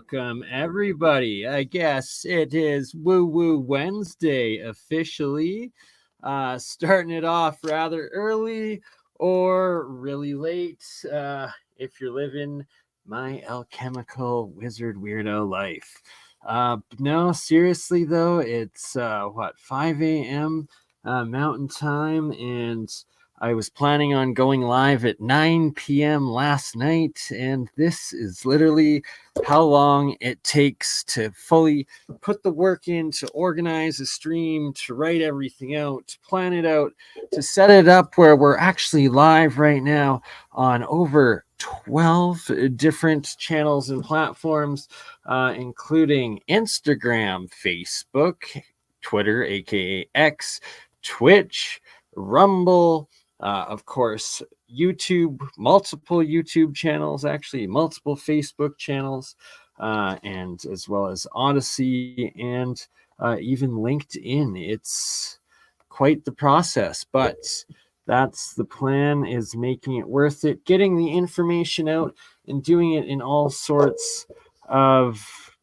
Welcome, everybody. I guess it is Woo Woo Wednesday officially. Starting it off rather early or really late if you're living my alchemical wizard weirdo life. No, seriously though, it's 5 a.m. Mountain Time, and I was planning on going live at 9 p.m. last night, and this is literally how long it takes to fully put the work in, to organize a stream, to write everything out, to plan it out, to set it up where we're actually live right now on over 12 different channels and platforms, including Instagram, Facebook, Twitter, aka X, Twitch, Rumble, of course, YouTube, multiple YouTube channels, actually multiple Facebook channels, and as well as OdySee and even LinkedIn. It's quite the process, but that's the plan, is making it worth it, getting the information out and doing it in all sorts of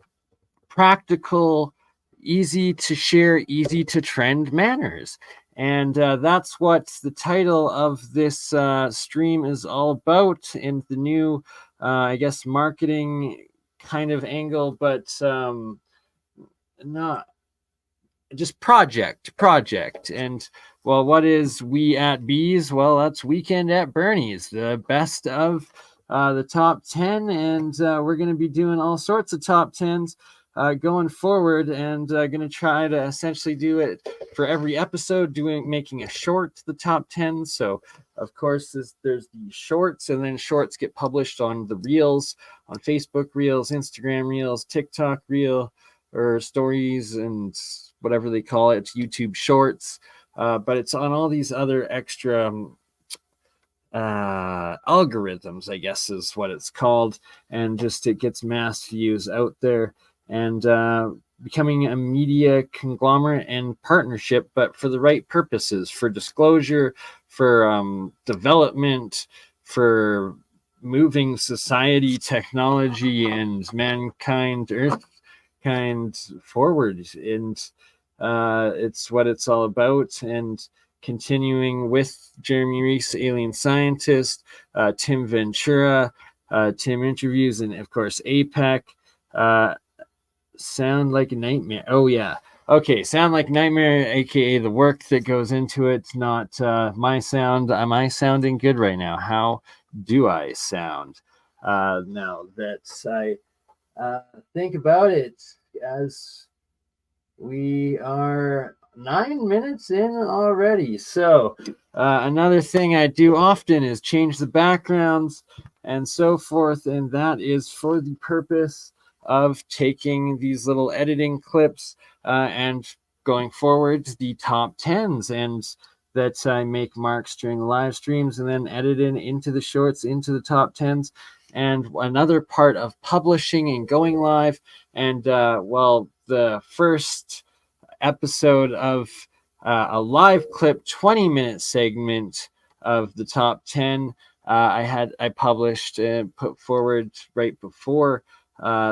practical, easy to share, easy to trend manners. And that's what the title of this stream is all about, in the new, I guess, marketing kind of angle, but not just project. And well, what is We at Bees? Well, that's Weekend at Bernie's, the best of the top 10, and we're going to be doing all sorts of top 10s going forward, and going to try to essentially do it for every episode, making a short the top 10. So of course there's the shorts, and then shorts get published on the reels, on Facebook Reels, Instagram Reels, TikTok Reel, or stories, and whatever they call it, YouTube Shorts, but it's on all these other extra algorithms, I guess is what it's called, and just it gets mass views out there, and becoming a media conglomerate and partnership, but for the right purposes, for disclosure, for development, for moving society, technology, and mankind, Earthkind forward. And it's what it's all about. And continuing with Jeremy Reese, Alien Scientist, Tim Ventura, Tim Interviews, and of course APEC, Sound Like a Nightmare. Oh yeah, okay, Sound Like a Nightmare, aka the work that goes into it, not my sound. Am I sounding good right now? How do I sound now that I think about it, as we are 9 minutes in already? So another thing I do often is change the backgrounds and so forth, and that is for the purpose of taking these little editing clips and going forward to the top 10s, and that I make marks during the live streams and then edit into the shorts, into the top 10s. And another part of publishing and going live, and the first episode of a live clip 20-minute segment of the top 10 I published and put forward right before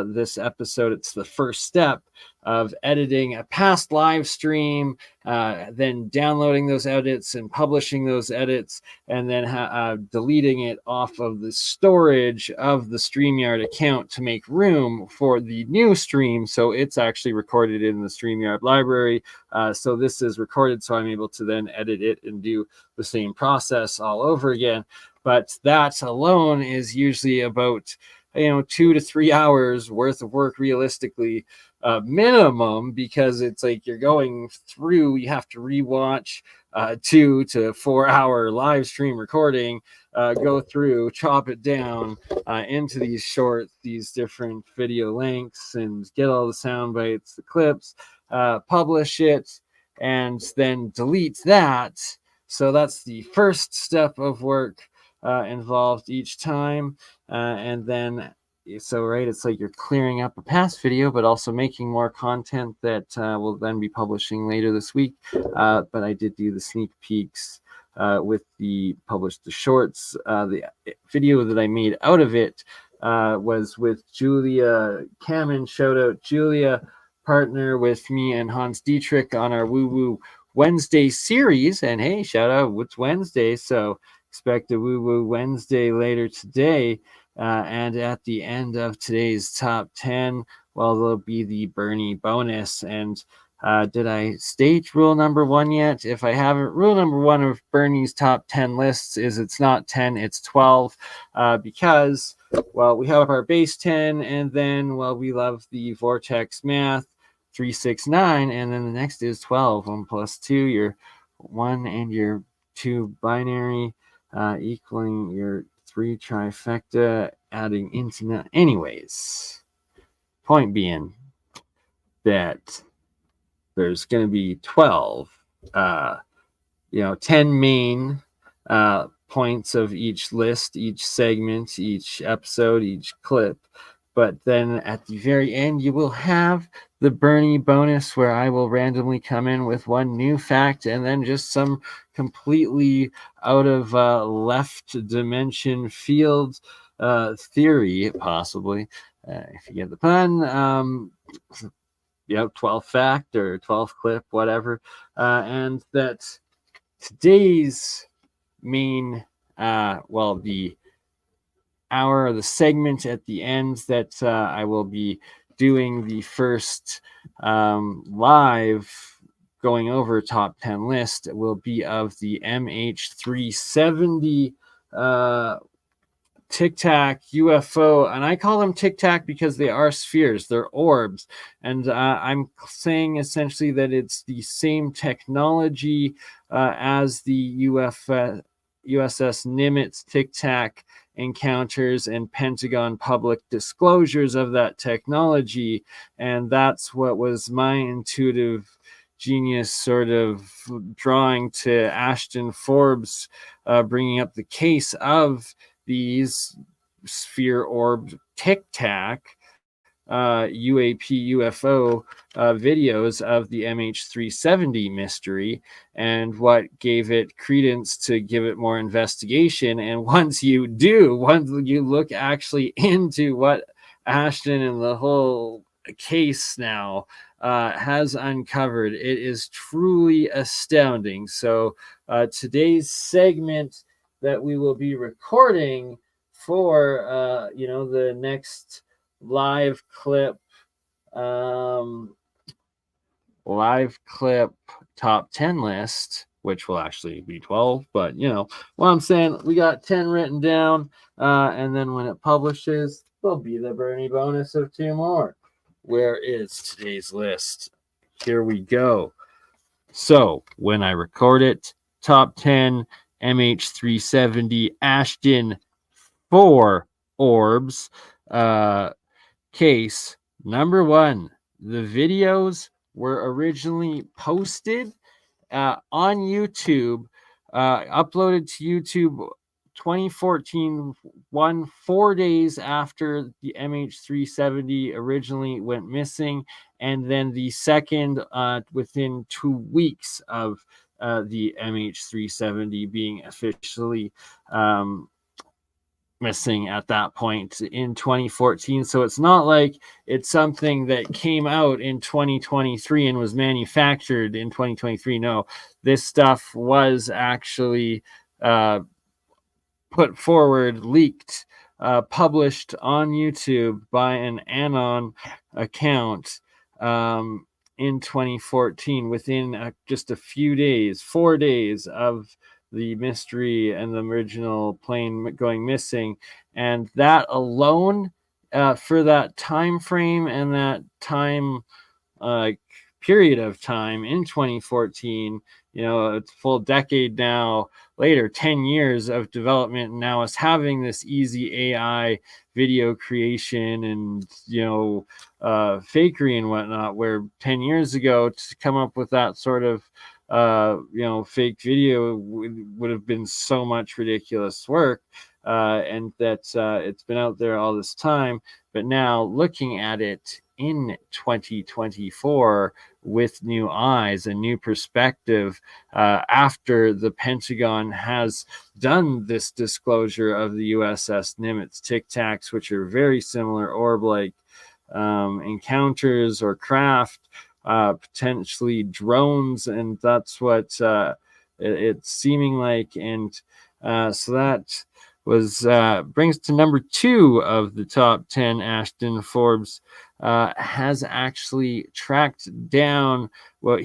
this episode. It's the first step of editing a past live stream, then downloading those edits and publishing those edits, and then deleting it off of the storage of the StreamYard account to make room for the new stream. So it's actually recorded in the StreamYard library. So this is recorded, so I'm able to then edit it and do the same process all over again. But that alone is usually about 2 to 3 hours worth of work, realistically, minimum, because it's like you're going through, you have to rewatch 2 to 4 hour live stream recording, go through, chop it down into these different video lengths, and get all the sound bites, the clips, publish it, and then delete that. So that's the first step of work involved each time. And then, it's like you're clearing up a past video, but also making more content that we'll then be publishing later this week. But I did do the sneak peeks with the shorts. The video that I made out of it was with Julia Kamen. Shout out Julia, partner with me and Hans Dietrich on our Woo Woo Wednesday series. And hey, shout out, it's Wednesday, so expect a Woo Woo Wednesday later today. And at the end of today's top 10, well, there'll be the BurnEye bonus. And did I state rule number 1 yet? If I haven't, rule number 1 of BurnEye's top 10 lists is it's not 10, it's 12, because, well, we have our base 10, and then, well, we love the Vortex math, 3, 6, 9, and then the next is 12. 1 plus 2, your 1 and your 2 binary, equaling your 3 trifecta, adding into that. Anyways, point being that there's going to be 12, 10 main points of each list, each segment, each episode, each clip. But then at the very end, you will have the BurnEye bonus, where I will randomly come in with one new fact and then just some completely out of left dimension field theory, possibly, if you get the pun. 12th fact or 12th clip, whatever. And that today's main, the hour, the segment at the end that I will be doing the first live going over top 10 list will be of the MH370 Tic Tac UFO, and I call them Tic Tac because they are spheres, they're orbs, and I'm saying essentially that it's the same technology as the USS Nimitz Tic Tac encounters and Pentagon public disclosures of that technology, and that's what was my intuitive genius sort of drawing to Ashton Forbes, bringing up the case of these sphere orb Tic Tac UAP UFO videos of the MH370 mystery, and what gave it credence to give it more investigation. And once you look actually into what Ashton and the whole case now has uncovered, it is truly astounding. So today's segment that we will be recording for the next live clip top 10 list, which will actually be 12, but what I'm saying, we got 10 written down, and then when it publishes, there'll be the BurnEye bonus of 2 more. Where is today's list? Here we go. So when I record it, top 10 MH370 Ashton 4 orbs. Case number 1. The videos were originally posted on YouTube, uploaded to YouTube 2014, 4 days after the MH370 originally went missing, and then the second within 2 weeks of the MH370 being officially missing at that point in 2014. So it's not like it's something that came out in 2023 and was manufactured in 2023. No, this stuff was actually put forward, leaked, published on YouTube by an Anon account in 2014, within just a few days, 4 days of the mystery and the original plane going missing. And that alone, for that time frame and that time period of time in 2014, it's a full decade now later, 10 years of development, and now us having this easy AI video creation and fakery and whatnot, where 10 years ago to come up with that sort of fake video would have been so much ridiculous work, and that it's been out there all this time. But now looking at it in 2024 with new eyes, a new perspective, after the Pentagon has done this disclosure of the USS Nimitz Tic Tacs, which are very similar orb-like encounters or craft, potentially drones, and that's what it's seeming like. And so that was brings to number 2 of the top 10. Ashton Forbes has actually tracked down what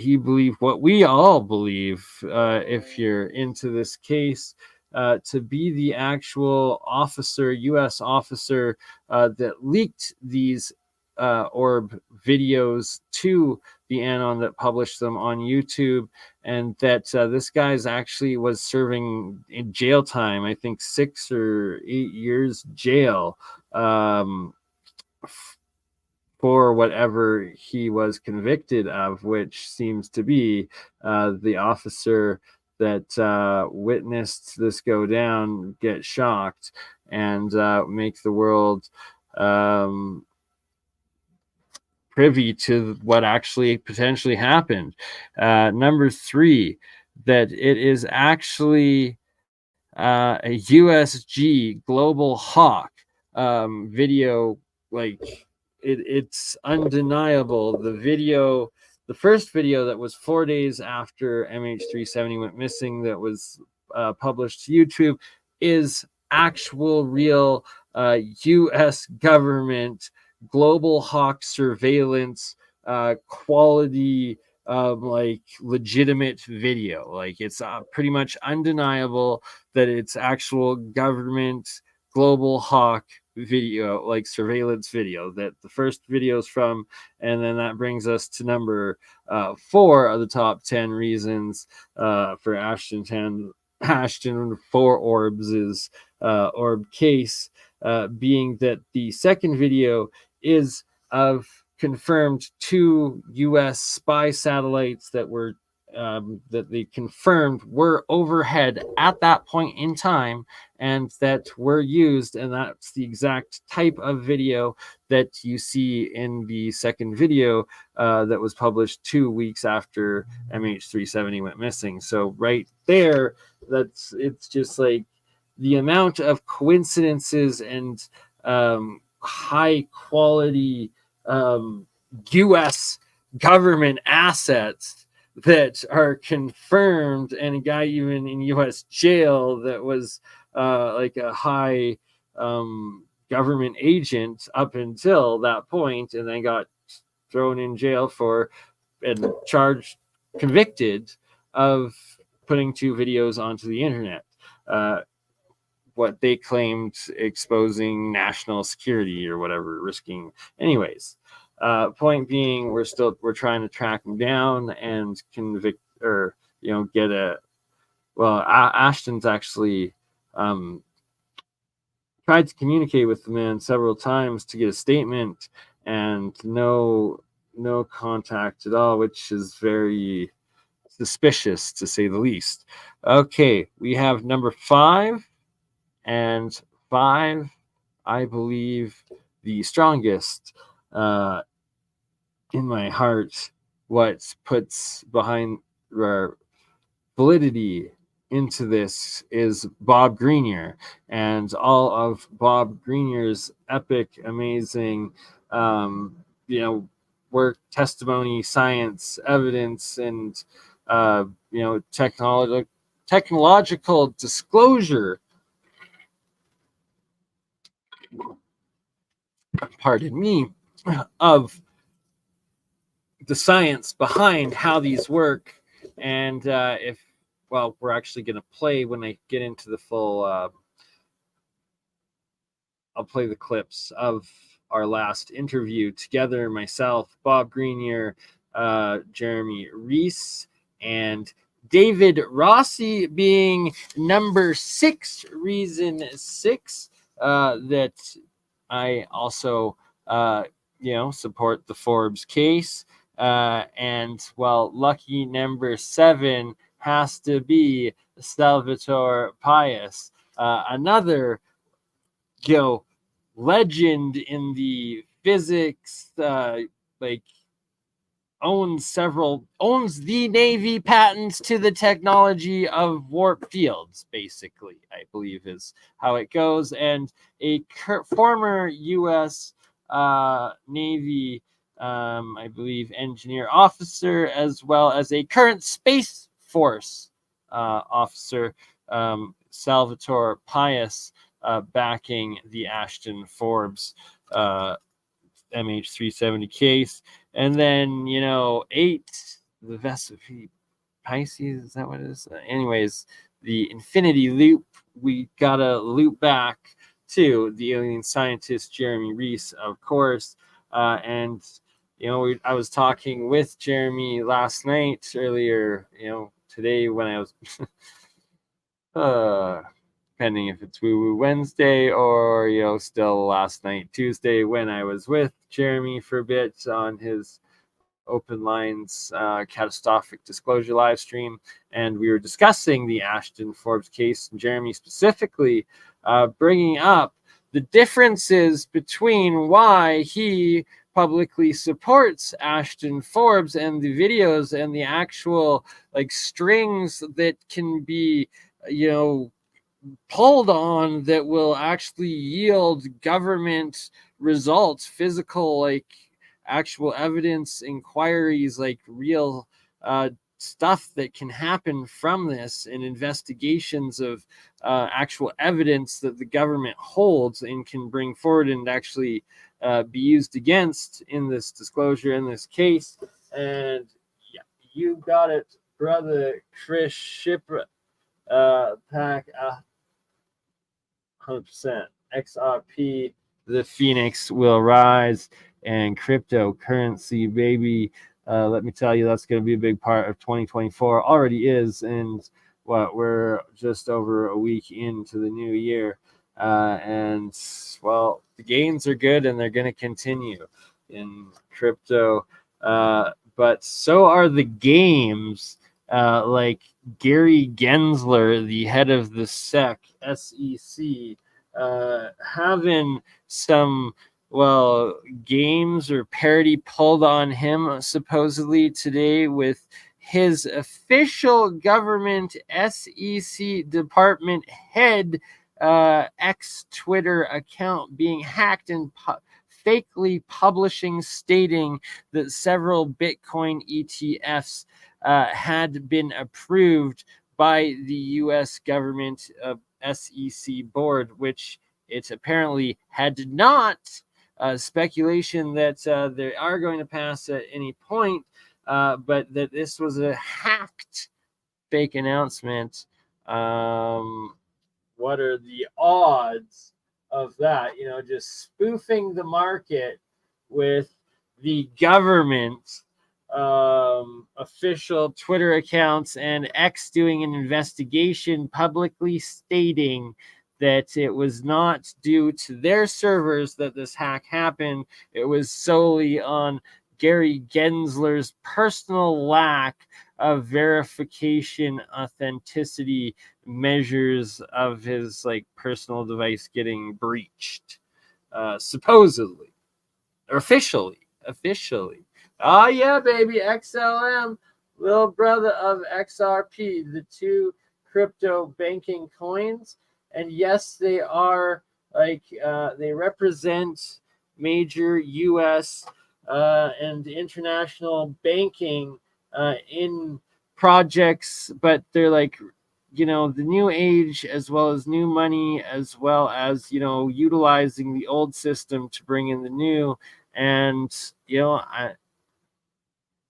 we all believe, if you're into this case, to be the actual officer, U.S. officer, that leaked these orb videos to the Anon, that published them on YouTube, and that this guy's actually was serving in jail time, I think 6 or 8 years jail, for whatever he was convicted of, which seems to be the officer that witnessed this go down get shocked and make the world privy to what actually potentially happened. Number 3, that it is actually a USG Global Hawk video. Like, it's undeniable. The first video that was 4 days after MH370 went missing, that was published to YouTube, is actual real US government Global Hawk surveillance quality, like legitimate video. Like, it's pretty much undeniable that it's actual government Global Hawk video, like surveillance video, that the first videos from. And then that brings us to number 4 of the top 10 reasons for Ashton 4 orbs is orb case, being that the second video is of confirmed 2 U.S. spy satellites that were that they confirmed were overhead at that point in time, and that were used. And that's the exact type of video that you see in the second video that was published 2 weeks after MH370 went missing. So right there, it's just like the amount of coincidences and high quality U.S. government assets that are confirmed, and a guy even in U.S. jail that was like a high government agent up until that point, and then got thrown in jail for and charged, convicted of putting 2 videos onto the internet. What they claimed exposing national security or whatever, risking. Anyways, point being, we're trying to track him down and convict, or get a. Well, Ashton's actually tried to communicate with the man several times to get a statement, and no contact at all, which is very suspicious to say the least. Okay, we have number 5. And 5, I believe, the strongest in my heart, what puts behind validity into this is Bob Greenyer and all of Bob Greenyer's epic, amazing, work, testimony, science, evidence, and technological disclosure. Pardon me, of the science behind how these work. And we're actually going to play, when I get into the full, I'll play the clips of our last interview together, myself, Bob Greenyer, Jeremy Reese, and David Rossi, being number 6, reason 6, that I also, support the Forbes case. And lucky number 7 has to be Salvatore Pais, another, legend in the physics, like owns the Navy patents to the technology of warp fields, basically, I believe is how it goes. And a former U.S. Navy, I believe, engineer officer, as well as a current Space Force officer, Salvatore Pius, backing the Ashton Forbes MH370 case. And then, the Vesuvius Pisces, is that what it is? Anyways, the Infinity Loop, we gotta loop back to the alien scientist Jeremy Reese, of course. And I was talking with Jeremy last night, earlier, today when I was depending if it's Woo Woo Wednesday or still last night, Tuesday, when I was with Jeremy for a bit on his Open Lines catastrophic disclosure live stream, and we were discussing the Ashton Forbes case, and Jeremy specifically bringing up the differences between why he publicly supports Ashton Forbes and the videos and the actual strings that can be pulled on that will actually yield government results, physical, actual evidence, inquiries, real stuff that can happen from this, and investigations of actual evidence that the government holds and can bring forward and actually be used against in this disclosure, in this case. And yeah, you got it, brother Chris Shipra. Pack 100%. XRP, the Phoenix will rise, and cryptocurrency, baby. Let me tell you, that's going to be a big part of 2024. Already is, and we're just over a week into the new year, and well, the gains are good, and they're going to continue in crypto. But so are the games. Like Gary Gensler, the head of the SEC, having some games or parody pulled on him supposedly today, with his official government SEC department head X Twitter account being hacked and fakely publishing, stating that several Bitcoin ETFs had been approved by the U.S. government SEC board, which it apparently had not. Speculation that they are going to pass at any point, but that this was a hacked fake announcement. What are the odds of that? Just spoofing the market with the government official Twitter accounts, and X doing an investigation publicly stating that it was not due to their servers that this hack happened. It was solely on Gary Gensler's personal lack of verification, authenticity measures of his personal device getting breached, supposedly, or officially. Oh yeah, baby, XLM, little brother of XRP, the two crypto banking coins. And yes, they are they represent major U.S. And international banking in projects, but they're the new age, as well as new money, as well as utilizing the old system to bring in the new. And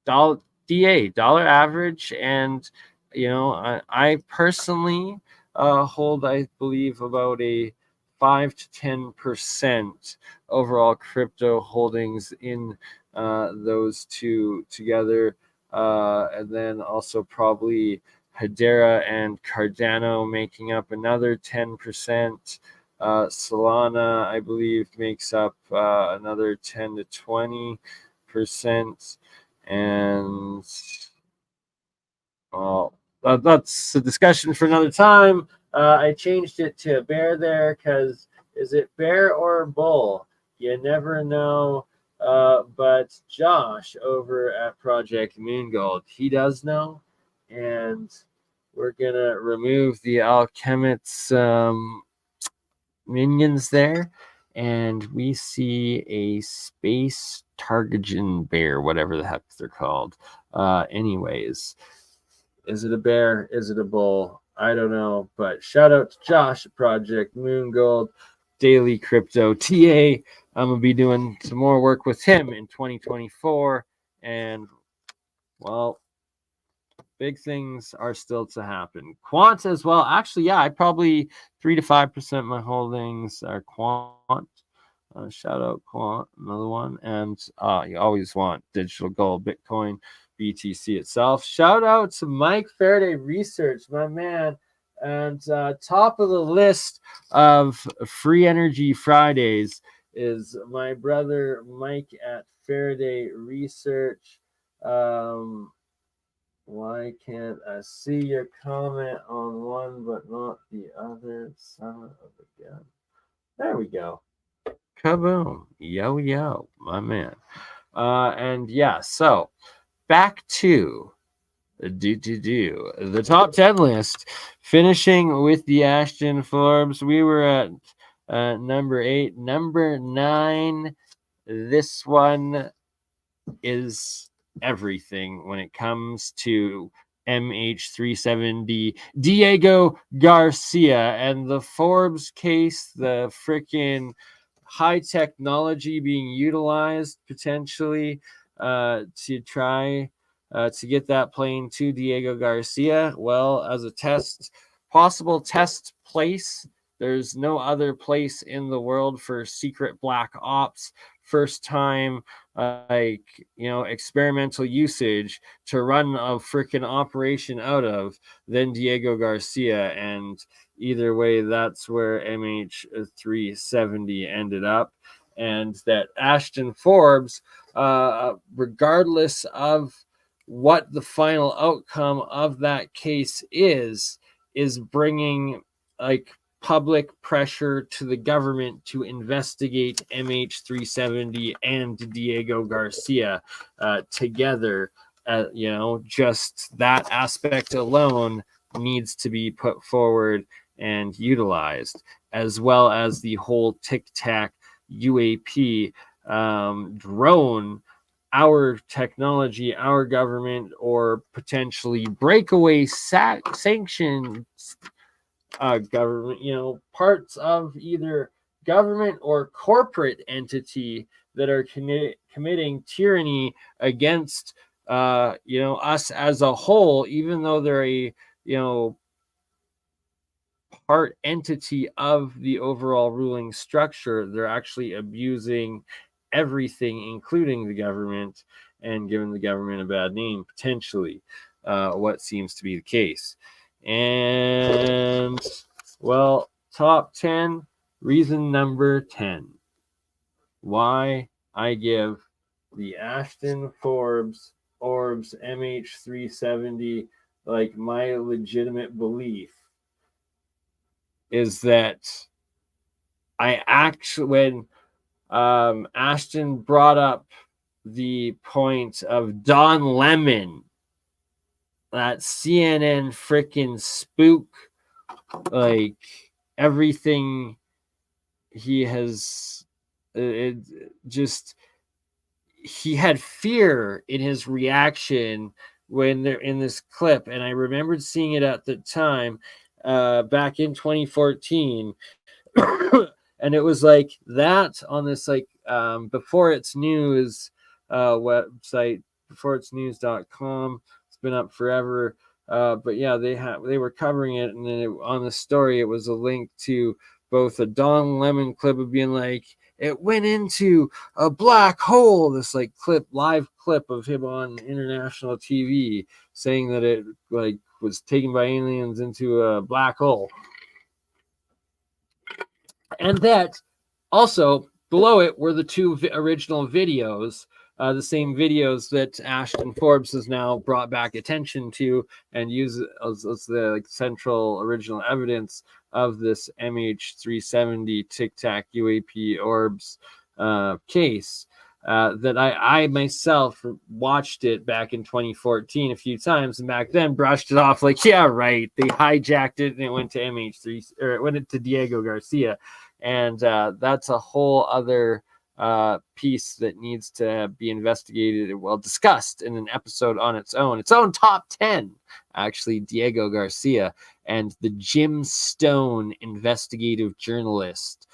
dollar average, and I personally hold, I believe, about a 5 to 10% overall crypto holdings in those two together, and then also probably Hedera and Cardano making up another 10%. Solana, I believe, makes up another 10 to 20%. And well, that's a discussion for another time. I changed it to bear there because is it bear or bull? You never know. But Josh over at Project Moongold, he does know, and we're gonna remove the Alchemist's minions there, and we see a space targagen bear, whatever the heck they're called. Anyways, is it a bear? Is it a bull? I don't know. But shout out to Josh at Project Moongold, Daily Crypto TA. I'm gonna be doing some more work with him in 2024, and well, big things are still to happen. Quant as well. Actually, yeah, I probably 3 to 5% of my holdings are quant. Shout out Quant, another one. And you always want digital gold, Bitcoin, BTC itself. Shout out to Mike Faraday Research, my man. And top of the list of Free Energy Fridays is my brother Mike at Faraday Research. Why can't I see your comment on one but not the other? Son of a gun. There we go. Kaboom. Yo, yo, my man. And yeah, so back to the top 10 list. Finishing with the Ashton Forbes. We were at number 8. Number 9. This one is everything when it comes to MH370 Diego Garcia and the Forbes case, the freaking high technology being utilized potentially to try to get that plane to Diego Garcia. Well, as a possible test place, there's no other place in the world for secret black ops. First time, experimental usage to run a freaking operation out of than Diego Garcia. And either way, that's where MH370 ended up. And that Ashton Forbes, regardless of what the final outcome of that case is bringing public pressure to the government to investigate MH370 and Diego Garcia together. Just that aspect alone needs to be put forward and utilized, as well as the whole Tic Tac UAP drone, our technology, our government, or potentially breakaway sanctions government, parts of either government or corporate entity that are committing tyranny against us as a whole, even though they're a part entity of the overall ruling structure. They're actually abusing everything, including the government, and giving the government a bad name, potentially, what seems to be the case. And, well, top 10, reason number 10, why I give the Ashton Forbes Orbs MH370 my legitimate belief is that when Ashton brought up the point of Don Lemon, that CNN freaking spook, everything he has, he had fear in his reaction when they're in this clip. And I remembered seeing it at the time, back in 2014. And it was that on this Before It's News website, beforeitsnews.com. It's been up forever, but yeah, they were covering it, and then on the story it was a link to both a Don Lemon clip of being it went into a black hole, this live clip of him on international TV saying that it was taken by aliens into a black hole. And that also below it were the two original videos, the same videos that Ashton Forbes has now brought back attention to and used as the central original evidence of this MH370 Tic Tac UAP Orbs case. That I myself watched it back in 2014 a few times, and back then brushed it off like, yeah, right. They hijacked it and it went to MH3, or it went to Diego Garcia, and that's a whole other piece that needs to be investigated and well discussed in an episode on its own top 10, actually. Diego Garcia and the Jim Stone investigative journalist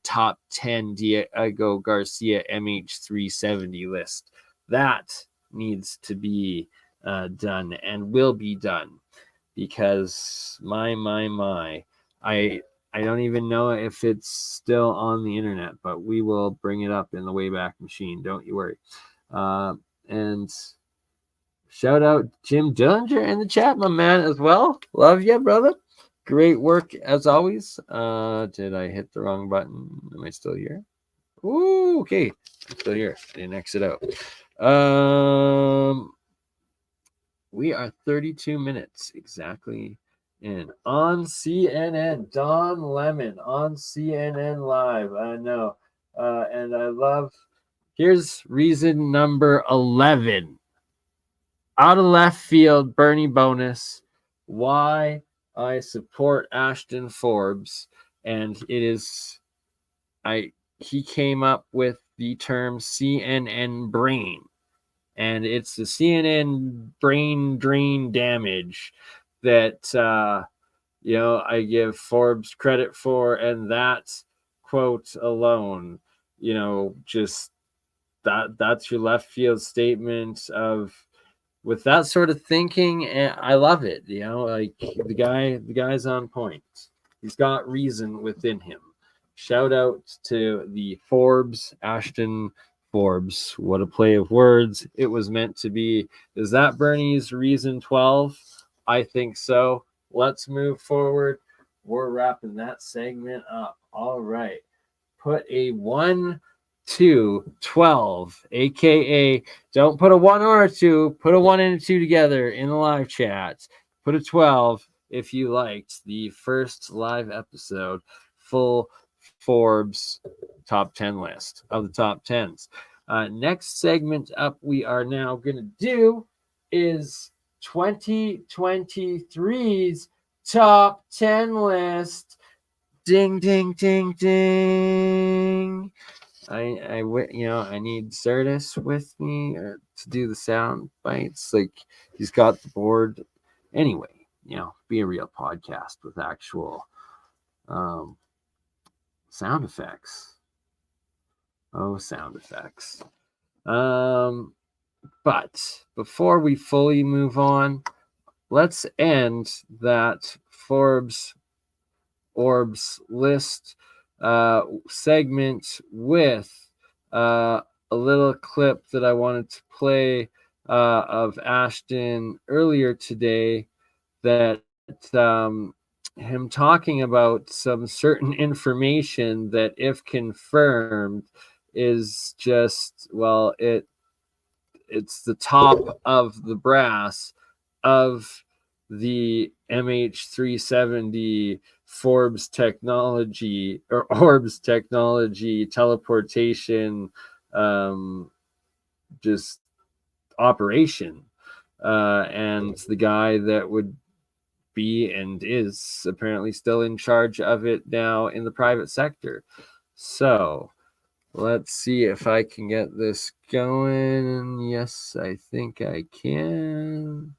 top 10 Diego Garcia MH370 list. That needs to be done and will be done, because my, I don't even know if it's still on the internet, but we will bring it up in the Wayback Machine. Don't you worry. And shout out Jim Dillinger in the chat, my man, as well. Love you, brother. Great work as always. Did I hit the wrong button? Am I still here? Ooh, okay. I'm still here. I didn't exit out. We are 32 minutes exactly in. On CNN, Don Lemon on CNN Live. I know. And I love, here's reason number 11. Out of left field, Bernie bonus. Why I support Ashton Forbes. And it is, he came up with the term CNN brain. And it's the CNN brain drain damage that, I give Forbes credit for. And that quote alone, just that's your left field statement of, with that sort of thinking. I love it. Like the guy's on point. He's got reason within him. Shout out to the Forbes, Ashton Forbes. What a play of words. It was meant to be. Is that Bernie's reason 12? I think so. Let's move forward. We're wrapping that segment up. All right. Put a 1 2 12, aka don't put a 1 or a 2, put a 1 and a 2 together in the live chat. Put a 12 if you liked the first live episode, full Forbes top 10 list of the top 10s. Next segment up we are now going to do is 2023's top 10 list. Ding, ding, ding, ding. I need Certus with me to do the sound bites. Like, he's got the board. Anyway, be a real podcast with actual sound effects. Oh, sound effects. But before we fully move on, let's end that Forbes Orbs list segment with a little clip that I wanted to play of Ashton earlier today, that him talking about some certain information that, if confirmed, is just, well, it's the top of the brass of the MH370 Forbes technology, or Orbs technology teleportation just operation, and the guy that would be and is apparently still in charge of it now in the private sector. So let's see if I can get this going. Yes, I think I can.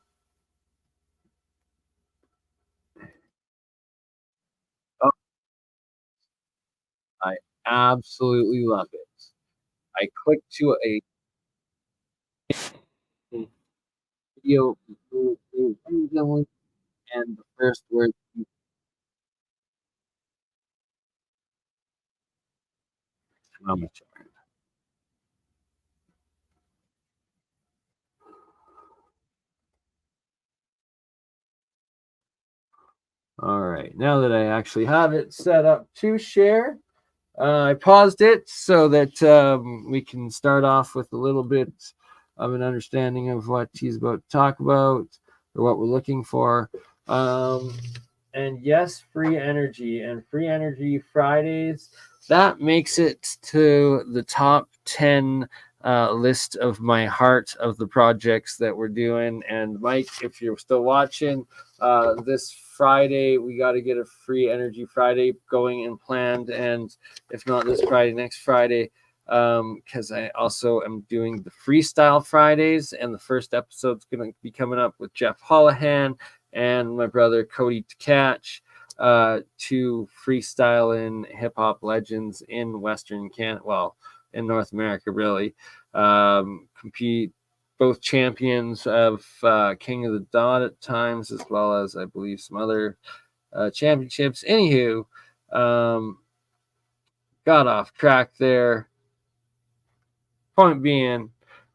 Oh, I absolutely love it. I clicked to a video, and the first word, all right, now that I actually have it set up to share, I paused it so that we can start off with a little bit of an understanding of what he's about to talk about, or what we're looking for. And yes, free energy and free energy Fridays. that makes it to the top 10 list of my heart of the projects that we're doing. And Mike, if you're still watching, this Friday we got to get a free Energy Friday going and planned, and if not this Friday, next Friday, because I also am doing the Freestyle Fridays, and the first episode's going to be coming up with Jeff Holohan and my brother Cody Tkach, two freestyling hip hop legends in Western Canada, well, in North America, really. Compete, both champions of King of the Dot at times, as well as, I believe, some other championships. Anywho, got off track there. Point being,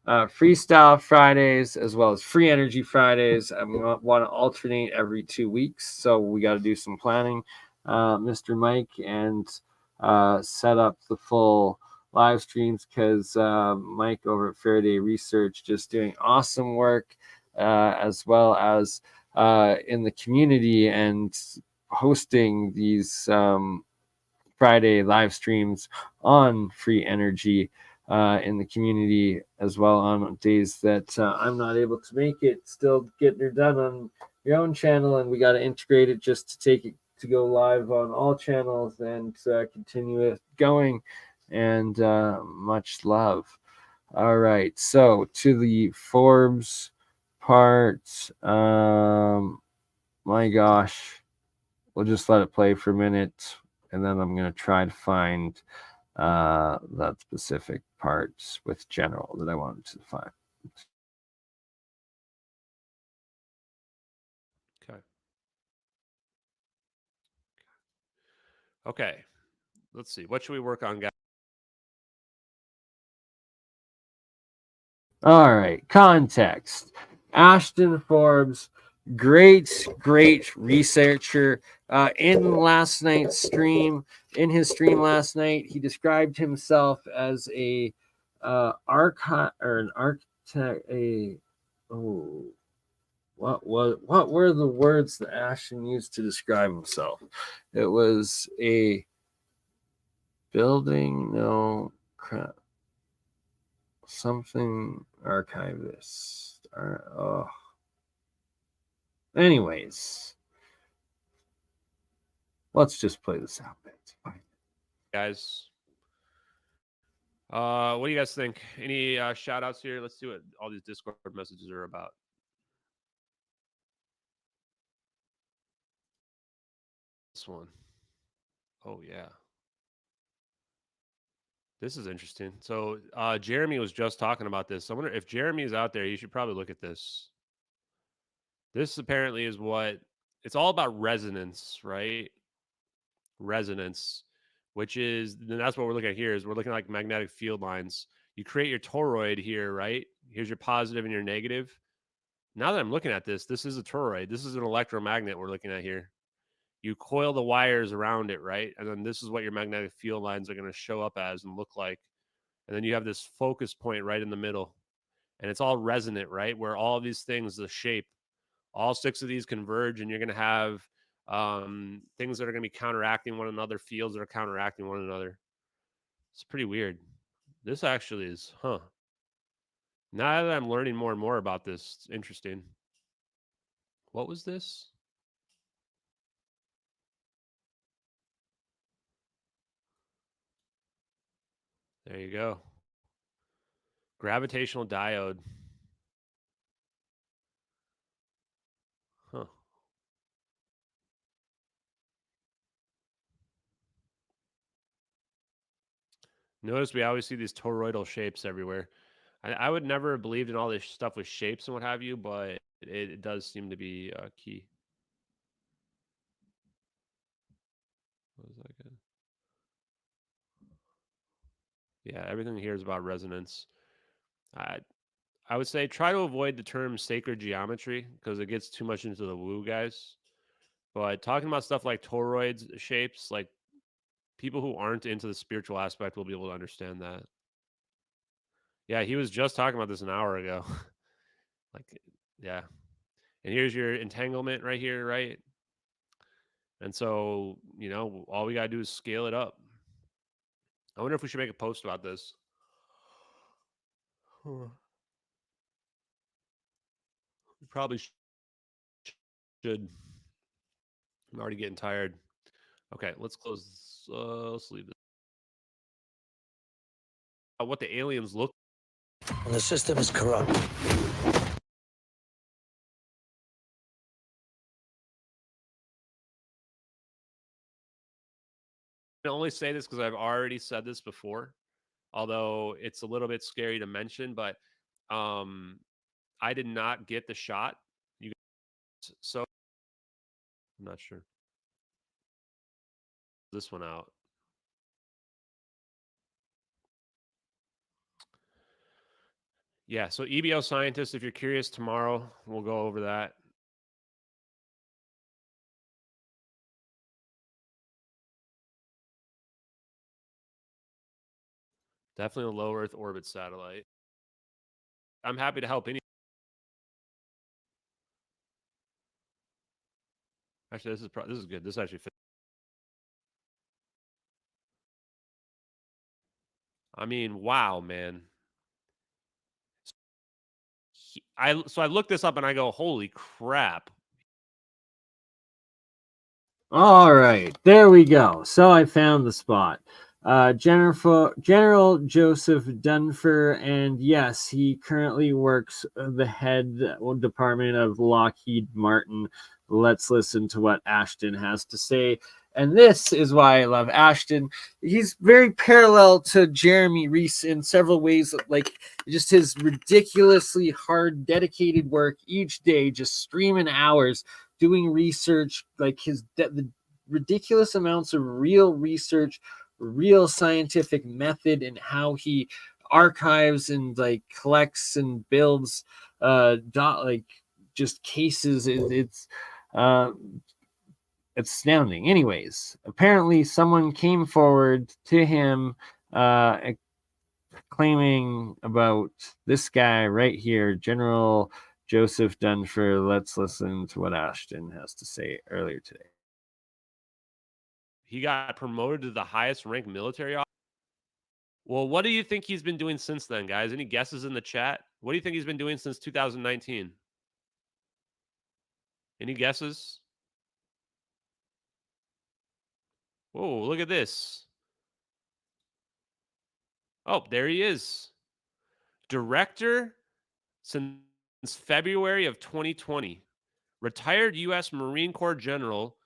Freestyle Fridays as well as Free Energy Fridays. I want to alternate every 2 weeks, so we got to do some planning, Mr. Mike, and set up the full live streams, because Mike over at Faraday Research just doing awesome work, as well as in the community and hosting these Friday live streams on Free Energy in the community as well, on days that I'm not able to make it. Still getting her done on your own channel, and we got to integrate it just to take it to go live on all channels and continue it going. And much love. All right, so to the Forbes part. My gosh, we'll just let it play for a minute, and then I'm going to try to find that specific parts with general that I wanted to find. Okay. Okay. Let's see. What should we work on, guys? All right, context. Ashton Forbes, great researcher. In last night's stream, in his stream last night, he described himself as a architect or an architect. What were the words that Ashton used to describe himself? It was a building, no crap, something archivist. Oh. Anyways, let's just play this out. Guys. What do you guys think? Any shout outs here? Let's see what all these Discord messages are about. This one. Oh, yeah. This is interesting. So Jeremy was just talking about this. I wonder if Jeremy is out there, you should probably look at this. This apparently is what it's all about, resonance, right? Resonance, which is, and that's what we're looking at here, is we're looking at like magnetic field lines. You create your toroid here, right? Here's your positive and your negative. Now that I'm looking at this, this is a toroid. This is an electromagnet we're looking at here. You coil the wires around it, right? And then this is what your magnetic field lines are going to show up as and look like. And then you have this focus point right in the middle. And it's all resonant, right? Where all of these things, the shape, all six of these converge, and you're going to have things that are going to be counteracting one another, fields that are counteracting one another. It's pretty weird. This actually is, huh? Now that I'm learning more and more about this, it's interesting. What was this? There you go. Gravitational diode. Huh. Notice we always see these toroidal shapes everywhere. I would never have believed in all this stuff with shapes and what have you, but it does seem to be key. What was that again? Yeah, everything here is about resonance. I I would say try to avoid the term sacred geometry because it gets too much into the woo, guys. But talking about stuff like toroids shapes, like people who aren't into the spiritual aspect will be able to understand that. Yeah, he was just talking about this an hour ago. Like, yeah. And here's your entanglement right here, right? And so, all we got to do is scale it up. I wonder if we should make a post about this. We probably should. I'm already getting tired. Okay, let's close. Let's leave this. What the aliens look. And the system is corrupt. I only say this because I've already said this before, although it's a little bit scary to mention. But I did not get the shot. You guys, so I'm not sure. This one out. Yeah, so EBO scientists, if you're curious, tomorrow we'll go over that. Definitely a low Earth orbit satellite. I'm happy to help any. Actually, this is good. This actually fits. I mean, wow, man. I looked this up and I go, holy crap. All right, there we go. So I found the spot. General Joseph Dunfer, and yes, he currently works the head department of Lockheed Martin. Let's listen to what Ashton has to say. And this is why I love Ashton. He's very parallel to Jeremy Reese in several ways, like just his ridiculously hard, dedicated work each day, just streaming hours doing research, like the ridiculous amounts of real research, real scientific method, and how he archives and like collects and builds like just cases. It's astounding. Anyways, apparently someone came forward to him claiming about this guy right here, General Joseph Dunfer. Let's listen to what Ashton has to say earlier today. He got promoted to the highest ranked military officer. Well, what do you think he's been doing since then, guys? Any guesses in the chat? What do you think he's been doing since 2019? Any guesses? Whoa, look at this. Oh, there he is. Director since February of 2020. Retired U.S. Marine Corps General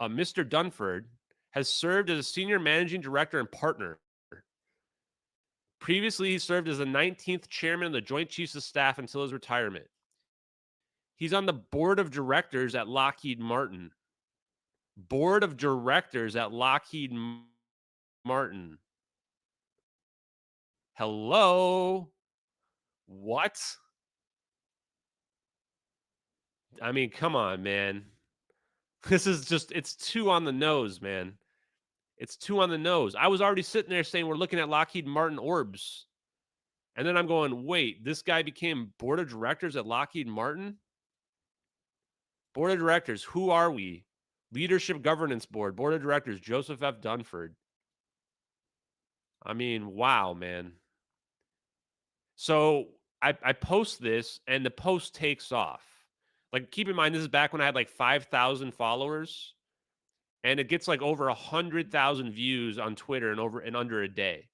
Mr. Dunford has served as a senior managing director and partner. Previously, he served as the 19th chairman of the Joint Chiefs of Staff until his retirement. He's on the board of directors at Lockheed Martin. Board of directors at Lockheed Martin. Hello? What? I mean, come on, man. This is just, it's too on the nose, man. It's too on the nose. I was already sitting there saying we're looking at Lockheed Martin orbs. And then I'm going, wait, this guy became board of directors at Lockheed Martin? Board of directors, who are we? Leadership Governance Board, board of directors, Joseph F. Dunford. I mean, wow, man. So I post this and the post takes off. Like, keep in mind, this is back when I had like 5,000 followers, and it gets like over 100,000 views on Twitter in under a day.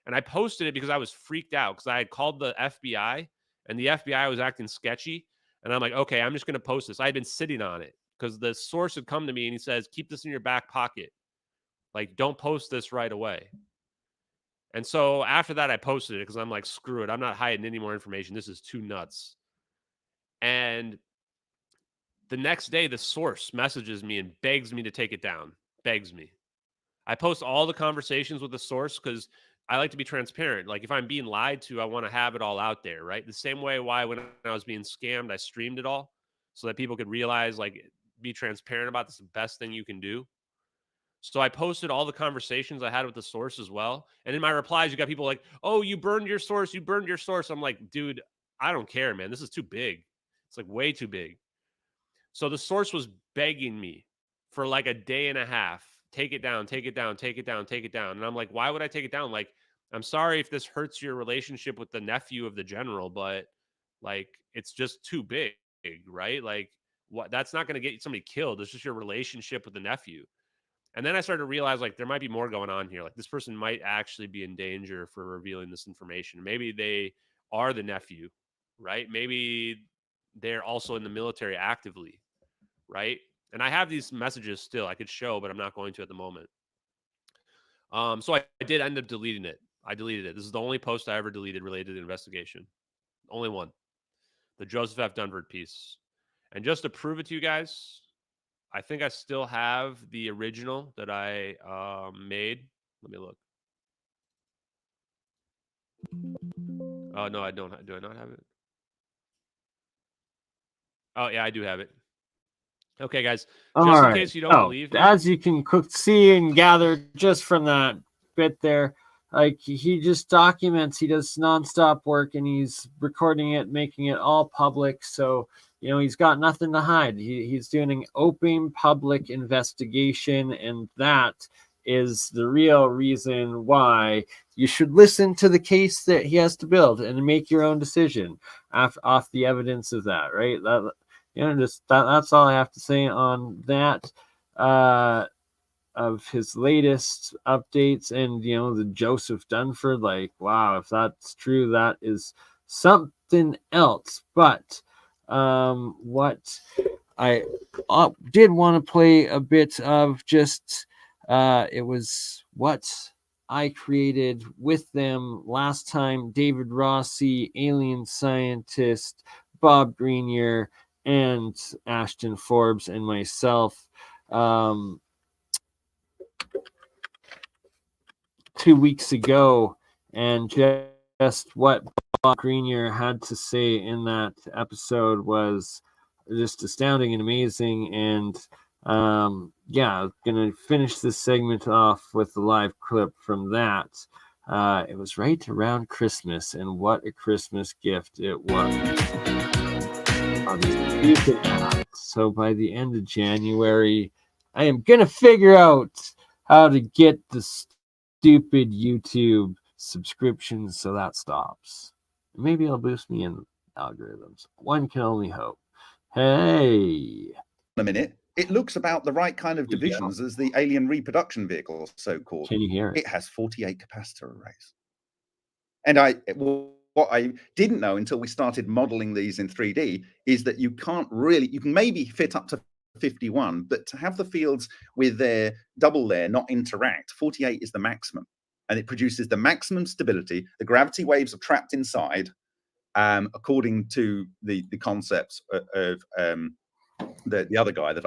And I posted it because I was freaked out because I had called the FBI and the FBI was acting sketchy. And I'm like, okay, I'm just going to post this. I had been sitting on it because the source had come to me and he says, keep this in your back pocket. Like, don't post this right away. And so after that, I posted it because I'm like, screw it. I'm not hiding any more information. This is too nuts. And the next day, the source messages me and begs me to take it down. Begs me. I post all the conversations with the source because I like to be transparent. Like, if I'm being lied to, I want to have it all out there, right? The same way why when I was being scammed, I streamed it all so that people could realize, like, be transparent about this, the best thing you can do. So I posted all the conversations I had with the source as well. And in my replies, you got people like, oh, you burned your source. You burned your source. I'm like, dude, I don't care, man. This is too big. It's like way too big. So the source was begging me for like a day and a half take it down, take it down, take it down, take it down. And I'm like, why would I take it down? Like, I'm sorry if this hurts your relationship with the nephew of the general, but like, it's just too big, right? Like, what? That's not going to get somebody killed. It's just your relationship with the nephew. And then I started to realize like there might be more going on here. Like this person might actually be in danger for revealing this information. Maybe they are the nephew, right? Maybe they're also in the military actively, right? And I have these messages still I could show, but I'm not going to at the moment. So I did end up deleting it. I deleted it. This is the only post I ever deleted related to the investigation. Only one. The Joseph F. Dunford piece. And just to prove it to you guys, I think I still have the original that I made. Let me look. Oh, no, I don't. Do I not have it? Oh, yeah, I do have it. Okay, guys. All Just in right. case you don't believe me. As you can see and gather just from that bit there, like he just documents, he does nonstop work and he's recording it, making it all public. So, he's got nothing to hide. He's doing an open public investigation, and that is the real reason why you should listen to the case that he has to build and make your own decision off the evidence of that, right? That's all I have to say on that. Of his latest updates, and the Joseph Dunford, like, wow, if that's true, that is something else. But what I did want to play a bit of, just it was what I created with them last time. David Rossi, alien scientist, Bob Grenier, and Ashton Forbes and myself. 2 weeks ago, and just what Bob Grenier had to say in that episode was just astounding and amazing. And gonna finish this segment off with a live clip from that. It was right around Christmas, and what a Christmas gift it was. So by the end of January, I am gonna figure out how to get the stupid YouTube subscriptions so that stops. Maybe it'll boost me in algorithms. One can only hope. Hey. A minute. It looks about the right kind of divisions as the alien reproduction vehicle, so-called. Can you hear it? It has 48 capacitor arrays. And what I didn't know until we started modeling these in 3D is that you can maybe fit up to 51, but to have the fields with their double layer not interact, 48 is the maximum. And it produces the maximum stability. The gravity waves are trapped inside, according to the concepts of the other guy that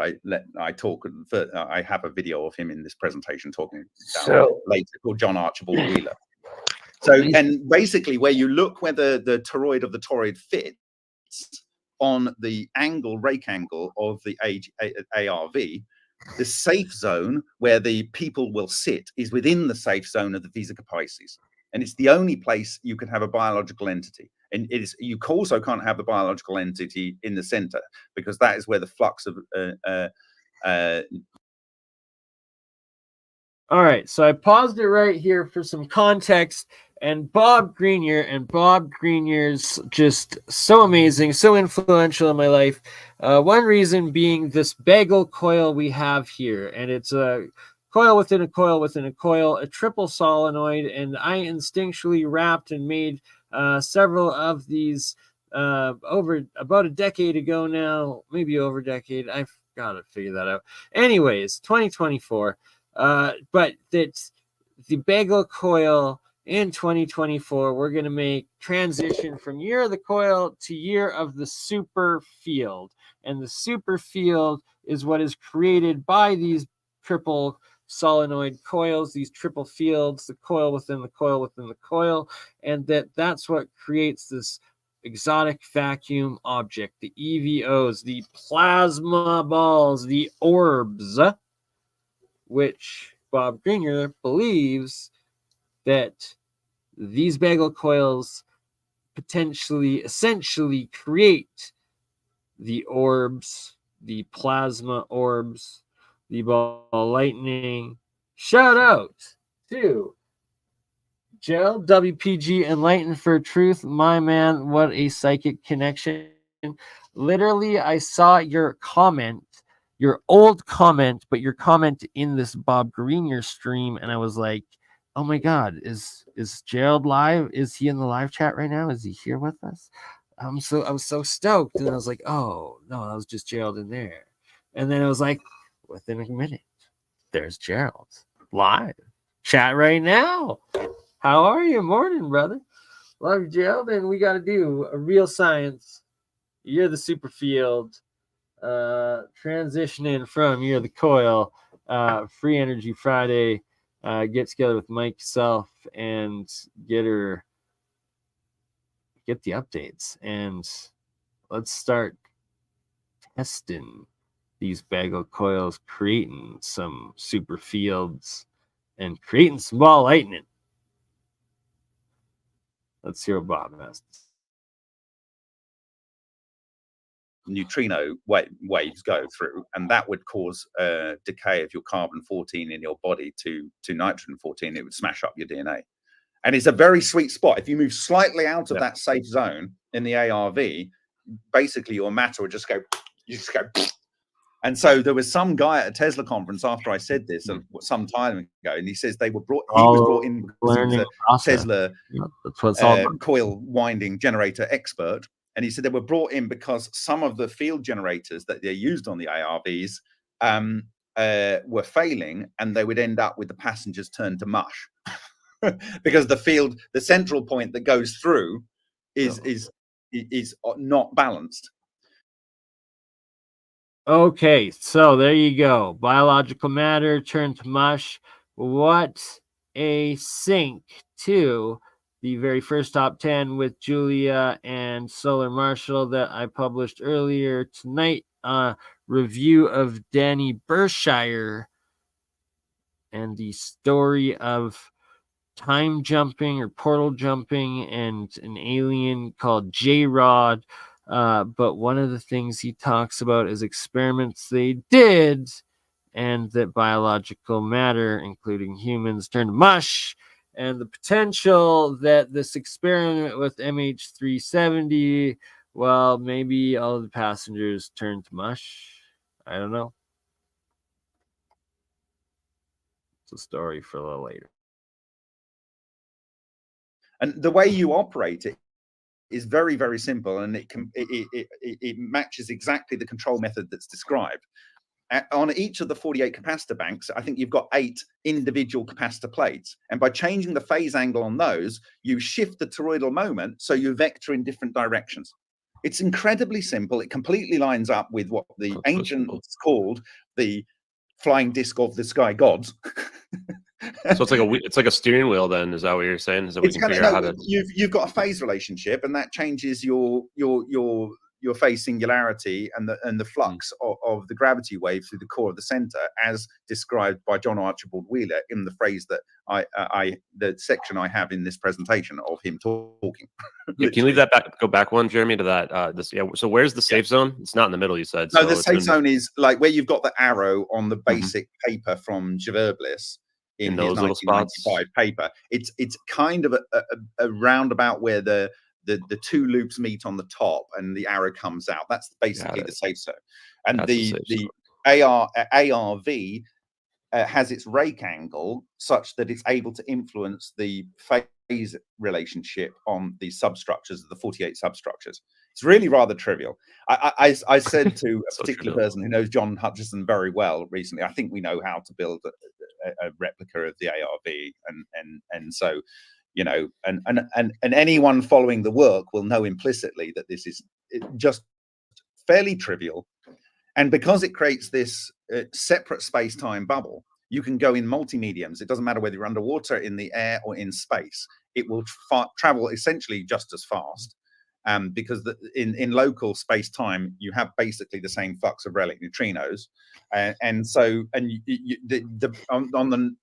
I talk. I have a video of him in this presentation talking later, called John Archibald Wheeler. So, and basically, where you look where the toroid of the toroid fits on the rake angle of the ARV, the safe zone where the people will sit is within the safe zone of the Vesica Pisces. And it's the only place you can have a biological entity. And you also can't have the biological entity in the center, because that is where the flux of all right, so I paused it right here for some context. And Bob Grenier's just so amazing, so influential in my life. One reason being this bagel coil we have here, and it's a coil within a coil within a coil, a triple solenoid, and I instinctually wrapped and made several of these over about a decade ago now, maybe over a decade. I've got to figure that out. Anyways, 2024. But that's the bagel coil. In 2024, we're going to make transition from year of the coil to year of the super field. And the super field is what is created by these triple solenoid coils, these triple fields, the coil within the coil within the coil. And that's what creates this exotic vacuum object, the EVOs, the plasma balls, the orbs, which Bob Grenier believes that these bagel coils essentially create the orbs, the plasma orbs, the ball lightning. Shout out to Gerald WPG Enlightened for Truth. My man, what a psychic connection. Literally, I saw your comment, your old comment, but your comment in this Bob Greenier stream, and I was like, oh my God, is Gerald live? Is he in the live chat right now? Is he here with us? I was so stoked, and I was like, oh no, that was just Gerald in there. And then it was like, within a minute, there's Gerald live chat right now. How are you? Morning, brother. Love you, Gerald. And we got to do a real science. You're the super field. Transitioning from You're the coil. Free Energy Friday. Get together with Mike Self and get the updates. And let's start testing these bagel coils, creating some super fields and creating some ball lightning. Let's hear what Bob has. Neutrino waves go through, and that would cause decay of your carbon-14 in your body to nitrogen-14. It would smash up your DNA. And it's a very sweet spot. If you move slightly out of that safe zone in the ARV, basically your matter would just go, you just go. And so there was some guy at a Tesla conference after I said this some time ago, and he says he was brought in because he was a Tesla coil winding generator expert. And he said they were brought in because some of the field generators that they used on the ARVs were failing, and they would end up with the passengers turned to mush because the central point that goes through is not balanced. Okay, so there you go. Biological matter turned to mush. What a sync to the very first top 10 with Julia and Solar Marshall that I published earlier tonight. Review of Danny Berkshire and the story of time jumping or portal jumping and an alien called J-Rod. But one of the things he talks about is experiments they did, and that biological matter, including humans, turned to mush, and the potential that this experiment with MH370, well, maybe all of the passengers turned to mush. I don't know. It's a story for a little later. And the way you operate it is very, very simple, and it matches exactly the control method that's described. On each of the 48 capacitor banks, I think you've got 8 individual capacitor plates. And by changing the phase angle on those, you shift the toroidal moment, so you vector in different directions. It's incredibly simple. It completely lines up with what the ancients called the flying disc of the sky gods. So it's like a steering wheel. Then is that what you're saying? Is that we can figure out how to? You've got a phase relationship, and that changes your phase singularity and the flux of the gravity wave through the core of the center, as described by John Archibald Wheeler in the phrase that the section I have in this presentation of him talking. Can you leave that back? Go back one, Jeremy, to that. So where's the safe zone? It's not in the middle, you said. No, so the safe zone is like where you've got the arrow on the basic paper from Javerblis. In his 1995 paper, it's kind of a roundabout where the 2 loops meet on the top and the arrow comes out. That's basically the safe zone. And the ARV has its rake angle such that it's able to influence the phase relationship on the substructures of the 48 substructures. It's really rather trivial. I said to a particular person who knows John Hutchison very well recently, I think we know how to build a replica of the ARV, and so and anyone following the work will know implicitly that this is just fairly trivial. And because it creates this separate space-time bubble, you can go in multi-mediums. It doesn't matter whether you're underwater, in the air, or in space. It will travel essentially just as fast. Because in local space-time, you have basically the same flux of relic neutrinos,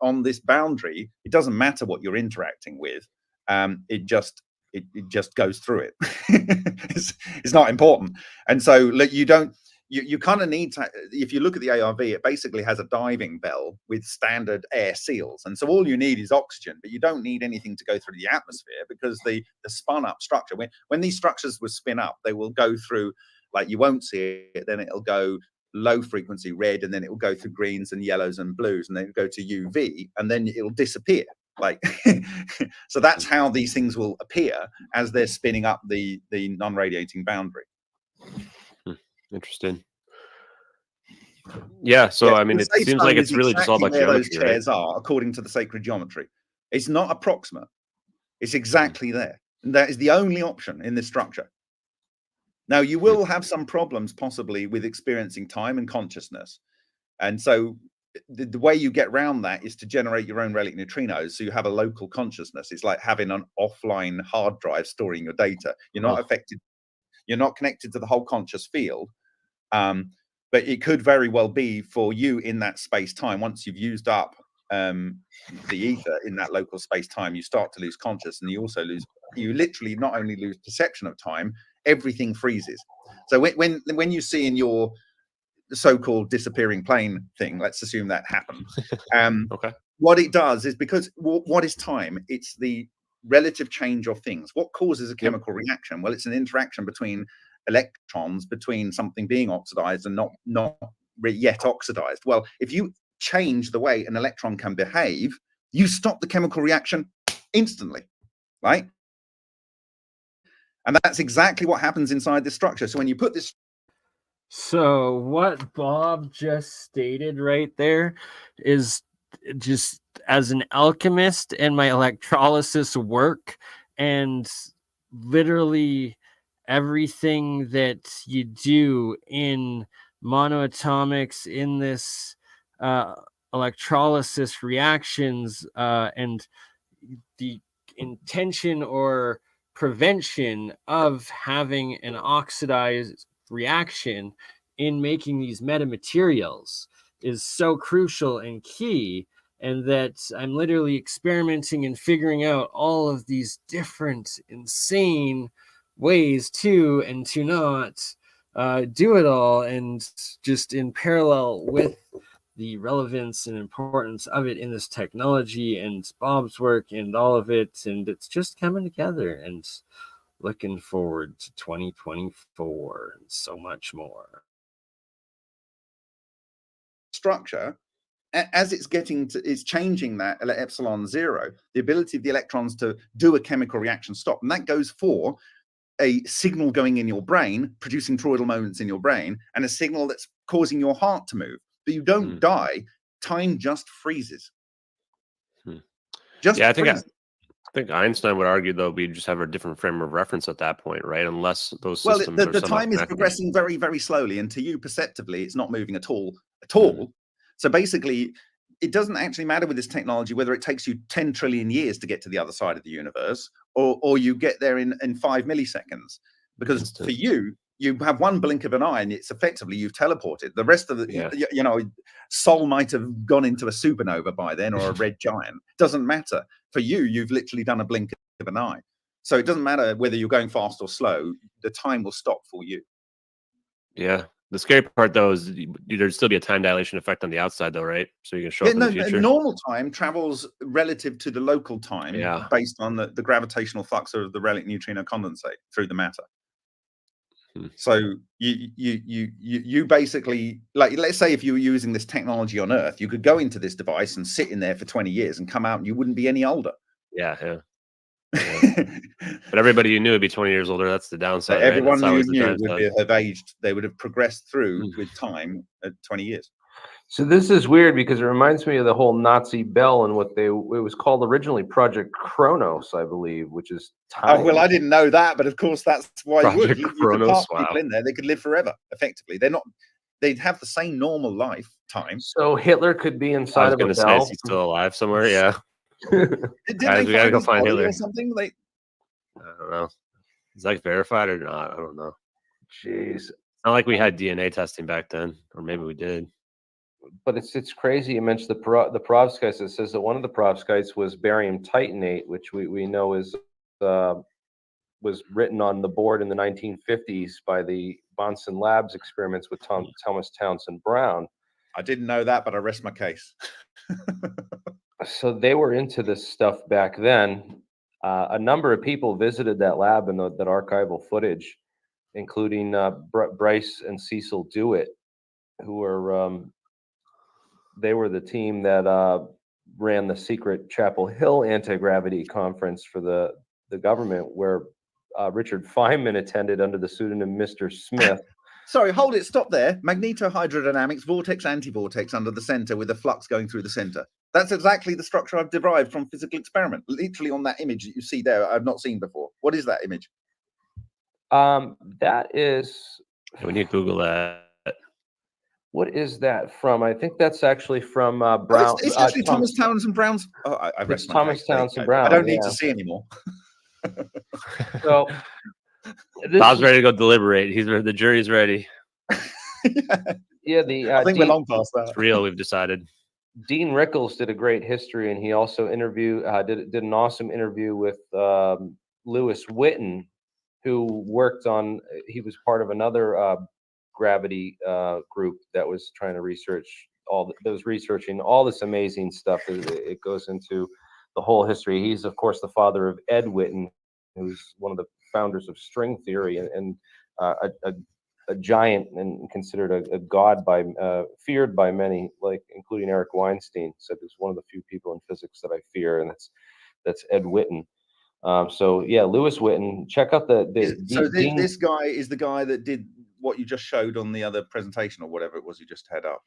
on this boundary, it doesn't matter what you're interacting with. It just goes through it. It's not important, and so you don't you kind of need to, if you look at the ARV, it basically has a diving bell with standard air seals. And so all you need is oxygen, but you don't need anything to go through the atmosphere, because the spun up structure, when these structures will spin up, they will go through, like, you won't see it, then it'll go low frequency red, and then it will go through greens and yellows and blues, and then it'll go to UV, and then it'll disappear. Like, so that's how these things will appear as they're spinning up the non-radiating boundary. Interesting. Yeah, so Yes, I mean, the it safe seems zone like it's is really just all exactly about where those geometry, right? chairs are, according to the sacred geometry. It's not approximate. It's exactly there. And that is the only option in this structure. Now, you will have some problems possibly with experiencing time and consciousness. And so the way you get around that is to generate your own relic neutrinos. So you have a local consciousness. It's like having an offline hard drive storing your data. You're not affected. You're not connected to the whole conscious field. But it could very well be for you in that space time. Once you've used up the ether in that local space time, you start to lose conscious, and you also lose. You literally not only lose perception of time, everything freezes. So when you see in your so-called disappearing plane thing, let's assume that happened. Okay. What it does is, because what is time? It's the relative change of things. What causes a chemical reaction? Well, it's an interaction between electrons, between something being oxidized and not yet oxidized. Well, if you change the way an electron can behave, you stop the chemical reaction instantly, right? And that's exactly what happens inside this structure. So when you put this, So what Bob just stated right there is just, as an alchemist and my electrolysis work, and literally everything that you do in monoatomics in this electrolysis reactions, and the intention or prevention of having an oxidized reaction in making these metamaterials is so crucial and key, and that I'm literally experimenting and figuring out all of these different insane ways to and to not do it all, and just in parallel with the relevance and importance of it in this technology and Bob's work and all of it, and it's just coming together, and looking forward to 2024 and so much more. structure, as it's getting to, it's changing that epsilon zero, the ability of the electrons to do a chemical reaction stop. And that goes for a signal going in your brain, producing toroidal moments in your brain, and a signal that's causing your heart to move. But you don't die. Time just freezes. Just freezes. I think Einstein would argue, though, we just have a different frame of reference at that point, right? Unless those systems the time is progressing very, very slowly, and to you perceptibly, it's not moving at all. So basically, it doesn't actually matter with this technology whether it takes you 10 trillion years to get to the other side of the universe, or you get there in 5 milliseconds. Because for you have one blink of an eye, and it's effectively you've teleported. The rest of the, you know, Sol might have gone into a supernova by then, or a red giant. Doesn't matter. For you, you've literally done a blink of an eye. So it doesn't matter whether you're going fast or slow. The time will stop for you. Yeah. The scary part, though, is there'd still be a time dilation effect on the outside, though, right? So you can show up in the future. Normal time travels relative to the local time, based on the gravitational flux of the relic neutrino condensate through the matter. So you basically, like, let's say if you were using this technology on Earth, you could go into this device and sit in there for 20 years and come out, and you wouldn't be any older. Yeah. But everybody you knew would be 20 years older. That's the downside. So everyone right? you knew would have aged. They would have progressed through with time at 20 years. So this is weird because it reminds me of the whole Nazi bell and it was called originally Project Kronos, I believe, which is time. Oh, well, I didn't know that, but of course that's why you would. You could park people in there; they could live forever. Effectively, they'd have the same normal lifetime. So Hitler could be inside of a bell. Is he still alive somewhere? Yeah. Guys, we gotta go find Hitler or something. I don't know. Is that verified or not? I don't know. Jeez, not like we had DNA testing back then, or maybe we did. But it's crazy. You mentioned the perovskites. It says that one of the perovskites was barium titanate, which we know is was written on the board in the 1950s by the Bunsen Labs experiments with Thomas Townsend Brown. I didn't know that, but I rest my case. So they were into this stuff back then. A number of people visited that lab and that archival footage, including Bryce and Cecil Dewitt, who were they were the team that ran the secret Chapel Hill anti-gravity conference for the government, where Richard Feynman attended under the pseudonym Mr. Smith. Sorry, hold it, stop there. Magnetohydrodynamics, vortex, anti-vortex under the center with the flux going through the center. That's exactly the structure I've derived from physical experiment. Literally on that image that you see there, I've not seen before. What is that image? That is... We need to Google that. What is that from? I think that's actually from Brown. It's actually Thomas Townsend Brown's. Oh, I rest my Thomas case. Townsend Brown. I don't need to see anymore. So Bob's ready to go deliberate. The jury's ready. Yeah, I think we're long past that. It's real. We've decided. Dean Rickles did a great history, and he also did an awesome interview with Lewis Witten, who worked on. He was part of another gravity group that was trying to researching all this amazing stuff. It goes into the whole history. He's of course the father of Ed Witten, who's one of the founders of string theory and a giant and considered a god feared by many, like including Eric Weinstein. Said he's one of the few people in physics that I fear, and that's Ed Witten. So yeah, Lewis Witten. Check out this guy is the guy that did what you just showed on the other presentation or whatever it was you just had up.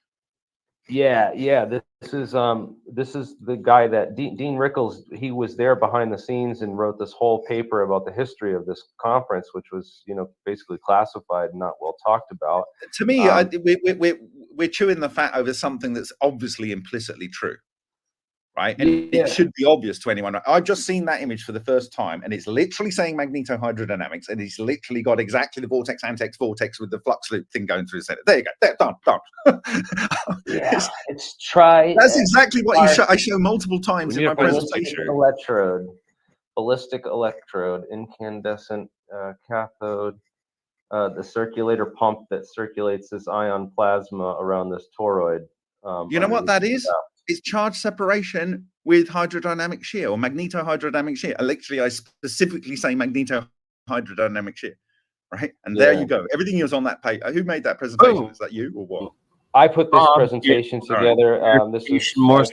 Yeah. This is the guy that Dean Rickles. He was there behind the scenes and wrote this whole paper about the history of this conference, which was basically classified and not well talked about. To me, we're chewing the fat over something that's obviously implicitly true. Right, and it should be obvious to anyone. I've just seen that image for the first time, and it's literally saying magnetohydrodynamics, and it's literally got exactly the vortex antex vortex with the flux loop thing going through the center. There you go. There, done. That's exactly what I show multiple times in my presentation. Ballistic electrode, incandescent cathode, the circulator pump that circulates this ion plasma around this toroid. You know what that is? It's charge separation with hydrodynamic shear or magnetohydrodynamic shear. Literally, I specifically say magnetohydrodynamic shear, right? And there you go. Everything is on that page. Who made that presentation? Is that you or what? I put this presentation together. I've shared this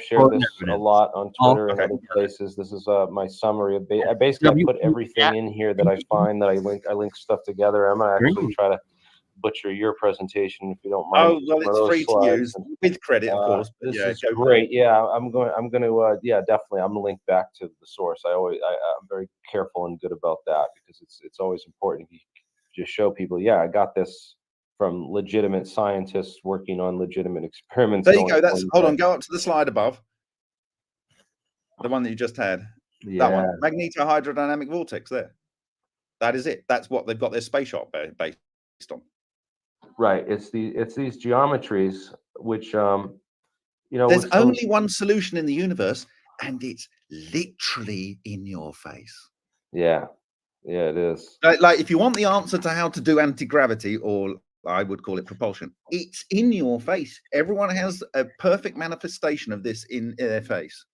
a lot on Twitter and other places. This is my summary of. I basically put everything in here that I find that I link stuff together. I'm gonna actually try to butcher your presentation if you don't mind. Oh well, it's free to use with credit, of course. This is great. Yeah, I'm going to definitely. I'm gonna link back to the source. I'm very careful and good about that because it's always important to just show people. Yeah, I got this from legitimate scientists working on legitimate experiments. There you go. Hold on. Go up to the slide above. The one that you just had. Yeah. That one. Magnetohydrodynamic vortex. There. That is it. That's what they've got their space shot based on. Right. It's these geometries which there's only one solution in the universe, and it's literally in your face. Yeah, it is. Like if you want the answer to how to do anti-gravity, or I would call it propulsion, it's in your face. Everyone has a perfect manifestation of this in their face.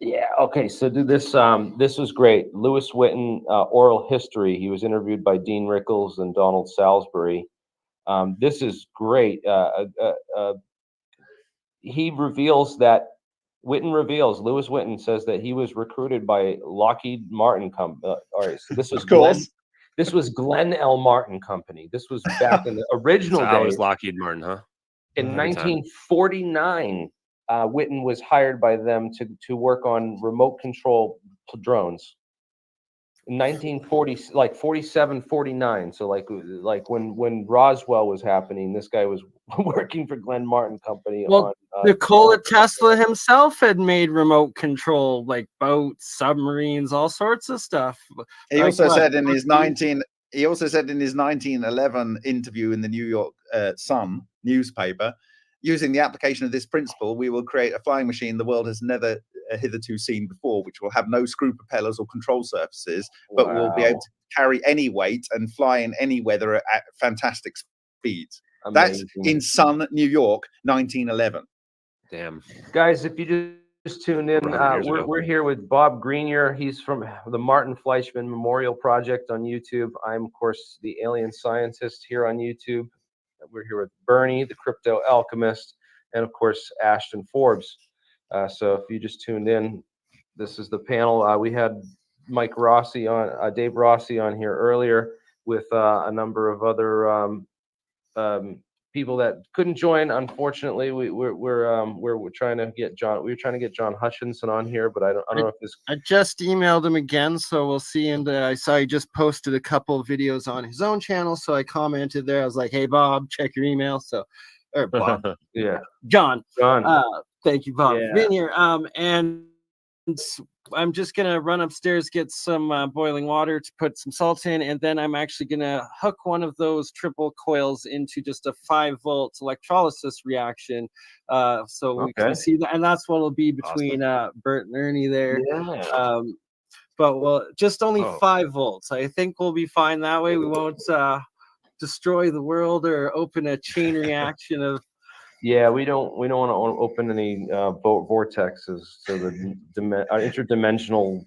Yeah. Okay. So this was great. Lewis Witten, oral history. He was interviewed by Dean Rickles and Donald Salisbury. This is great. Lewis Witten says that he was recruited by Lockheed Martin Company. All right, so this was this was Glenn L. Martin Company. This was back in the original days. That was Lockheed Martin, huh? In 1949, Witten was hired by them to work on remote control drones. 1940, like 47, 49. So like when Roswell was happening, this guy was working for Glenn Martin Company. Well, Nikola Tesla himself had made remote control, like boats, submarines, all sorts of stuff. He also said in his 1911 interview in the New York Sun newspaper, using the application of this principle, we will create a flying machine the world has never hitherto seen before, which will have no screw propellers or control surfaces, but will be Wow. able to carry any weight and fly in any weather at fantastic speeds. Amazing. That's in Sun, New York, 1911. Damn. Guys, if you just tuned in, 100 years ago. we're here with Bob Greenier. He's from the Martin Fleischmann Memorial Project on YouTube. I'm, of course, the Alien Scientist here on YouTube. We're here with BurnEye, the Crypto Alchemist, and, of course, Ashton Forbes. So if you just tuned in, this is the panel. We had Mike Rossi on, Dave Rossi on here earlier with a number of other people that couldn't join. Unfortunately, we're trying to get John. We were trying to get John Hutchinson on here, but I don't know if this. I just emailed him again, so we'll see. And I saw he just posted a couple of videos on his own channel, so I commented there. I was like, "Hey, Bob, check your email." So, or Bob, Yeah, John. John. Thank you, Bob Yeah. Vineyard. And I'm just gonna run upstairs, get some boiling water to put some salt in, and then I'm actually gonna hook one of those triple coils into just a 5-volt electrolysis reaction, so we can see that, and that's what will be between Bert and Ernie there. Yeah. But well, just only Oh. 5 volts. I think we'll be fine that way. We won't destroy the world or open a chain reaction of. Yeah, we don't want to open any vortexes, so the interdimensional,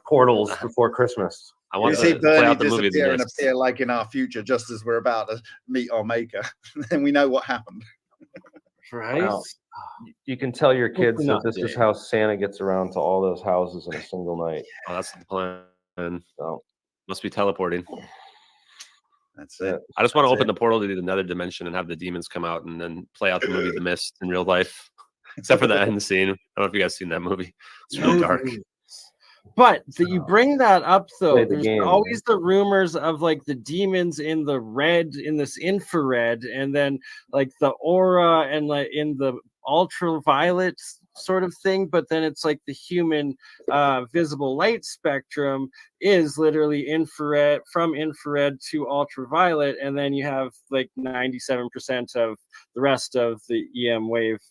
portals before Christmas. I want You see to play BurnEye out the movie The disappear and Mist. appear like in our future, just as we're about to meet our maker. Then we know what happened. Right. Wow. You can tell your kids that not this is Dave. how Santa gets around to all those houses in a single night. Oh, that's the plan. So Must be teleporting. That's it. I just want to That's open it. the portal to another dimension and have the demons come out and then play out the movie The Mist in real life. Except for the end scene. I don't know if you guys seen that movie. It's really dark. But you bring that up though, Play the there's game. always the rumors of like the demons in the red, in this infrared, and then like the aura and like in the ultraviolet sort of thing. But then it's like the human visible light spectrum is literally infrared, from infrared to ultraviolet, and then you have like 97% of the rest of the EM wave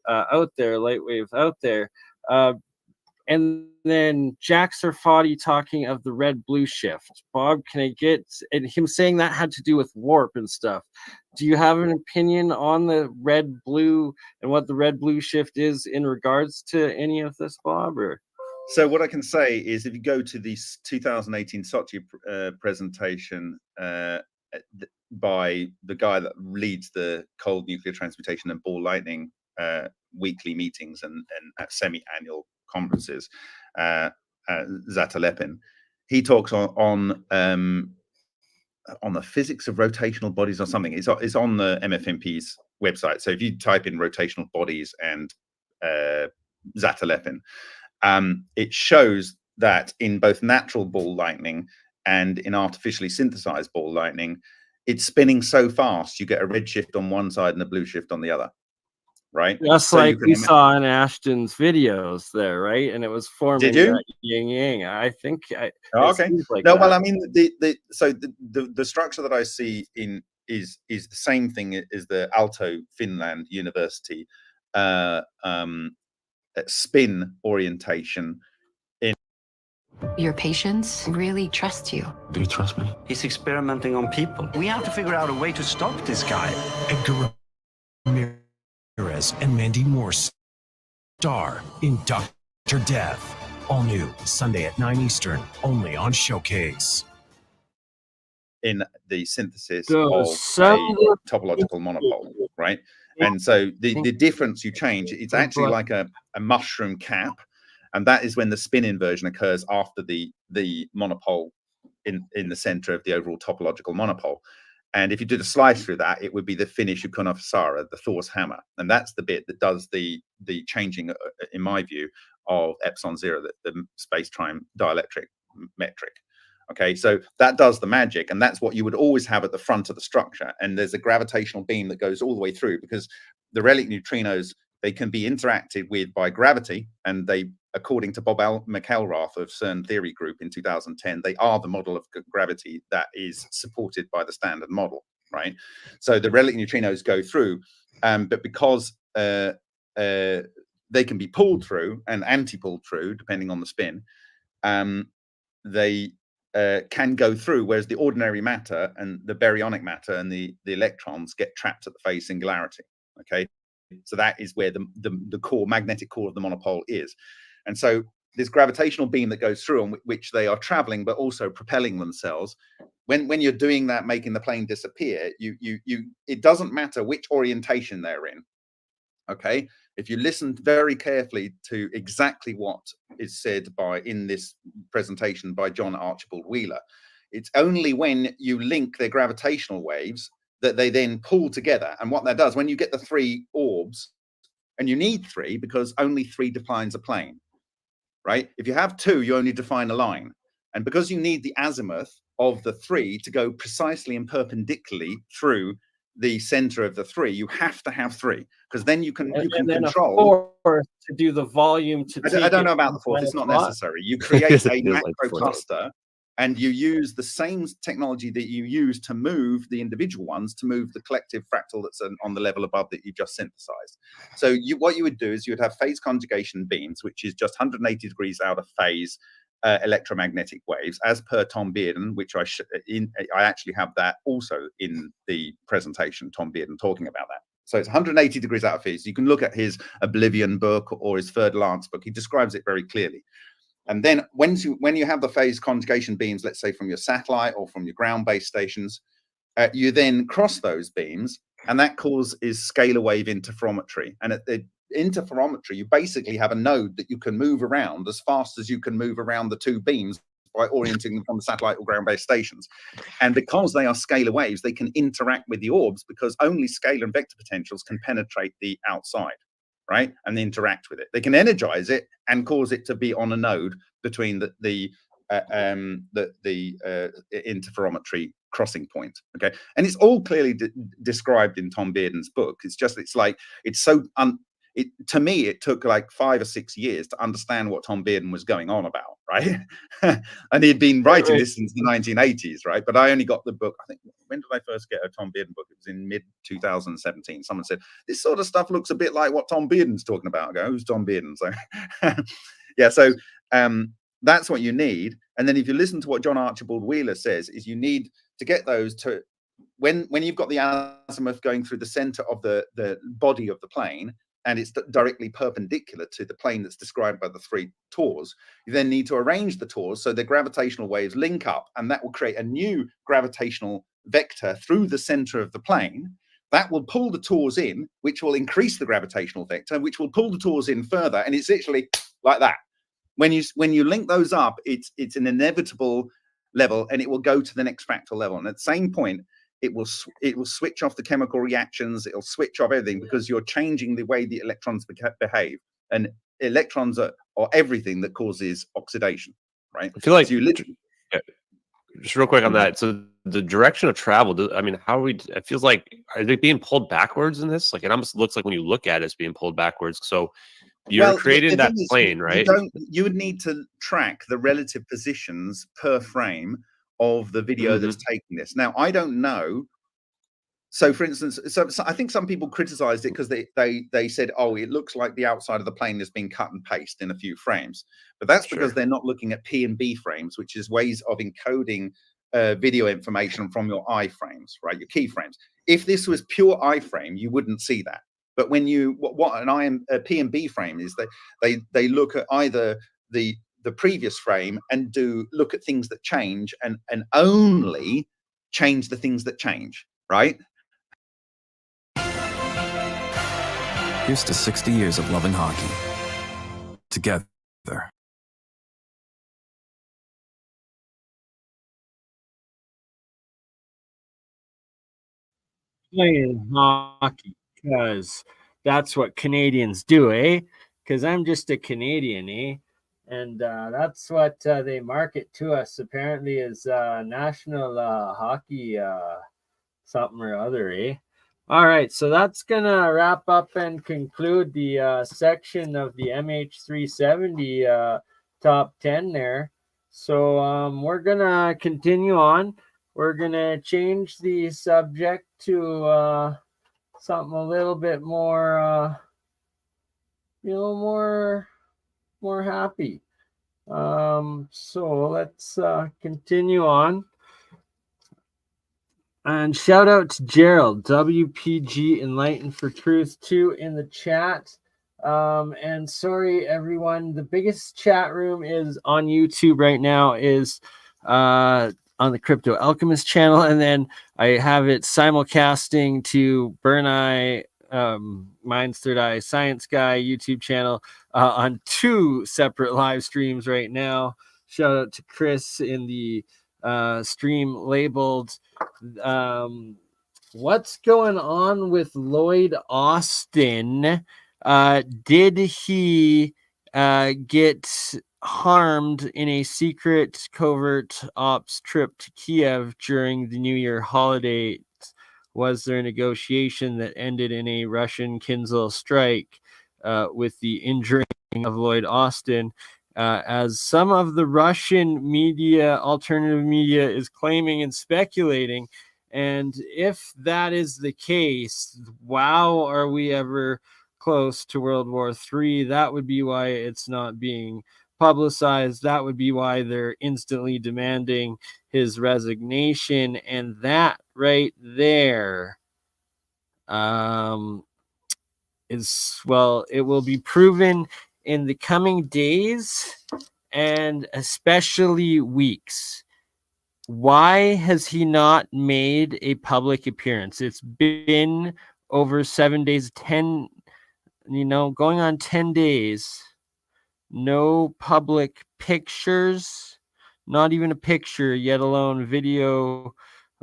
out there, light wave out there. And then Jack Sarfati talking of the red-blue shift. Bob, can I get, and him saying that had to do with warp and stuff. Do you have an opinion on the red-blue and what the red-blue shift is in regards to any of this, Bob? Or? So what I can say is, if you go to the 2018 Sochi presentation by the guy that leads the cold nuclear transmutation and ball lightning weekly meetings and semi-annual conferences, Zatalepin, he talks on the physics of rotational bodies or something. It's on the MFMP's website. So if you type in rotational bodies and Zatalepin, it shows that in both natural ball lightning and in artificially synthesized ball lightning, it's spinning so fast you get a red shift on one side and a blue shift on the other. Right, just so like we saw in Ashton's videos there, right? And it was forming that yin yang. I think. Okay. Like no, that. well, I mean, the structure that I see in is the same thing as the Aalto Finland University spin orientation. Your patients really trust you. Do you trust me? He's experimenting on people. We have to figure out a way to stop this guy. Edgar Ramirez and Mandy Morse star in Dr. Death. All new Sunday at 9 Eastern, only on Showcase. In the synthesis So of a topological monopole, right? And so the difference you change, it's actually like a mushroom cap, and that is when the spin inversion occurs after the monopole in the center of the overall topological monopole. And if you did a slice through that, it would be the Finnish Ukonofsara, the Thor's hammer, and that's the bit that does the changing, in my view, of epsilon zero, the space-time dielectric metric. Okay, so that does the magic, and that's what you would always have at the front of the structure. And there's a gravitational beam that goes all the way through, because the relic neutrinos, they can be interacted with by gravity, and they, according to Bob McElrath of CERN Theory Group in 2010, they are the model of gravity that is supported by the standard model, right? So the relic neutrinos go through, but because the they can be pulled through and anti-pulled through, depending on the spin. They can go through, whereas the ordinary matter and the baryonic matter and the electrons get trapped at the phase singularity. Okay, so that is where the core, magnetic core of the monopole is. And so this gravitational beam that goes through, on which they are traveling but also propelling themselves, when you're doing that, making the plane disappear, it doesn't matter which orientation they're in. Okay, if you listen very carefully to exactly what is said in this presentation by John Archibald Wheeler, it's only when you link their gravitational waves that they then pull together. And what that does, when you get the 3 orbs, and you need 3 because only 3 defines a plane, right? If you have 2, you only define a line. And because you need the azimuth of the 3 to go precisely and perpendicularly through the center of the 3, you have to have 3, because then you can control to do the volume. I don't know about the 4th. It's not necessary. You create a macro cluster, and you use the same technology that you use to move the individual ones, to move the collective fractal that's on the level above that you just synthesized. So what you would do is you would have phase conjugation beams, which is just 180 degrees out of phase electromagnetic waves, as per Tom Bearden, which I actually have that also in the presentation, Tom Bearden talking about that. So it's 180 degrees out of phase. You can look at his Oblivion book or his Third Lance book. He describes it very clearly. And then when you have the phase conjugation beams, let's say from your satellite or from your ground-based stations, you then cross those beams, and that causes scalar wave interferometry. And at the interferometry, you basically have a node that you can move around as fast as you can move around the 2 beams by orienting them from the satellite or ground-based stations. And because they are scalar waves, they can interact with the orbs, because only scalar and vector potentials can penetrate the outside, right, and interact with it. They can energize it and cause it to be on a node between the interferometry crossing point. Okay, and it's all clearly described in Tom Bearden's book. To me, it took like 5 or 6 years to understand what Tom Bearden was going on about, right? And he'd been writing this since the 1980s, right? But I only got the book, I think, when did I first get a Tom Bearden book? It was in mid-2017. Someone said, this sort of stuff looks a bit like what Tom Bearden's talking about. I go, who's Tom Bearden? So, yeah, so that's what you need. And then if you listen to what John Archibald Wheeler says, is you need to get those to, when you've got the azimuth going through the center of the body of the plane, and it's directly perpendicular to the plane that's described by the 3 tors, you then need to arrange the tors so the gravitational waves link up, and that will create a new gravitational vector through the center of the plane. That will pull the tors in, which will increase the gravitational vector, which will pull the tors in further, and it's literally like that. When you link those up, it's an inevitable level, and it will go to the next fractal level. And at the same point, it will switch off the chemical reactions. It'll switch off everything, because you're changing the way the electrons behave, and electrons are everything that causes oxidation, right? I feel like so just real quick on that. So the direction of travel, I mean, it feels like, are they being pulled backwards in this? Like, it almost looks like when you look at it, it's being pulled backwards. So you're creating that plane, right? You would need to track the relative positions per frame of the video that's taking this. Now, I don't know. So, for instance, so I think some people criticized it because they said, oh, it looks like the outside of the plane has been cut and pasted in a few frames. But that's because they're not looking at P and B frames, which is ways of encoding video information from your iframes, right? Your keyframes. If this was pure iframe, you wouldn't see that. But when what a P and B frame is, they look at either the previous frame and look at things that change, and only change the things that change, right? Here's to 60 years of loving hockey. Together. Playing hockey, because that's what Canadians do, eh? Because I'm just a Canadian, eh? And that's what they market to us, apparently, as national hockey something or other, eh? All right, so that's going to wrap up and conclude the section of the MH370 top 10 there. So we're going to continue on. We're going to change the subject to something a little bit more more happy. So let's continue on. And shout out to Gerald, WPG Enlightened for Truth 2 in the chat. And sorry, everyone, the biggest chat room is on YouTube right now is on the Crypto Alchemist channel. And then I have it simulcasting to BurnEye, Mine's Third Eye, ScienceGuy YouTube channel on 2 separate live streams right now. Shout out to Chris in the stream labeled what's going on with Lloyd Austin? Did he get harmed in a secret covert ops trip to Kiev during the New Year holidays? Was there a negotiation that ended in a Russian Kinzhal strike with the injuring of Lloyd Austin? As some of the Russian media, alternative media, is claiming and speculating. And if that is the case, wow, are we ever close to World War III? That would be why it's not being publicized. That would be why they're instantly demanding his resignation. And that right there is, well, it will be proven in the coming days and especially weeks. Why has he not made a public appearance? It's been over 7 days, 10, going on 10 days. No public pictures, not even a picture, yet alone video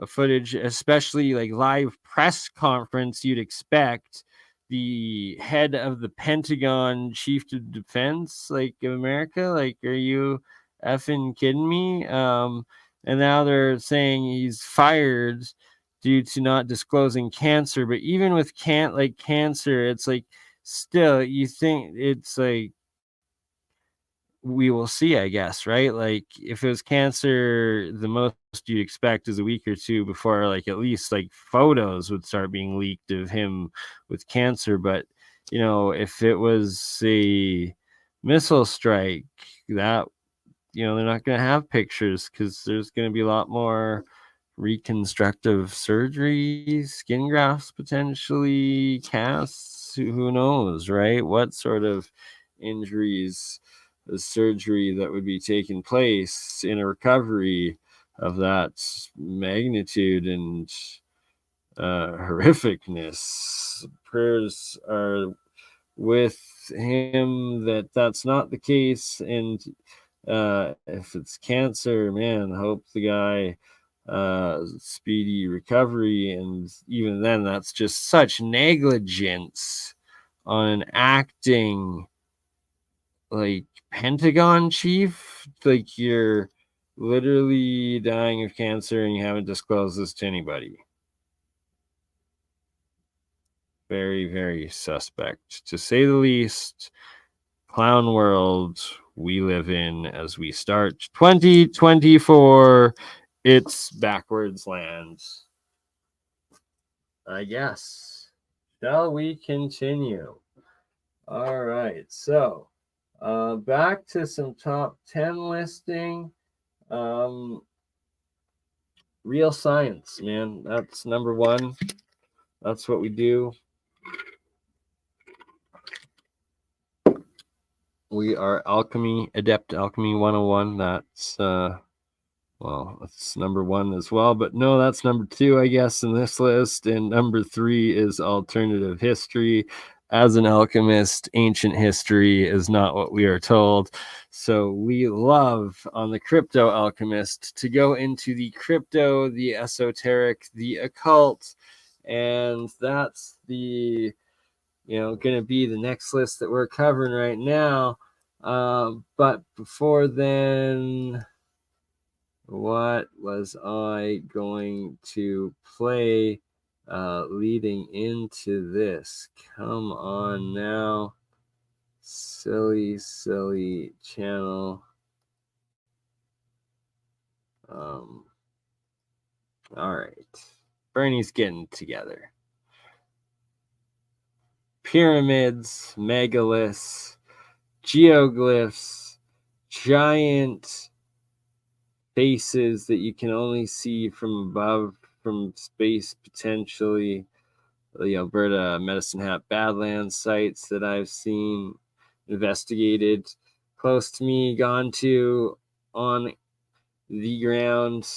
footage, especially like live press conference you'd expect. The head of the Pentagon, Chief of Defense, like of America, like, are you effing kidding me? And now they're saying he's fired due to not disclosing cancer. But even with cancer, it's like still you think it's like we will see, I guess, right? Like if it was cancer, the most you'd expect is a week or two before like at least like photos would start being leaked of him with cancer. But if it was a missile strike, that they're not going to have pictures because there's going to be a lot more reconstructive surgery, skin grafts, potentially casts. Who knows, right? What sort of injuries, surgery that would be taking place in a recovery of that magnitude and horrificness. Prayers are with him that that's not the case, and if it's cancer, man, hope the guy speedy recovery. And even then, that's just such negligence on an acting like Pentagon chief. Like you're literally dying of cancer and you haven't disclosed this to anybody. Very, very suspect, to say the least. Clown world we live in as we start 2024. It's backwards land, I guess. Shall we continue? All right, so back to some top 10 listing. Real science, man. That's number one. That's what we do. We are alchemy, adept alchemy 101. That's that's number one as well. But no, that's number two, I guess, in this list. And number three is alternative history. As an alchemist, ancient history is not what we are told. So we love on the Crypto Alchemist to go into the crypto, the esoteric, the occult. And that's the going to be the next list that we're covering right now. But before then, what was I going to play leading into this? Come on now. Silly channel. All right. Bernie's getting together. pyramids, megaliths, geoglyphs, giant faces that you can only see from above, from space potentially. The Alberta Medicine Hat Badlands sites that I've seen, investigated, close to me, gone to on the ground.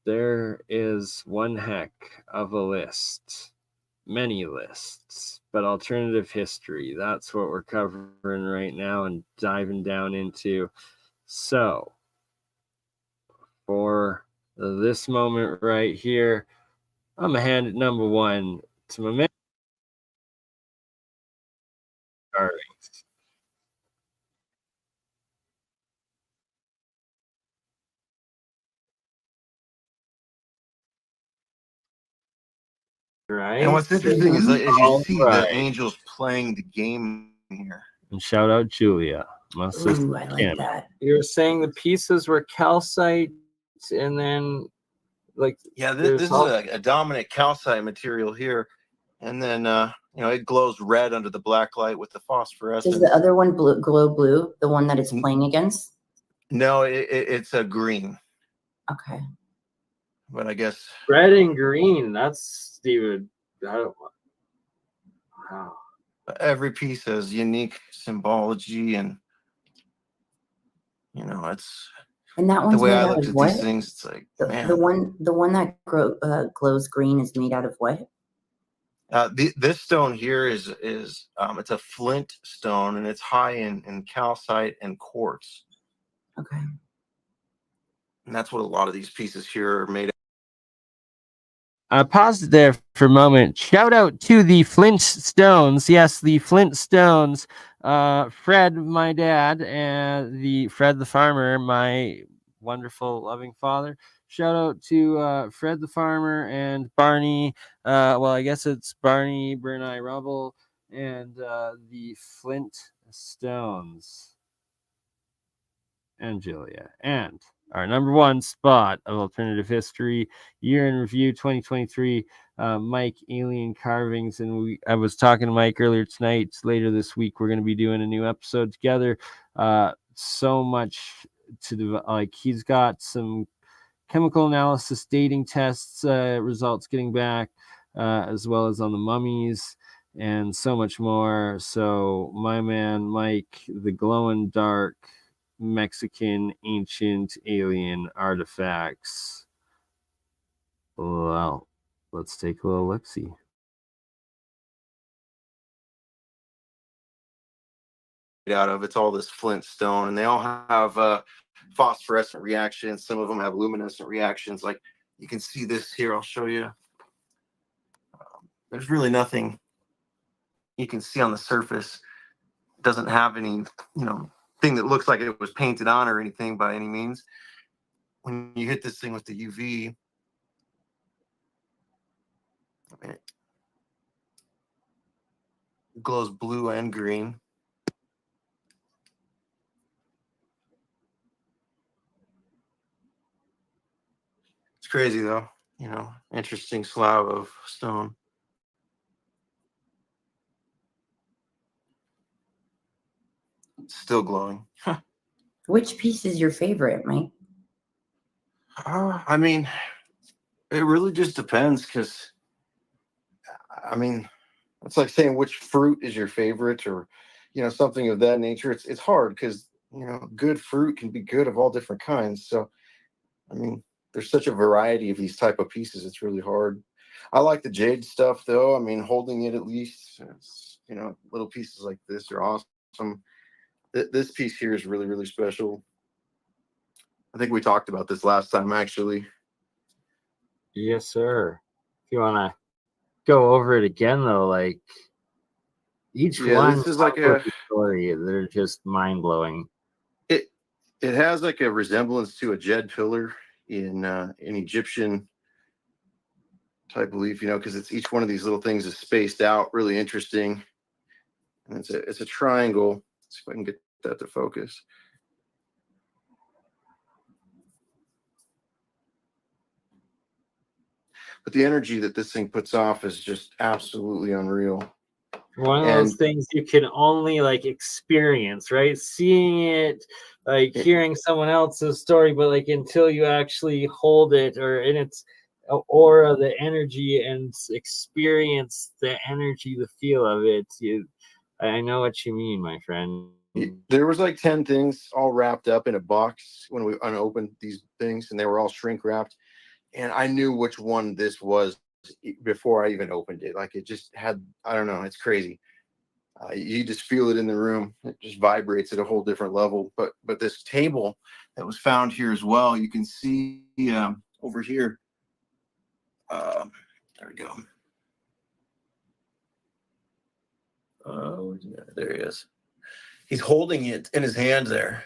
There is one heck of a list, many lists, but alternative history, that's what we're covering right now and diving down into. So, for this moment right here, I'm going to hand it number one to my man. Carvings. Right. And what's interesting is that as you All see right. the angels playing the game here. And shout out Julia, my sister. Ooh, I like that. You were saying the pieces were calcite, and then like Yeah, this is a dominant calcite material here, and then it glows red under the black light with the phosphorescence. Does the other one glow blue? The one that it's playing against? No, it's a green. Okay. But I guess red and green. That's Steven. Wow. Every piece has unique symbology, and it's. And that one's the way made I out looked of at what? these things, it's like, man. The one that glows green is made out of what? This stone here is it's a flint stone, and it's high in calcite and quartz. Okay. And that's what a lot of these pieces here are made of. I paused there for a moment. Shout out to the Flintstones. Yes, the Flintstones. Fred, my dad, and Fred the farmer, my wonderful, loving father. Shout out to Fred the farmer and Barney. Well, I guess it's Barney, BurnEye Rubble, and the Flintstones. And Julia. And our number one spot of alternative history year in review 2023, Mike Alien Carvings. And I was talking to Mike earlier tonight. Later this week we're going to be doing a new episode together. So much to do, like he's got some chemical analysis dating tests results getting back, as well as on the mummies and so much more. So my man Mike, the glow in dark Mexican ancient alien artifacts. Well, let's take a little look-see. Out of it's all this flint stone, and they all have phosphorescent reactions. Some of them have luminescent reactions. Like you can see this here. I'll show you. There's really nothing you can see on the surface. It doesn't have any thing that looks like it was painted on or anything by any means. When you hit this thing with the UV, it glows blue and green. It's crazy though, interesting slab of stone. It's still glowing. Which piece is your favorite, Mike? I mean, it really just depends, because it's like saying which fruit is your favorite, or something of that nature. It's hard because good fruit can be good of all different kinds. So there's such a variety of these type of pieces. It's really hard. I like the jade stuff though. Holding it, at least, little pieces like this are awesome. This piece here is really, really special. I think we talked about this last time, actually. Yes, sir. If you want to go over it again, though, like each one this is like a story. They're just mind blowing. It has like a resemblance to a jed pillar in Egyptian type belief, because it's each one of these little things is spaced out, really interesting. And it's a triangle. Let's see if I can get that to focus. but the energy that this thing puts off is just absolutely unreal. One of those things you can only like experience, right? Seeing it, like hearing someone else's story, but like until you actually hold it or in its aura, the energy, and experience the energy, the feel of it, I know what you mean, my friend. There was like 10 things all wrapped up in a box when we unopened these things, and they were all shrink wrapped. And I knew which one this was before I even opened it. Like it just had, I don't know, it's crazy. You just feel it in the room. It just vibrates at a whole different level. But this table that was found here as well, you can see over here. There we go. Oh, yeah, there he is. He's holding it in his hand there.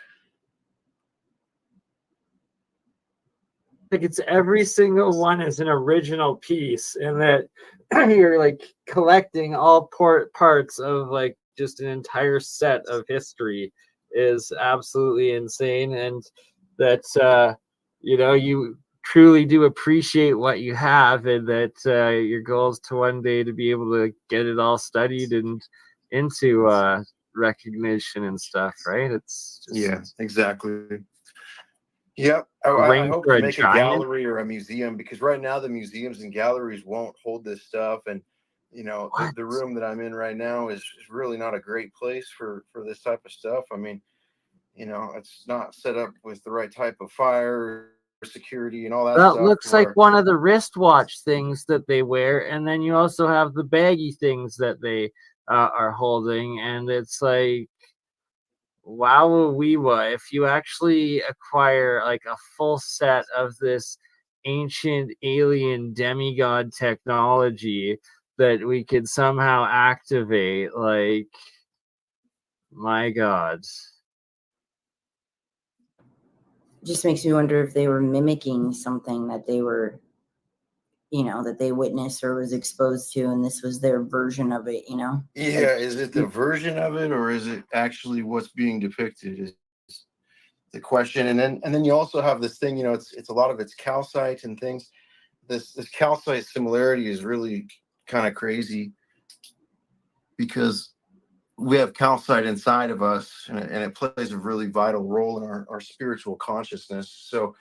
Like it's every single one is an original piece, and that you're like collecting all parts of like just an entire set of history is absolutely insane. And that you truly do appreciate what you have, and that your goal is to one day to be able to get it all studied and into recognition and stuff, right? It's just, yeah, exactly. Yep. I hope to make a gallery or a museum, because right now the museums and galleries won't hold this stuff. And, the room that I'm in right now is really not a great place for this type of stuff. I mean, it's not set up with the right type of fire, security, and all that stuff. That looks like one of the wristwatch things that they wear. And then you also have the baggy things that they are holding. And it's like, wow, weewa, if you actually acquire like a full set of this ancient alien demigod technology that we could somehow activate, like, my God. It just makes me wonder if they were mimicking something that they were, that they witnessed or was exposed to, and this was their version of it, Yeah, Like, is it the version of it, or is it actually what's being depicted is the question. And then you also have this thing, it's a lot of it's calcite and things. This calcite similarity is really kind of crazy, because we have calcite inside of us, and it plays a really vital role in our spiritual consciousness. So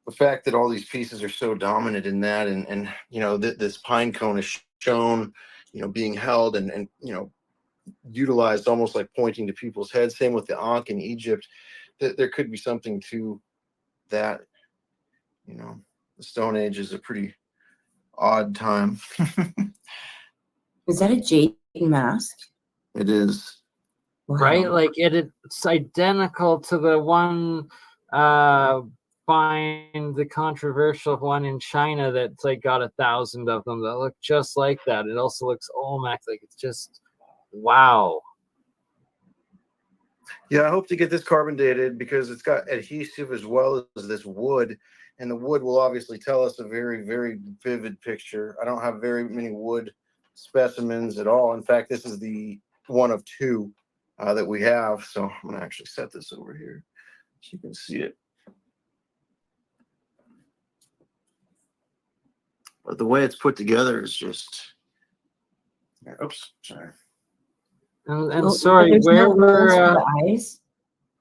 the fact that all these pieces are so dominant in that, and this pine cone is shown, being held and utilized almost like pointing to people's heads. Same with the Ankh in Egypt. That there could be something to that. The Stone Age is a pretty odd time. is that a jade mask? It is. Wow. Right? Like it's identical to the one find the controversial one in China that's like got 1,000 of them that look just like that. It also looks Olmec, like it's just wow. Yeah, I hope to get this carbon dated, because it's got adhesive as well as this wood, and the wood will obviously tell us a very, very vivid picture. I don't have very many wood specimens at all. In fact, this is the one of two that we have. So I'm going to actually set this over here so you can see it. But the way it's put together is just, oops, sorry. And sorry, there's where no holes for were the eyes?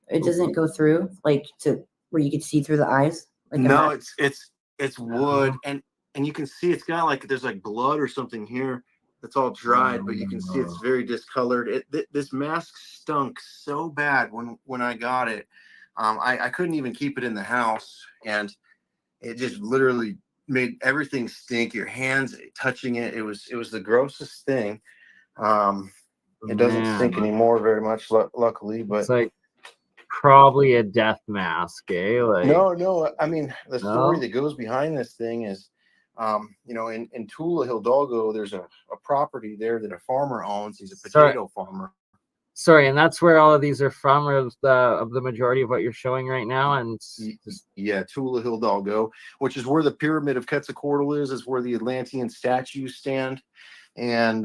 It doesn't go through, like, to where you could see through the eyes? Like No, it's wood, and you can see it's got like, there's like blood or something here that's all dried, but you can see it's very discolored. This mask stunk so bad when I got it. I couldn't even keep it in the house, and it just literally made everything stink. Your hands touching it, it was the grossest thing. It doesn't stink anymore very much, luckily, but it's like probably a death mask, eh? Like no. I mean, the story that goes behind this thing is, in Tula Hidalgo, there's a property there that a farmer owns. He's a potato farmer. Sorry, and that's where all of these are from, or of the majority of what you're showing right now. And yeah, Tula Hidalgo, which is where the pyramid of Quetzalcoatl is where the Atlantean statues stand, and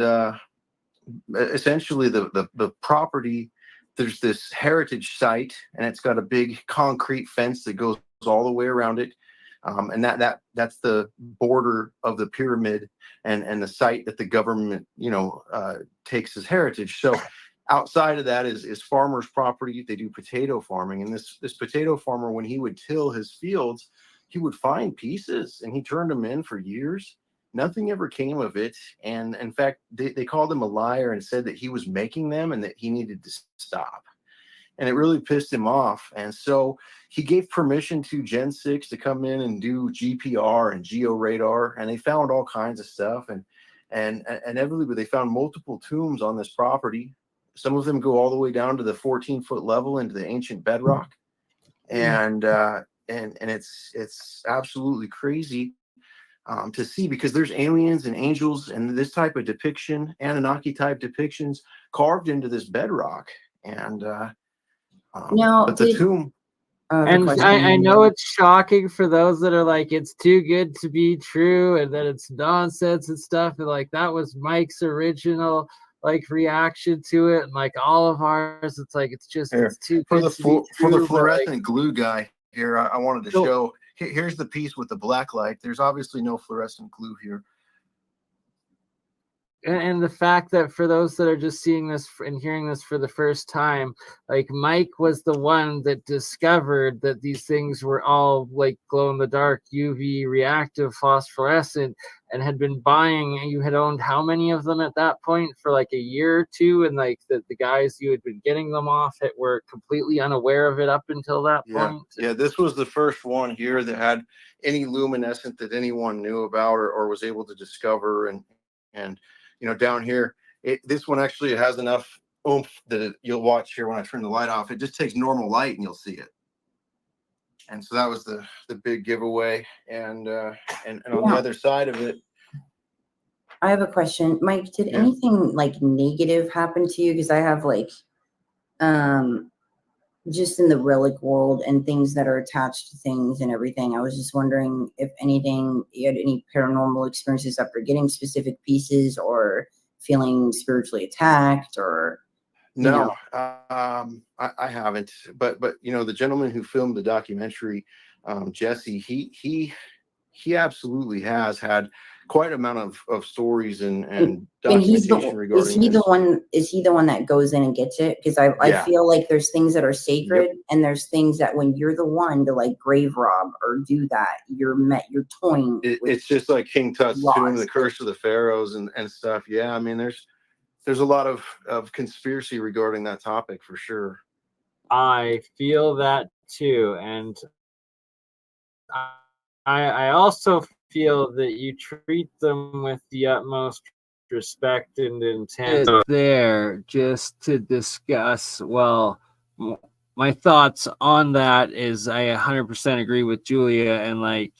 essentially the property, there's this heritage site, and it's got a big concrete fence that goes all the way around it. And that's the border of the pyramid and the site that the government, takes as heritage. So outside of that is farmers' property. They do potato farming, and this potato farmer, when he would till his fields, he would find pieces, and he turned them in for years. Nothing ever came of it, and in fact, they called him a liar and said that he was making them and that he needed to stop. And it really pissed him off. And so he gave permission to Gen 6 to come in and do GPR and georadar, and they found all kinds of stuff. And inevitably, they found multiple tombs on this property. Some of them go all the way down to the 14-foot level into the ancient bedrock, and it's absolutely crazy to see, because there's aliens and angels and this type of depiction, Anunnaki type depictions, carved into this bedrock. And Now, but the tomb. And I know it's shocking for those that are like, it's too good to be true and that it's nonsense and stuff. And like, that was Mike's original like reaction to it, and like all of ours, it's like, it's just, it's too for good the to be for the true, but, fluorescent like, glue guy here. I wanted to show. Here's the piece with the black light. There's obviously no fluorescent glue here. and the fact that for those that are just seeing this and hearing this for the first time, like Mike was the one that discovered that these things were all like glow in the dark, UV reactive phosphorescent, and had been buying. You had owned how many of them at that point for like a year or two, and like the guys you had been getting them off it were completely unaware of it up until that point. Yeah, this was the first one here that had any luminescent that anyone knew about or was able to discover. And down here, this one actually has enough oomph that you'll watch here when I turn the light off. It just takes normal light and you'll see it. And so that was the big giveaway. And on the other side of it, I have a question, Mike. Did anything like negative happen to you? Because I have like, just in the relic world and things that are attached to things and everything. I was just wondering if anything, you had any paranormal experiences after getting specific pieces or feeling spiritually attacked or. No, I haven't. But the gentleman who filmed the documentary, Jesse, he absolutely has had quite an amount of stories and documentation regarding is he the one that goes in and gets it? Because I feel like there's things that are sacred and there's things that when you're the one to like grave rob or do that, you're toying. It's just like King Tut's tomb, the curse of the pharaohs and stuff. Yeah, I mean there's a lot of conspiracy regarding that topic for sure. I feel that too, and I also feel that you treat them with the utmost respect and intent. There, just to discuss, well, my thoughts on that is I 100% agree with Julia, and like,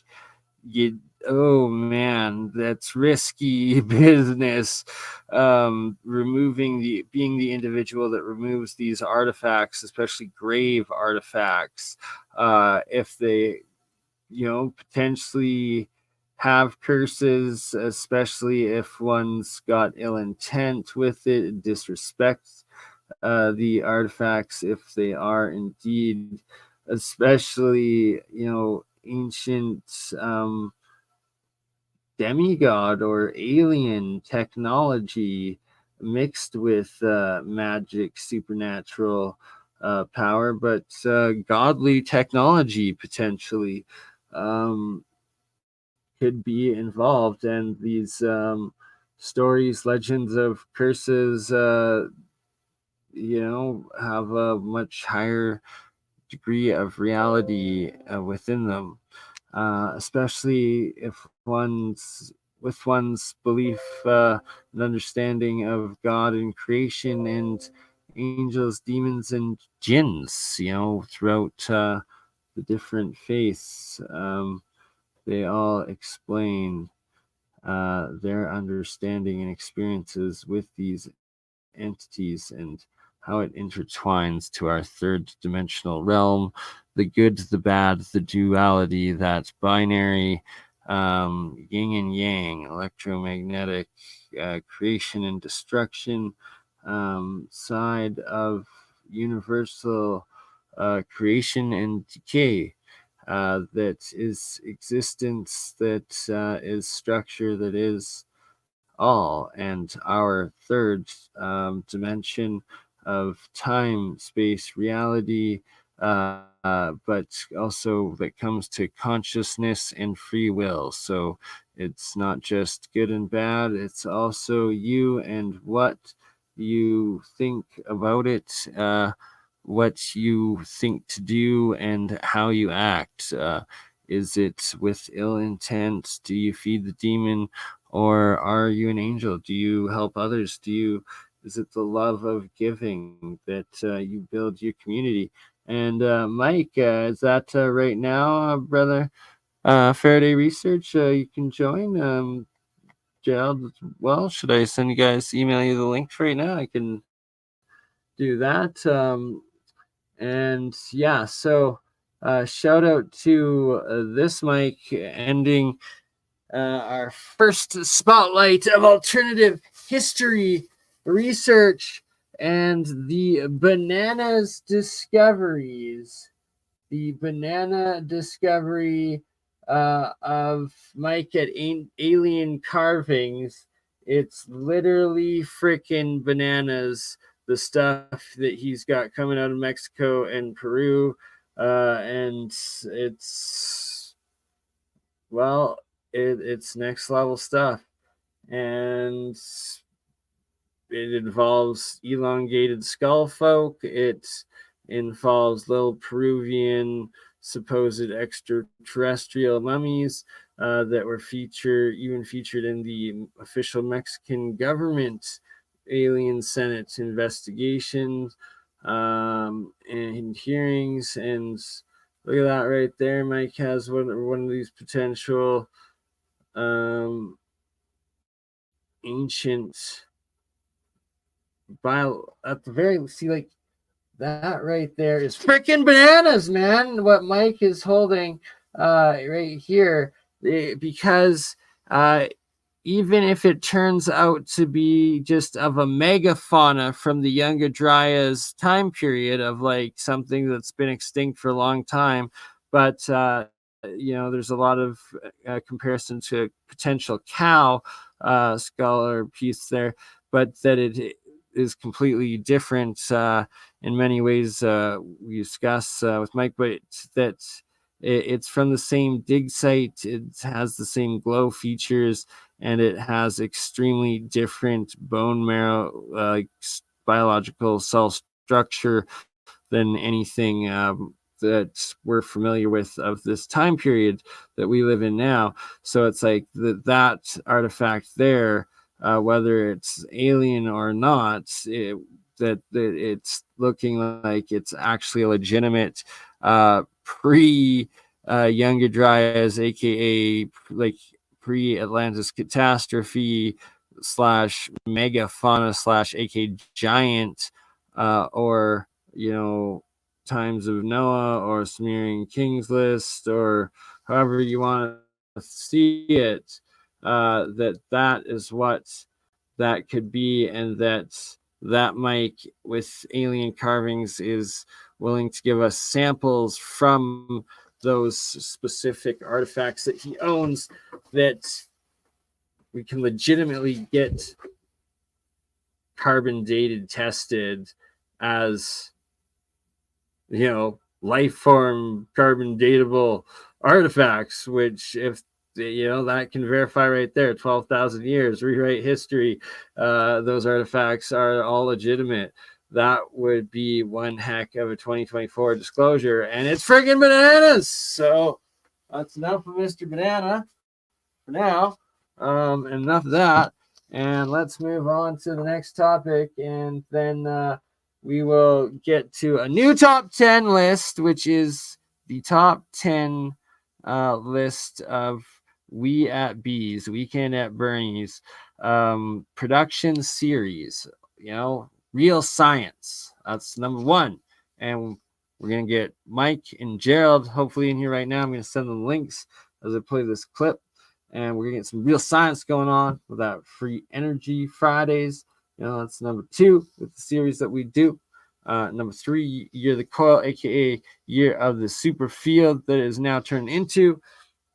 oh man, that's risky business. Being the individual that removes these artifacts, especially grave artifacts, if they potentially have curses, especially if one's got ill intent with it, disrespects the artifacts, if they are indeed, especially ancient demigod or alien technology mixed with magic, supernatural power, but godly technology potentially could be involved. And these stories, legends of curses, have a much higher degree of reality within them, especially if one's belief and understanding of God and creation and angels, demons, and jinns, throughout the different faiths. They all explain their understanding and experiences with these entities and how it intertwines to our third dimensional realm, the good, the bad, the duality, that binary yin and yang, electromagnetic creation and destruction side of universal creation and decay. that is existence, that is structure, that is all, and our third dimension of time, space, reality, but also that comes to consciousness and free will. So it's not just good and bad, it's also you and what you think about it, what you think to do, and how you act. Is it with ill intent? Do you feed the demon? Or are you an angel? Do you help others? Is it the love of giving that you build your community? And Mike, is that right now, brother Faraday Research? You can join. Gerald, well, should I send you guys, email you the links right now? I can do that. And yeah, so shout out to this Mike ending our first spotlight of alternative history research and the bananas discoveries. The banana discovery of Mike at Alien Carvings. It's literally freaking bananas, the stuff that he's got coming out of Mexico and Peru. And it's, well, it's next level stuff. And it involves elongated skull folk. It involves little Peruvian supposed extraterrestrial mummies that were featured in the official Mexican government alien Senate investigations and hearings. And look at that right there. Mike has one of these potential ancient at the very, see, like that right there is freaking bananas, man. What Mike is holding right here, because even if it turns out to be just of a megafauna from the Younger Dryas time period of like something that's been extinct for a long time, but there's a lot of comparison to potential cow skull or piece there, but that it is completely different in many ways. We discuss with Mike, but that it's from the same dig site. It has the same glow features, and it has extremely different bone marrow, biological cell structure than anything that we're familiar with of this time period that we live in now. So it's like that artifact there, whether it's alien or not, that it's looking like it's actually a legitimate pre Younger Dryas, aka like pre-Atlantis catastrophe / megafauna / aka giant, or times of Noah or Sumerian King's List, or however you want to see it, that is what that could be, and that Mike with Alien Carvings is willing to give us samples from those specific artifacts that he owns, that we can legitimately get carbon dated, tested as life form carbon datable artifacts, which if that can verify right there, 12,000 years, rewrite history, those artifacts are all legitimate. That would be one heck of a 2024 disclosure, and it's friggin' bananas. So that's enough of Mr. Banana for now. Enough of that, and let's move on to the next topic, and then we will get to a new top 10 list, which is the top 10 list of We at Bees, Weekend at Bernie's production series. Real science. That's number one. And we're going to get Mike and Gerald hopefully in here right now. I'm going to send them links as I play this clip. And we're going to get some real science going on with that Free Energy Fridays. That's number two with the series that we do. Number 3, Year of the Coil, aka Year of the Super Field that is now turned into.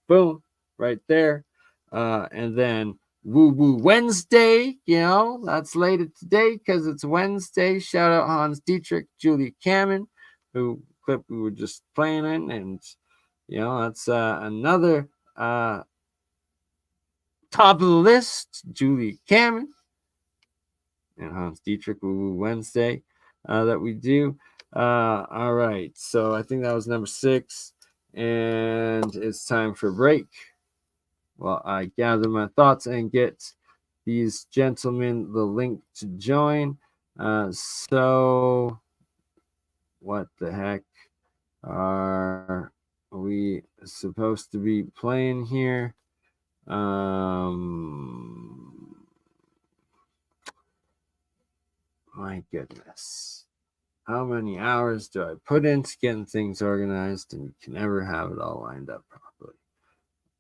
Boom, right there. And then Woo Woo Wednesday, that's later today because it's Wednesday. Shout out Hans Dietrich, Julia Cameron, who clip we were just playing in, and that's another top of the list, Julia Cameron and Hans Dietrich, Woo Woo Wednesday, that we do. All right, so I think that was number 6, and it's time for a break. Well, I gather my thoughts and get these gentlemen the link to join. So, what the heck are we supposed to be playing here? My goodness. How many hours do I put into getting things organized, and you can never have it all lined up properly?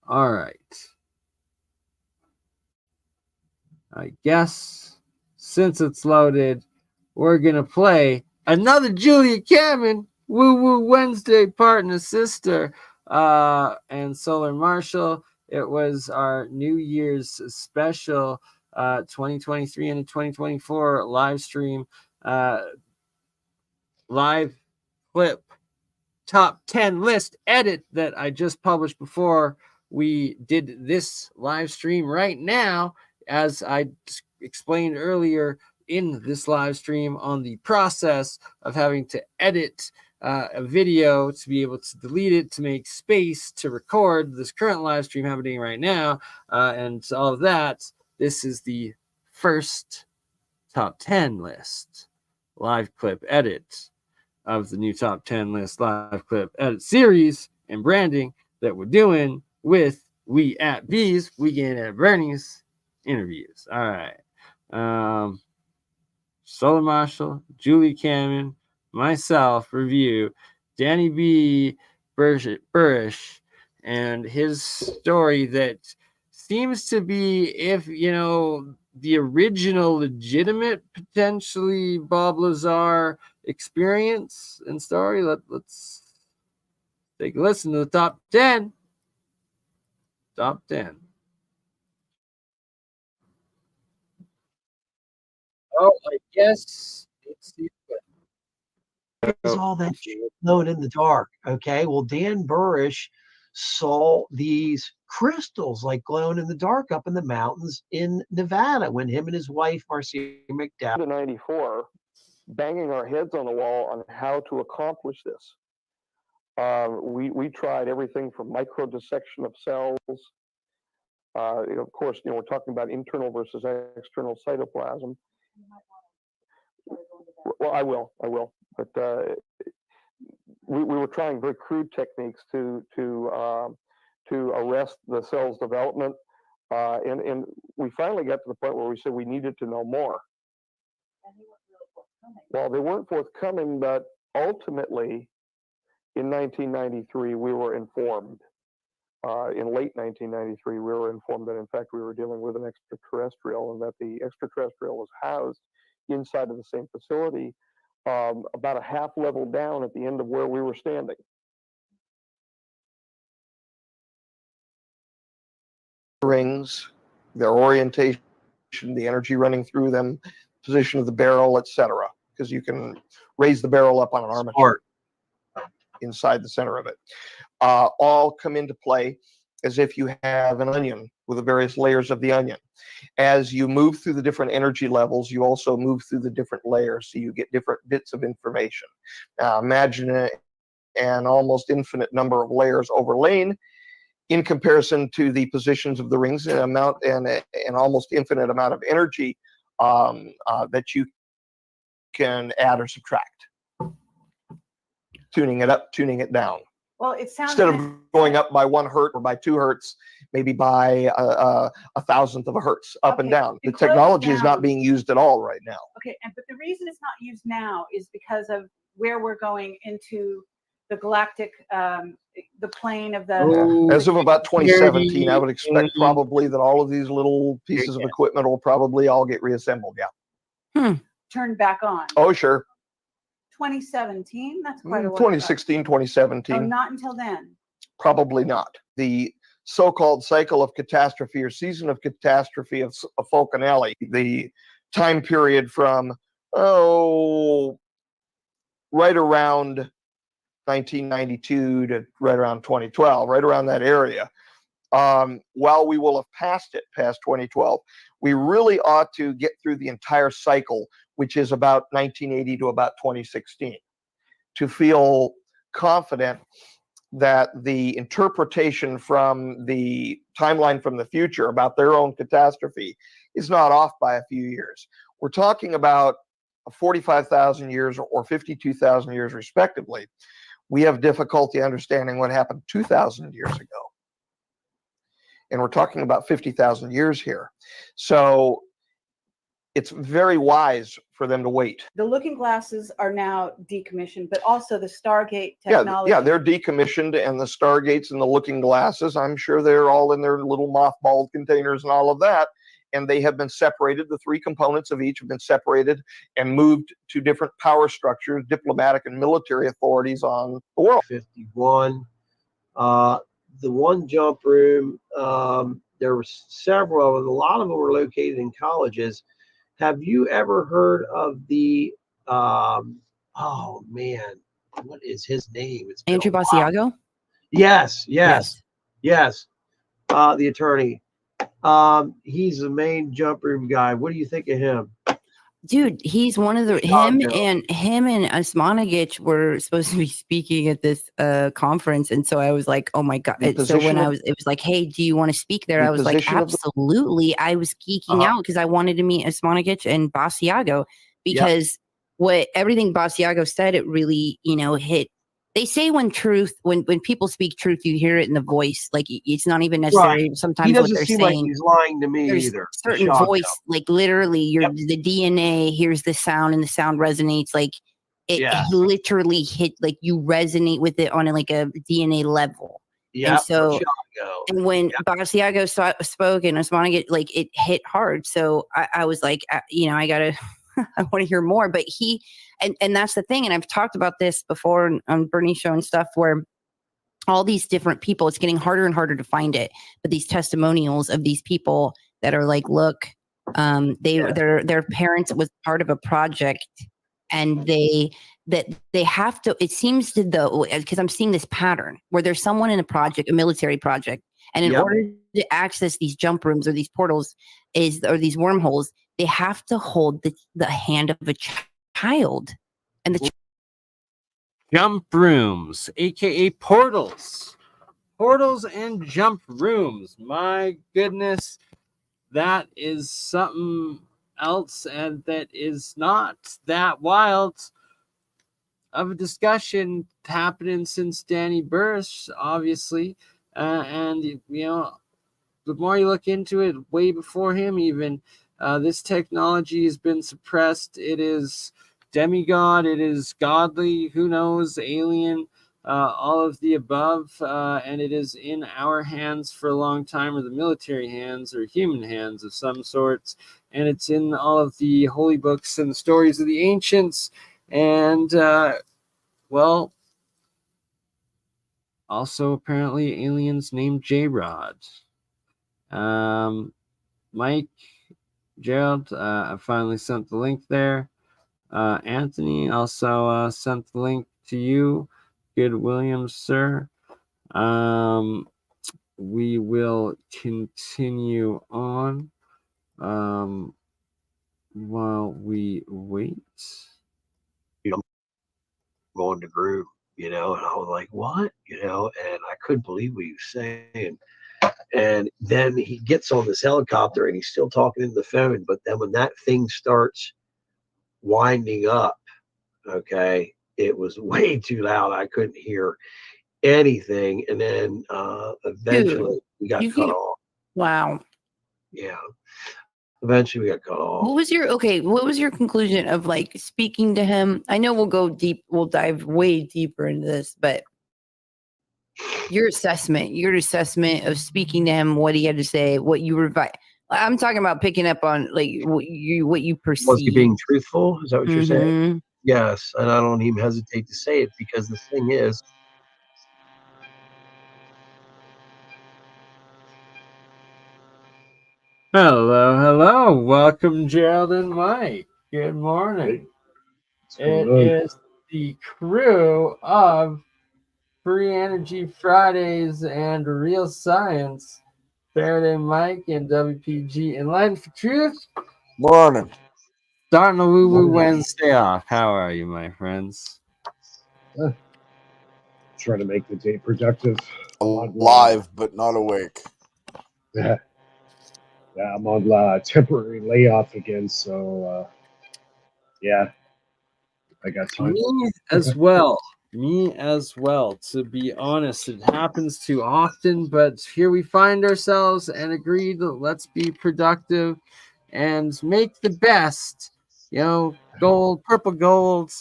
All right. I guess since it's loaded, we're going to play another Julia Cameron, Woo Woo Wednesday partner, sister, and Solar Marshall. It was our New Year's special 2023 and 2024 live stream, live clip top 10 list edit that I just published before we did this live stream right now, as I explained earlier in this live stream on the process of having to edit a video to be able to delete it, to make space to record this current live stream happening right now, and all of that. This is the first top 10 list live clip edit of the new top 10 list live clip edit series and branding that we're doing with We at Bees, Weekend at Bernie's interviews. All right. Solar Marshall, Julie Cameron, myself, review, Danny B. Burish, and his story that seems to be, if the original legitimate, potentially Bob Lazar experience and story. Let's take a listen to the top 10. Top 10. Oh, I guess it's all that glowing in the dark. Okay, well, Dan Burish saw these crystals like glowing in the dark up in the mountains in Nevada when him and his wife Marcia McDowell, 94, banging our heads on the wall on how to accomplish this. We tried everything from micro dissection of cells. Of course, we're talking about internal versus external cytoplasm. Well, I will. But we were trying very crude techniques to arrest the cell's development, and we finally got to the point where we said we needed to know more. Well, they weren't forthcoming, but ultimately, in 1993, we were informed. In late 1993, we were informed that, in fact, we were dealing with an extraterrestrial, and that the extraterrestrial was housed inside of the same facility, about a half level down at the end of where we were standing. Rings, their orientation, the energy running through them, position of the barrel, etc. Because you can raise the barrel up on an armature inside the center of it. All come into play as if you have an onion with the various layers of the onion. As you move through the different energy levels, you also move through the different layers, so you get different bits of information. Imagine an almost infinite number of layers overlain in comparison to the positions of the rings, and an almost infinite amount of energy that you can add or subtract, tuning it up, tuning it down. Well, it sounds instead of going up by 1 hertz or by 2 hertz, maybe by a thousandth of a hertz, up and down. The technology is not being used at all right now. Okay, but the reason it's not used now is because of where we're going into the galactic, the plane of the. As of about 2017, I would expect probably that all of these little pieces of equipment will probably all get reassembled. Yeah. Turned back on. Oh, sure. 2017. That's quite a while. 2016, 2017. Oh, not until then. Probably not. The so-called cycle of catastrophe or season of catastrophe of Falconelli, the time period from, right around 1992 to right around 2012, right around that area. While we will have past 2012, we really ought to get through the entire cycle, which is about 1980 to about 2016, to feel confident that the interpretation from the timeline from the future about their own catastrophe is not off by a few years. We're talking about 45,000 years or 52,000 years respectively. We have difficulty understanding what happened 2,000 years ago. And we're talking about 50,000 years here. So it's very wise for them to wait. The looking glasses are now decommissioned, but also the Stargate technology. Yeah, they're decommissioned, and the Stargates and the looking glasses, I'm sure they're all in their little mothballed containers and all of that. And they have been separated. The three components of each have been separated and moved to different power structures, diplomatic and military authorities on the world. 51. The one jump room, there were several of them. A lot of them were located in colleges. Have you ever heard of the, oh man, what is his name? It's Andrew Basiago? Yes. The attorney. He's the main jump room guy. What do you think of him? Dude, he's one of the him and Osmanagich were supposed to be speaking at this conference, and so I was like, oh my god. So when it was like, hey, do you want to speak there? I was like, absolutely. I was geeking out because I wanted to meet Osmanagich and Basiago because what everything Basiago said, it really, hit. They say when people speak truth, you hear it in the voice. Like it's not even necessary. Right. Sometimes he doesn't what they're seem saying. Like he's lying to me There's either. Certain voice, like literally, the DNA hears the sound and the sound resonates. Like it literally hit. Like you resonate with it on like a DNA level. Yeah. And so, and when Basiago spoke and Osmanagich, like it hit hard. So I was like, I gotta. I want to hear more, but and that's the thing. And I've talked about this before on BurnEye show and stuff where all these different people, it's getting harder and harder to find it. But these testimonials of these people that are like, look, their parents was part of a project and they have to, it seems to though, because I'm seeing this pattern where there's someone in a project, a military project. And in order to access these jump rooms or these portals or these wormholes, they have to hold the hand of a child. And the jump rooms, aka portals. Portals and jump rooms. My goodness, that is something else, and that is not that wild of a discussion happening since Danny Bursch, obviously. And, the more you look into it, way before him even, this technology has been suppressed. It is demigod, it is godly, who knows, alien, all of the above, and it is in our hands for a long time, or the military hands, or human hands of some sorts, and it's in all of the holy books and the stories of the ancients, and, also apparently aliens named J-Rod. Mike, Gerald, I finally sent the link there. Anthony also sent the link to you. Good Williams, sir. We will continue on while we wait. Going to group, and I was like, what? And I couldn't believe what he was saying. And then he gets on this helicopter and he's still talking in the phone. But then when that thing starts winding up, it was way too loud. I couldn't hear anything. And then eventually we got cut off. Wow. Yeah. Eventually we got cut off. What was your conclusion of like speaking to him? I know we'll go deep, we'll dive way deeper into this, but your assessment of speaking to him, what he had to say, what you were, I'm talking about picking up on like what you perceive. Was he being truthful? Is that what you're saying? Yes, and I don't even hesitate to say it because the thing is, Hello. Welcome, Gerald and Mike. Good morning. It is the crew of Free Energy Fridays and Real Science. Faraday Mike and WPG Enlightened for Truth. Morning. Starting a Woo Woo Wednesday off. How are you, my friends? Trying to make the day productive. Alive, but not awake. Yeah, I'm on temporary layoff again, so yeah, I got time. Me as well. Me as well. To be honest, it happens too often, but here we find ourselves and agreed that let's be productive and make the best. Gold, purple gold,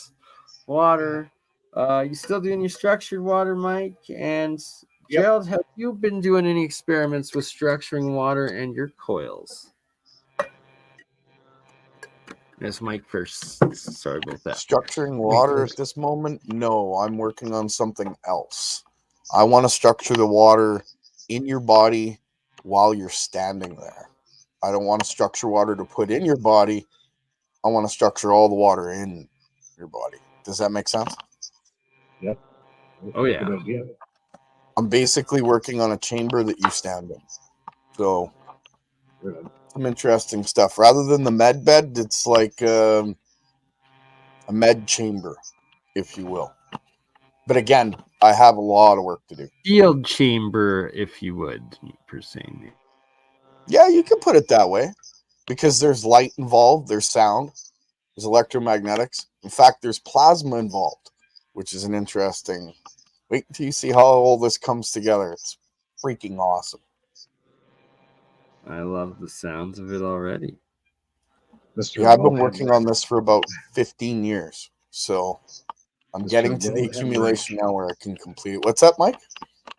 water. You still doing your structured water, Mike? And Gerald, have you been doing any experiments with structuring water and your coils? As Mike first. Sorry about that. Structuring water at this moment? No, I'm working on something else. I want to structure the water in your body while you're standing there. I don't want to structure water to put in your body. I want to structure all the water in your body. Does that make sense? Yep. Oh, yeah. Good idea. I'm basically working on a chamber that you stand in. So, some interesting stuff. Rather than the med bed, it's like a med chamber, if you will. But again, I have a lot of work to do. Field chamber, if you would, per se. Yeah, you can put it that way. Because there's light involved, there's sound, there's electromagnetics. In fact, there's plasma involved, which is an interesting... Wait until you see how all this comes together. It's freaking awesome. I love the sounds of it already. Yeah, I've been working on this for about 15 years. So I'm getting to the accumulation now where I can complete it. What's up, Mike?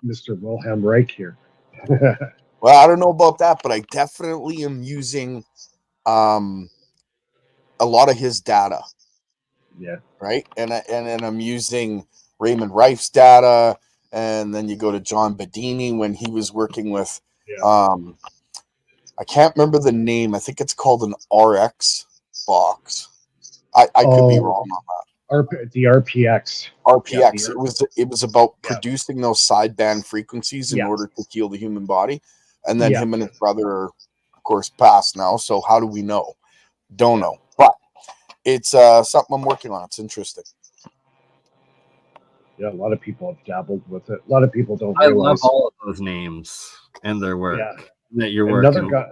Mr. Wilhelm Reich here. Well, I don't know about that, but I definitely am using a lot of his data. Yeah. Right. And I'm using Raymond Reif's data. And then you go to John Bedini when he was working with, I can't remember the name. I think it's called an RX box. I could be wrong on that. The RPX. RPX. It was about producing those sideband frequencies in order to heal the human body. And then him and his brother are, of course, passed now. So how do we know? Don't know. But it's something I'm working on. It's interesting. Yeah, a lot of people have dabbled with it. A lot of people don't I realize. love all of those names and their work that you're Another working.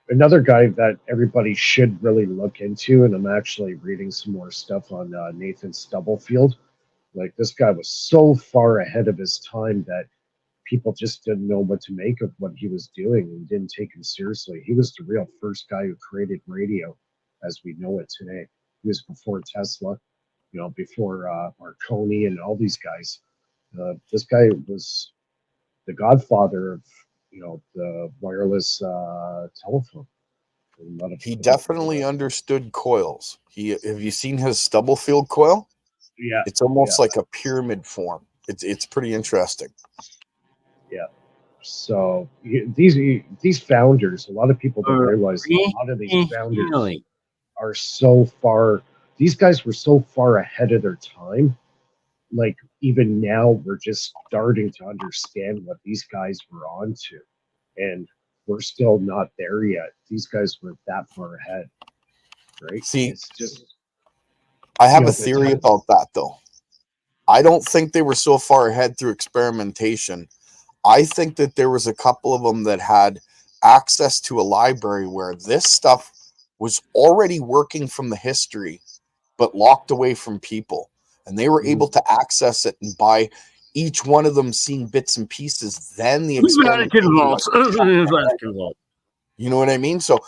Another guy that everybody should really look into, and I'm actually reading some more stuff on Nathan Stubblefield. Like, this guy was so far ahead of his time that people just didn't know what to make of what he was doing and didn't take him seriously. He was the real first guy who created radio as we know it today. He was before Tesla, before Marconi and all these guys. This guy was the godfather of, the wireless telephone. He definitely understood coils. Have you seen his Stubblefield coil? Yeah. It's almost like a pyramid form. It's pretty interesting. Yeah. So these founders, a lot of people don't realize that a lot of these founders are so far. These guys were so far ahead of their time. Like, even now, we're just starting to understand what these guys were onto, and we're still not there yet. These guys were that far ahead, right? See, it's just. I have a theory about that, though. I don't think they were so far ahead through experimentation. I think that there was a couple of them that had access to a library where this stuff was already working from the history, but locked away from people. And they were able to access it and by each one of them seeing bits and pieces, then the experiment. You know what I mean? So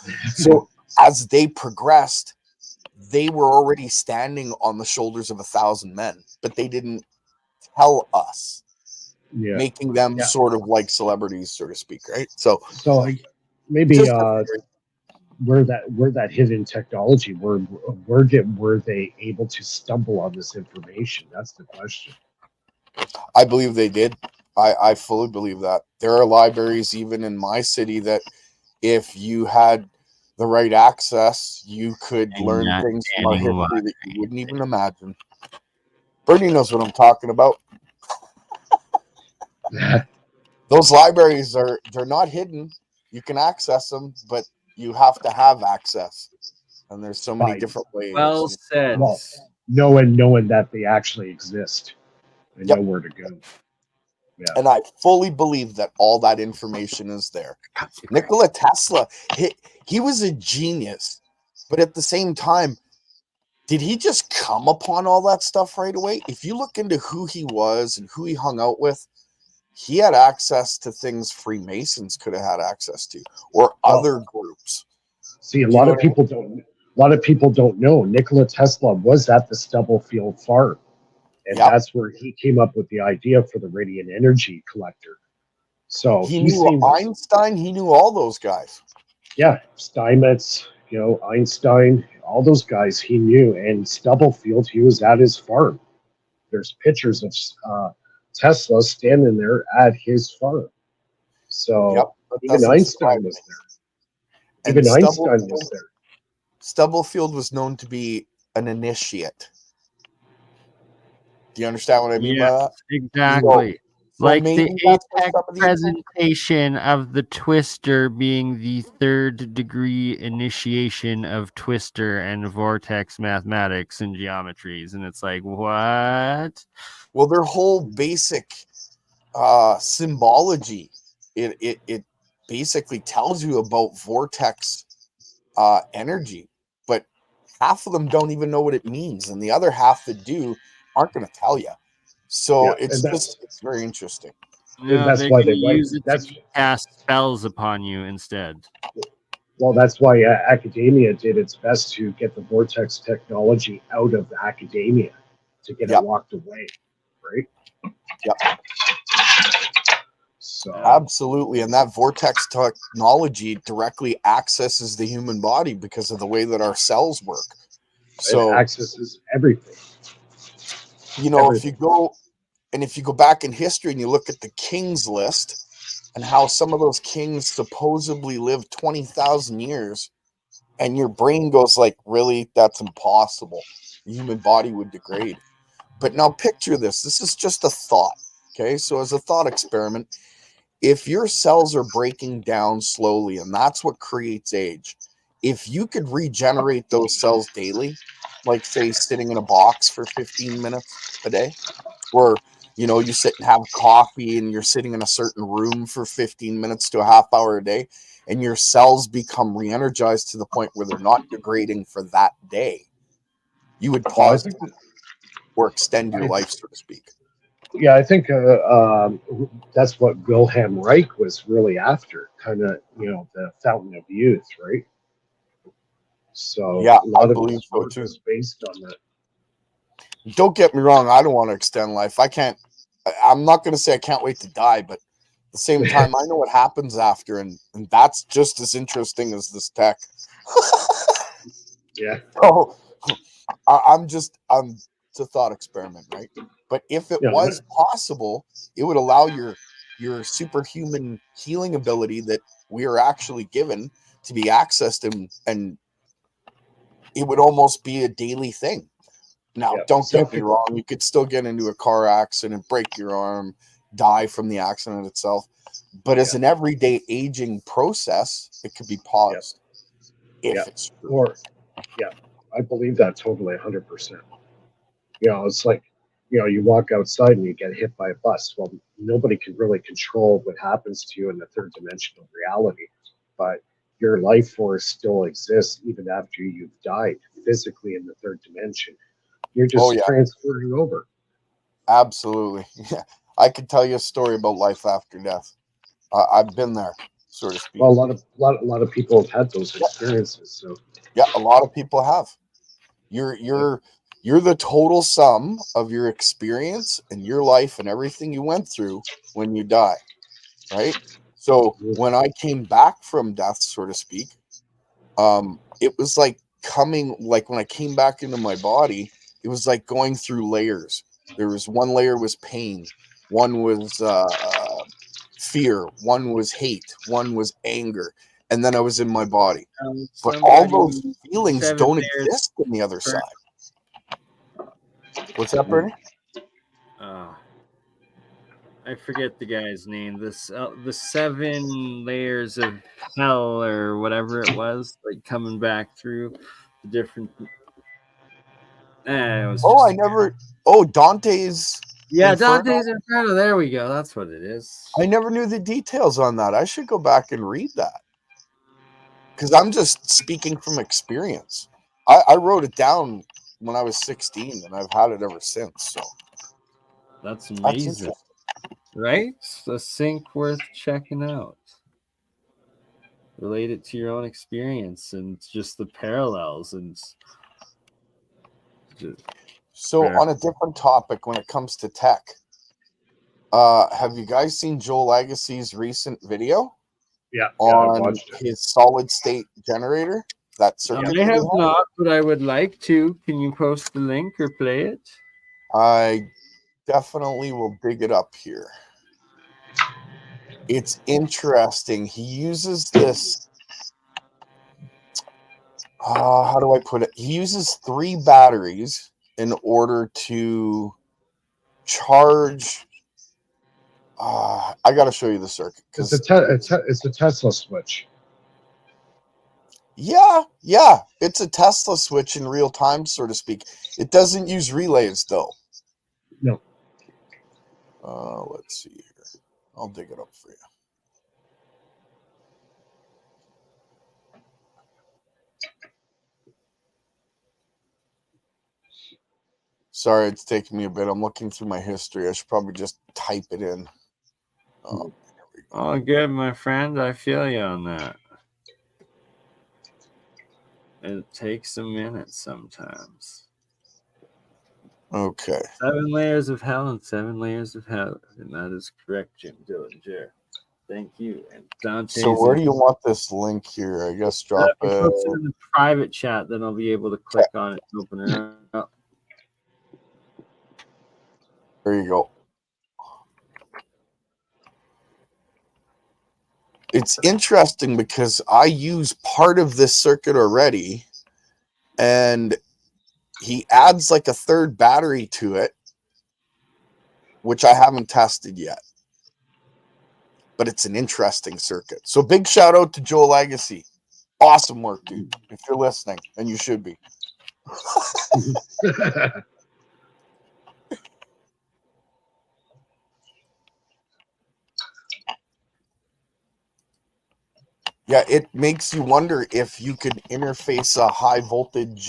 as they progressed, they were already standing on the shoulders of 1,000 men, but they didn't tell us, making them sort of like celebrities, so to speak, right? So maybe where that hidden technology, were they able to stumble on this information? That's the question. I believe they did. I fully believe that. There are libraries even in my city that if you had the right access, you could learn things from our history that you wouldn't even imagine. Bernie knows what I'm talking about. Those libraries they're not hidden. You can access them, but you have to have access. And there's so many different ways. Well said. Well, knowing that they actually exist and know where to go. Yeah. And I fully believe that all that information is there. Nikola Tesla, he was a genius, but at the same time, did he just come upon all that stuff right away? If you look into who he was and who he hung out with, he had access to things Freemasons could have had access to, or other groups. See, a lot of people don't know Nikola Tesla was at the Stubblefield farm, and that's where he came up with the idea for the radiant energy collector. So he knew Einstein. He knew all those guys. Yeah, Steinmetz, Einstein, all those guys he knew. And Stubblefield, he was at his farm. There's pictures of Tesla standing there at his farm. So even Einstein was there. Even Einstein was there. Stubblefield was known to be an initiate. Do you understand what I mean by that? Exactly. So like the maybe that's where APEC some of these- presentation of the Twister being the 3rd degree initiation of Twister and vortex mathematics and geometries. And it's like, what? Well, their whole basic symbology, it basically tells you about vortex energy, but half of them don't even know what it means, and the other half that do aren't going to tell you. So it's very interesting. No, that's they why can they write. use it to cast spells upon you instead. Well, that's why academia did its best to get the vortex technology out of academia, to get it locked away, right? Yep. So absolutely, and that vortex technology directly accesses the human body because of the way that our cells work. So it accesses everything. If you go back in history and you look at the kings list and how some of those kings supposedly lived 20,000 years, and your brain goes like, really, that's impossible. The human body would degrade. But now picture this. This is just a thought. Okay, so as a thought experiment, if your cells are breaking down slowly, and that's what creates age, if you could regenerate those cells daily, like say sitting in a box for 15 minutes a day, or you sit and have coffee and you're sitting in a certain room for 15 minutes to a half hour a day, and your cells become re-energized to the point where they're not degrading for that day, you would pause or extend your life, so to speak. Yeah, I think that's what Wilhelm Reich was really after, kind of, the fountain of youth, right? So yeah, a lot I of believe his so work too. is based on that. Don't get me wrong, I don't want to extend life. I'm not going to say I can't wait to die, but at the same time, I know what happens after, and that's just as interesting as this tech. Yeah. So it's a thought experiment, right? But if it was possible, it would allow your superhuman healing ability that we are actually given to be accessed, and it would almost be a daily thing. Now, don't get me wrong, you could still get into a car accident, break your arm, die from the accident itself. But as an everyday aging process, it could be paused. If it's true. I believe that totally 100%. It's like, you walk outside and you get hit by a bus. Well, nobody can really control what happens to you in the third dimensional reality, but your life force still exists even after you've died physically in the third dimension. You're just transferring over. Absolutely. Yeah. I could tell you a story about life after death. I've been there, so to speak. Well, a lot of people have had those experiences. So yeah, a lot of people have. You're the total sum of your experience and your life and everything you went through when you die, right? So when I came back from death, so to speak, it was like coming, like when I came back into my body, it was like going through layers. There was one layer was pain, one was fear, one was hate, one was anger, and then I was in my body. But all those feelings don't exist on the other side. What's that, Bernie? I forget the guy's name. This the 7 layers of hell or whatever it was, like coming back through the different. It was I never. Oh, Dante's. Yeah, Inferno? Dante's Inferno. There we go. That's what it is. I never knew the details on that. I should go back and read that because I'm just speaking from experience. I wrote it down when I was 16, and I've had it ever since. So that's amazing, right? A sync worth checking out. Relate it to your own experience and just the parallels and. So on a different topic, when it comes to tech, have you guys seen Joel Agassi's recent video? Yeah, on his solid state generator? That circuit. I have not, but I would like to. Can you post the link or play it? I definitely will dig it up here. It's interesting. He uses this. How do I put it? He uses 3 batteries in order to charge. I got to show you the circuit. It's a Tesla switch. Yeah, it's a Tesla switch in real time, so to speak. It doesn't use relays, though. No. Let's see here. I'll dig it up for you. Sorry, it's taking me a bit. I'm looking through my history. I should probably just type it in. Oh, good, my friend. I feel you on that. It takes a minute sometimes. Okay. 7 layers of hell and 7 layers of hell. And that is correct, Jim Dillinger. Thank you. And Dante. So where do you want this link here? I guess drop it. Post it in the private chat, then I'll be able to click on it and open it up. There you go. It's interesting because I use part of this circuit already, and he adds like a 3rd battery to it, which I haven't tested yet. But it's an interesting circuit. So big shout out to Joel Agassi. Awesome work, dude. If you're listening, and you should be. Yeah, it makes you wonder if you could interface a high voltage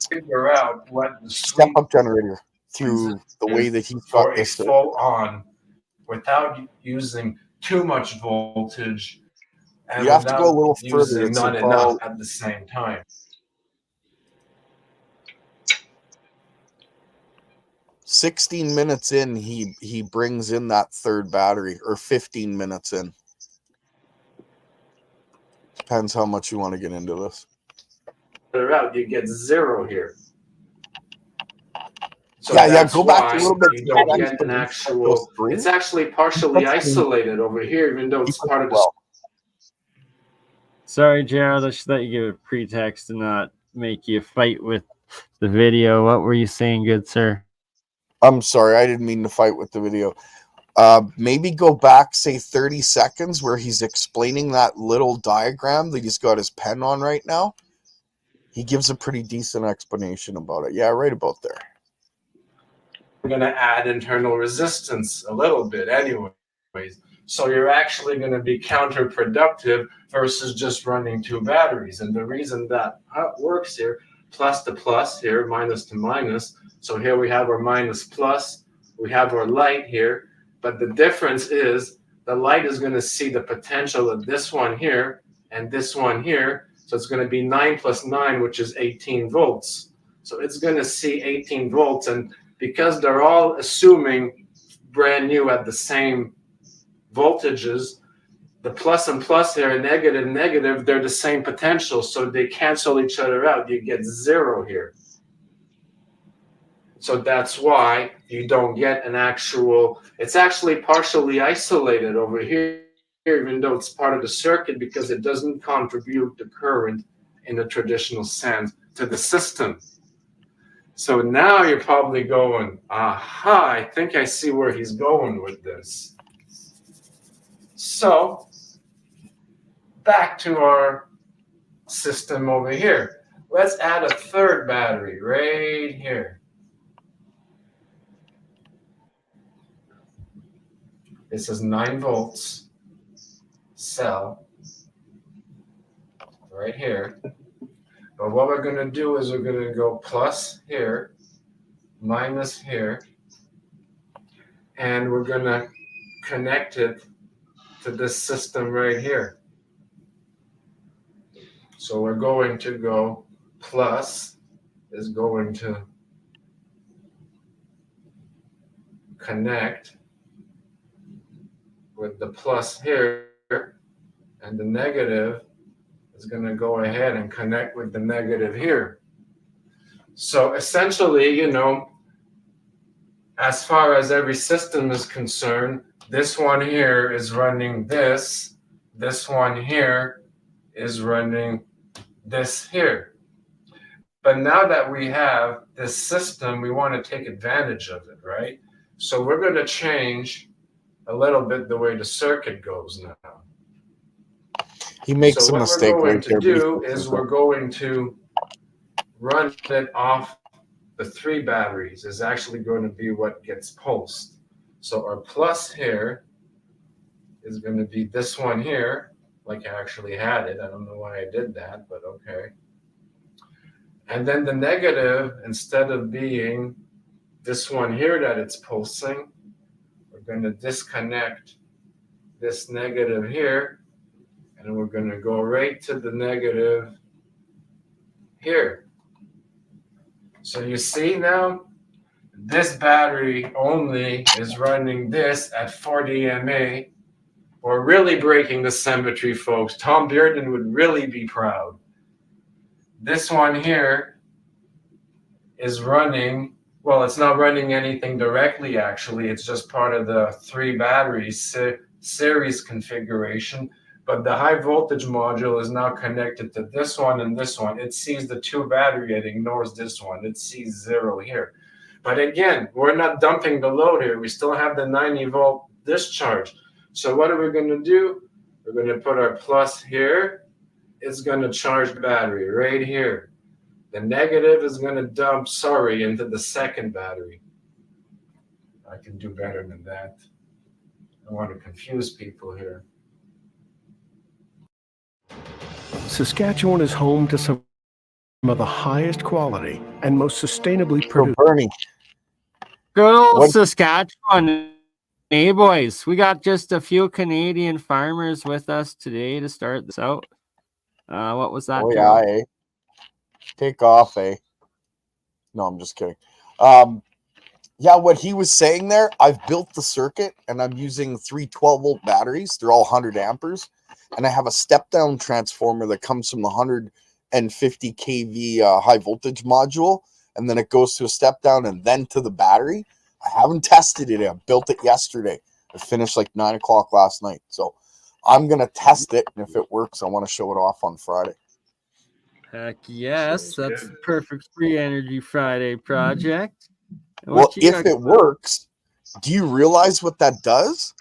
figure out what the step up generator through the way that he's got this full on without using too much voltage. And you have to go a little further. It's not enough at the same time. 16 minutes in, he brings in that 3rd battery, or 15 minutes in. Depends how much you want to get into this. You get 0 here. So go back a little bit. You don't get an actual. It's actually partially isolated over here, even though it's part of the. Sorry, Gerald. I should let you give a pretext and not make you fight with the video. What were you saying, good sir? I'm sorry. I didn't mean to fight with the video. Maybe go back, say 30 seconds, where he's explaining that little diagram that he's got his pen on right now. He gives a pretty decent explanation about it. Yeah, right about there. We're going to add internal resistance a little bit anyways. So you're actually going to be counterproductive versus just running 2 batteries. And the reason that works here, plus to plus here, minus to minus. So here we have our minus plus. We have our light here. But the difference is the light is going to see the potential of this one here and this one here. So it's going to be 9 plus 9, which is 18 volts. So it's going to see 18 volts. And because they're all assuming brand new at the same voltages, the plus and plus here, and negative, negative, they're the same potential, so they cancel each other out. You get 0 here. So that's why you don't get an actual, it's actually partially isolated over here, even though it's part of the circuit, because it doesn't contribute the current in the traditional sense to the system. So now you're probably going, aha, I think I see where he's going with this. So back to our system over here. Let's add a third battery right here. This is 9 volts cell right here. But what we're going to do is we're going to go plus here, minus here, and we're going to connect it to this system right here. So we're going to go plus is going to connect with the plus here, and the negative is going to go ahead and connect with the negative here. So essentially, you know, as far as every system is concerned, this one here is running this one here is running this here. But now that we have this system, we want to take advantage of it, right? So we're going to change a little bit the way the circuit goes now. He makes so a mistake what we're going right to there. do is we're going to run it off the 3 batteries is actually going to be what gets pulsed. So our plus here is going to be this one here, like I actually had it. I don't know why I did that, but okay. And then the negative, instead of being this one here that it's pulsing, we're going to disconnect this negative here, and we're going to go right to the negative here. So you see now, this battery only is running this at 40 mA. We're really breaking the symmetry, folks. Tom Bearden would really be proud. This one here is running, well, it's not running anything directly, actually. It's just part of the 3 battery series configuration. But the high voltage module is now connected to this one and this one. It sees the 2 battery, it ignores this one. It sees 0 here. But again, we're not dumping the load here. We still have the 90 volt discharge. So what are we going to do? We're going to put our plus here. It's going to charge the battery right here. The negative is going to dump, into the second battery. I can do better than that. I want to confuse people here. Saskatchewan is home to some of the highest quality and most sustainably produced. Bernie. Good old Saskatchewan. Hey, boys. We got just a few Canadian farmers with us today to start this out. What was that? Oh, yeah, eh? Take off, eh? No, I'm just kidding. Yeah, what he was saying there, I've built the circuit, and I'm using 3 12-volt batteries. They're all 100 amperes. And I have a step-down transformer that comes from the 150 kV high voltage module, and then it goes to a step-down and then to the battery. I haven't tested it. I built it yesterday. I finished like 9 o'clock last night. So I'm going to test it, and if it works, I want to show it off on Friday. Heck yes, that's the perfect Free Energy Friday project. Well, if it works, do you realize what that does?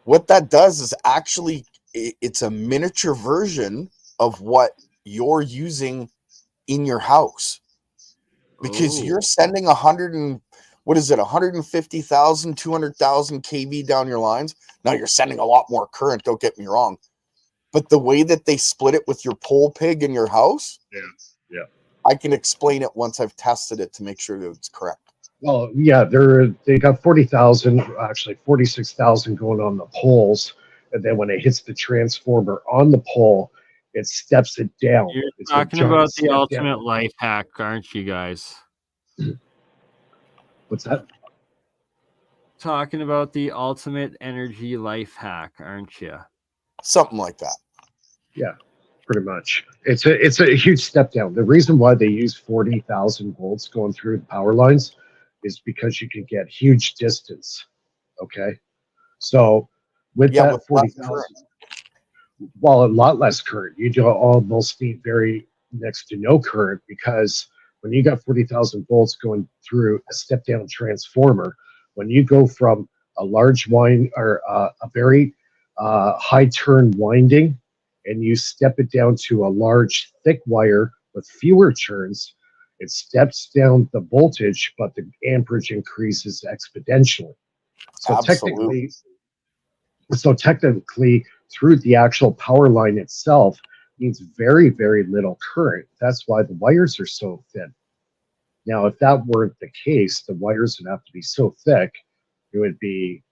What that does is actually, it's a miniature version of what you're using in your house. Because you're sending 150,000, 200,000 kV down your lines. Now you're sending a lot more current, don't get me wrong. But the way that they split it with your pole pig in your house, yeah, I can explain it once I've tested it to make sure that it's correct. Well, yeah, they got 40,000, actually 46,000 going on the poles, and then when it hits the transformer on the pole, it steps it down. You're It's talking about the ultimate life hack, aren't you guys? What's that? Talking about the ultimate energy life hack, aren't you? something like that. Yeah, pretty much. It's a huge step down. The reason why they use 40,000 volts going through the power lines is because you can get huge distance. Okay, so with Yeah, that with 40,000, well, a lot less current. You do almost need very next to no current, because when you got 40,000 volts going through a step down transformer, when you go from a large wind or a very high turn winding, and you step it down to a large thick wire with fewer turns, it steps down the voltage, but the amperage increases exponentially. So Absolutely. technically, through the actual power line itself needs very, very little current. That's why the wires are so thin. Now, if that weren't the case, the wires would have to be so thick, it would be,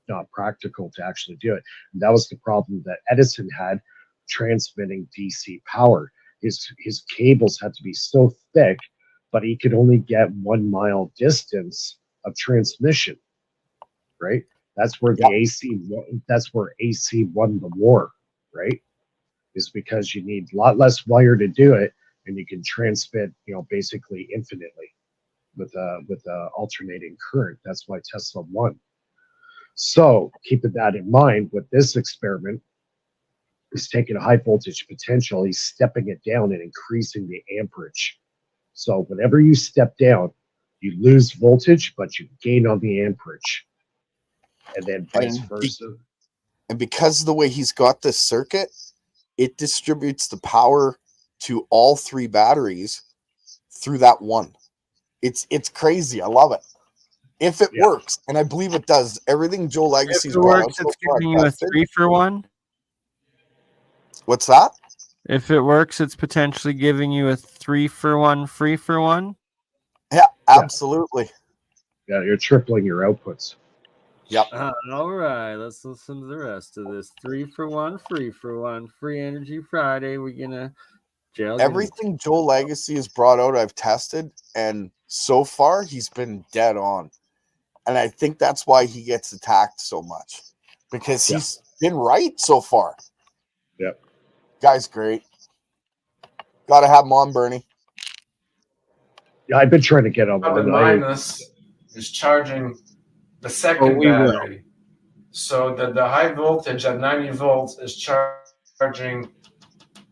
not practical to actually do it. And that was the problem that Edison had transmitting DC power. His cables had to be so thick, but he could only get 1 mile distance of transmission, right? That's where that's where AC won the war, right? Is because you need a lot less wire to do it, and you can transmit, basically infinitely with alternating current. That's why Tesla won. So keeping that in mind, with this experiment, he's taking a high voltage potential, he's stepping it down and increasing the amperage. So whenever you step down, you lose voltage, but you gain on the amperage, and then vice versa. And because of the way he's got this circuit, it distributes the power to all 3 batteries through that one. It's crazy. I love it. If it works, and I believe it does, everything Joe Legacy's brought up so it's far, giving you a 3-for-1. What's that? If it works, it's potentially giving you a 3-for-1 free-for-1. Yeah, absolutely. Yeah, you're tripling your outputs. Yep. All right, let's listen to the rest of this. 3-for-1, free-for-1, free energy Friday. We're gonna everything Joe Legacy has brought out, I've tested, and so far he's been dead on. And I think that's why he gets attacked so much, because he's been right so far. Yep. Guy's great. Got to have him on, Bernie. Yeah, I've been trying to get him The on. minus is charging the second battery. So the high voltage at 90 volts is charging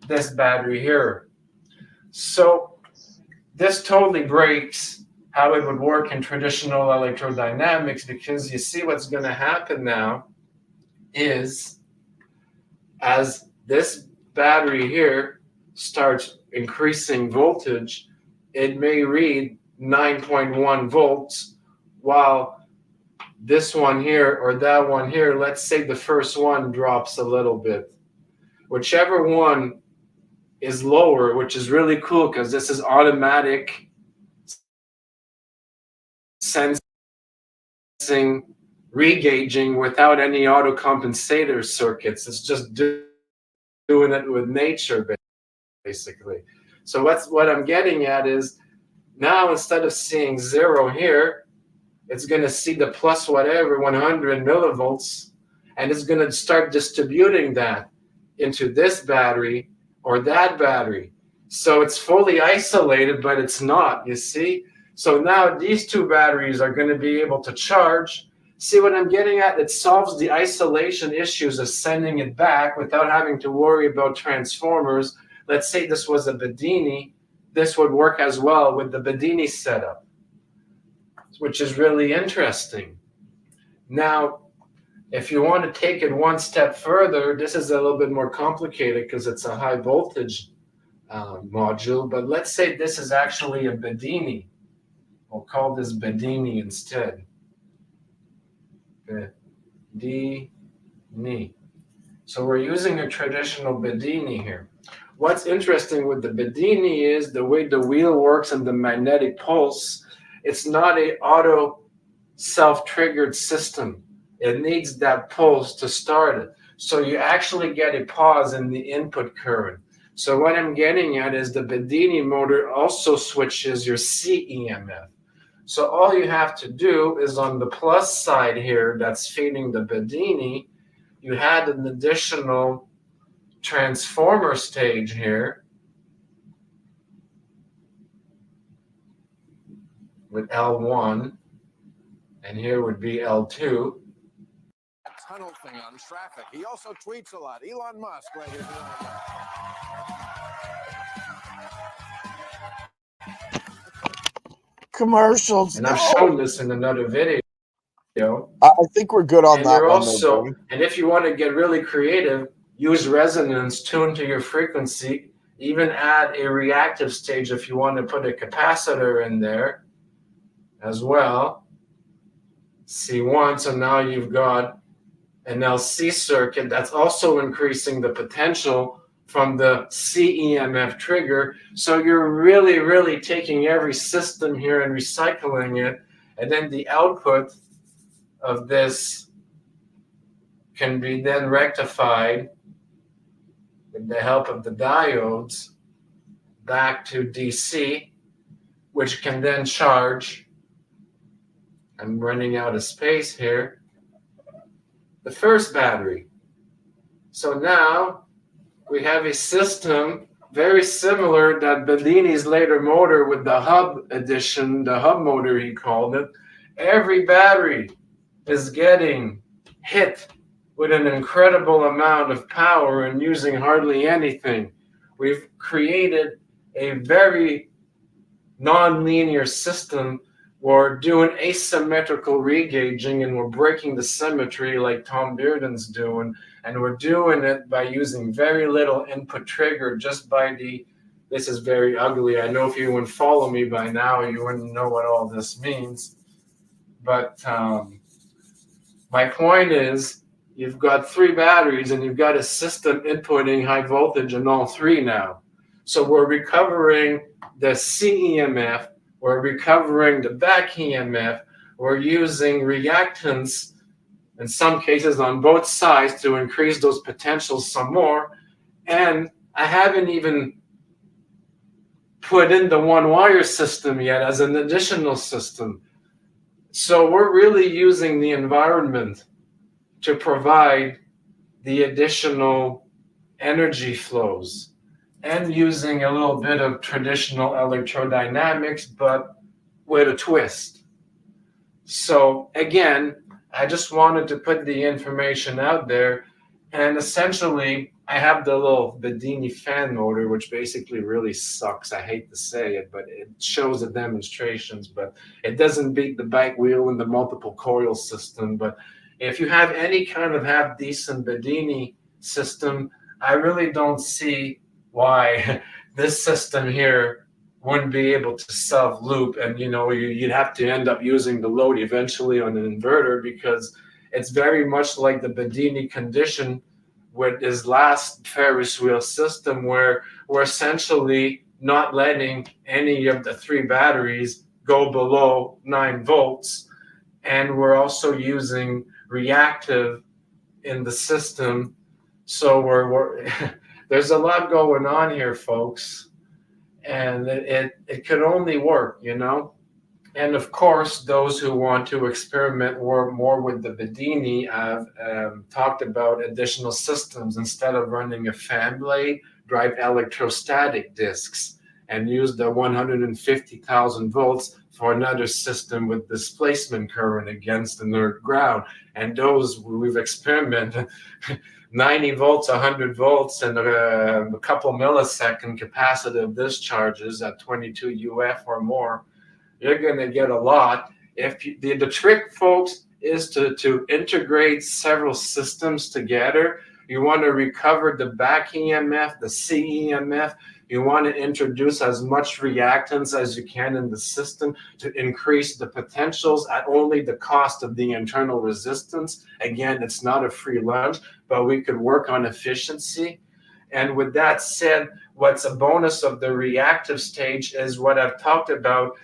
this battery here. So this totally breaks how it would work in traditional electrodynamics, because you see what's going to happen now is, as this battery here starts increasing voltage, it may read 9.1 volts, while this one here or that one here, let's say the first one drops a little bit. Whichever one is lower, which is really cool because this is automatic sensing, regauging without any auto compensator circuits. It's just doing it with nature, basically. So what I'm getting at is, now instead of seeing 0 here, it's going to see the plus whatever 100 millivolts, and it's going to start distributing that into this battery or that battery. So it's fully isolated, but it's not, you see? So now these 2 batteries are going to be able to charge. See what I'm getting at? It solves the isolation issues of sending it back without having to worry about transformers. Let's say this was a Bedini. This would work as well with the Bedini setup, which is really interesting. Now, if you want to take it one step further, this is a little bit more complicated because it's a high voltage module, but let's say this is actually a Bedini. We'll call this Bedini instead. Bedini. So we're using a traditional Bedini here. What's interesting with the Bedini is the way the wheel works and the magnetic pulse. It's not an auto self-triggered system. It needs that pulse to start it. So you actually get a pause in the input current. So what I'm getting at is the Bedini motor also switches your CEMF. So all you have to do is on the plus side here that's feeding the Bedini, you had an additional transformer stage here with L1, and here would be L2. Tunnel thing on traffic. He also tweets a lot. Elon Musk right here. Commercials. And I've shown this in another video. I think we're good on And that you're one. also, though, and if you want to get really creative, use resonance, tune to your frequency, even add a reactive stage if you want to put a capacitor in there as well. C1, so now you've got an LC circuit that's also increasing the potential from the CEMF trigger. So you're really, really taking every system here and recycling it. And then the output of this can be then rectified with the help of the diodes back to DC, which can then charge. I'm running out of space here. The first battery. So now we have a system very similar that Bedini's later motor with the hub edition, the hub motor he called it. Every battery is getting hit with an incredible amount of power and using hardly anything. We've created a very non-linear system. We're doing asymmetrical regauging and we're breaking the symmetry like Tom Bearden's doing. And we're doing it by using very little input trigger, just by the, this is very ugly. I know if you wouldn't follow me by now, you wouldn't know what all this means. But my point is, you've got 3 batteries and you've got a system inputting high voltage in all 3 now. So we're recovering the CEMF, we're recovering the back EMF, we're using reactance in some cases on both sides to increase those potentials some more. And I haven't even put in the one-wire system yet as an additional system. So we're really using the environment to provide the additional energy flows and using a little bit of traditional electrodynamics, but with a twist. So again, I just wanted to put the information out there. And essentially, I have the little Bedini fan motor, which basically really sucks. I hate to say it, but it shows the demonstrations, but it doesn't beat the bike wheel and the multiple coil system. But if you have any kind of half-decent Bedini system, I really don't see why this system here wouldn't be able to self-loop. And, you know, you'd have to end up using the load eventually on an inverter, because it's very much like the Bedini condition with his last Ferris wheel system, where we're essentially not letting any of the 3 batteries go below 9 volts. And we're also using reactive in the system. So we're there's a lot going on here, folks. And it could only work, you know? And of course, those who want to experiment more with the Bedini have talked about additional systems. Instead of running a fan blade, drive electrostatic discs and use the 150,000 volts for another system with displacement current against inert ground. And those we've experimented 90 volts, 100 volts, and a couple millisecond capacitive discharges at 22 UF or more. You're going to get a lot. If you, the trick, folks, is to integrate several systems together. You want to recover the back EMF, the CEMF. You want to introduce as much reactance as you can in the system to increase the potentials at only the cost of the internal resistance. Again, it's not a free lunch, but we could work on efficiency. And with that said, what's a bonus of the reactive stage is what I've talked about.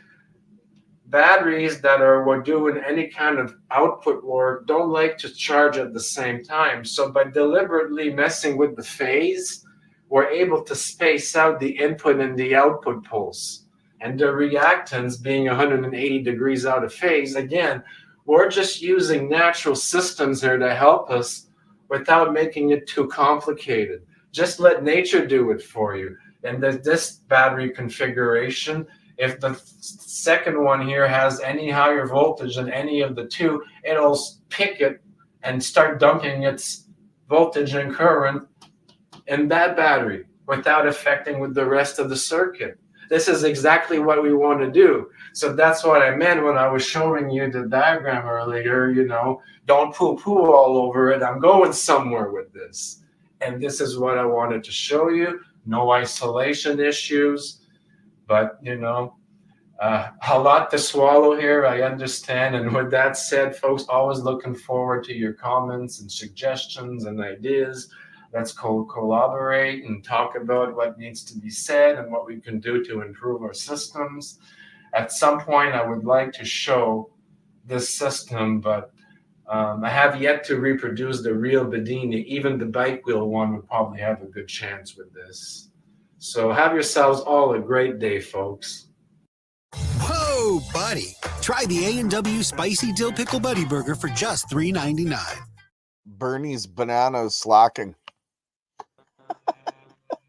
Batteries that are doing any kind of output work don't like to charge at the same time. So by deliberately messing with the phase, we're able to space out the input and the output pulse. And the reactance being 180 degrees out of phase, again, we're just using natural systems here to help us without making it too complicated. Just let nature do it for you. And this battery configuration, if the second one here has any higher voltage than any of the two, it'll pick it and start dumping its voltage and current in that battery without affecting with the rest of the circuit. This is exactly what we want to do. So that's what I meant when I was showing you the diagram earlier, you know, don't poo-poo all over it. I'm going somewhere with this. And this is what I wanted to show you. No isolation issues, but, you know, a lot to swallow here, I understand. And with that said, folks, always looking forward to your comments and suggestions and ideas. Let's collaborate and talk about what needs to be said and what we can do to improve our systems. At some point, I would like to show this system, but I have yet to reproduce the real Bedini. Even the bike wheel one would probably have a good chance with this. So have yourselves all a great day, folks. Whoa, buddy. Try the A&W Spicy Dill Pickle Buddy Burger for just $3.99. Bernie's banana is slacking.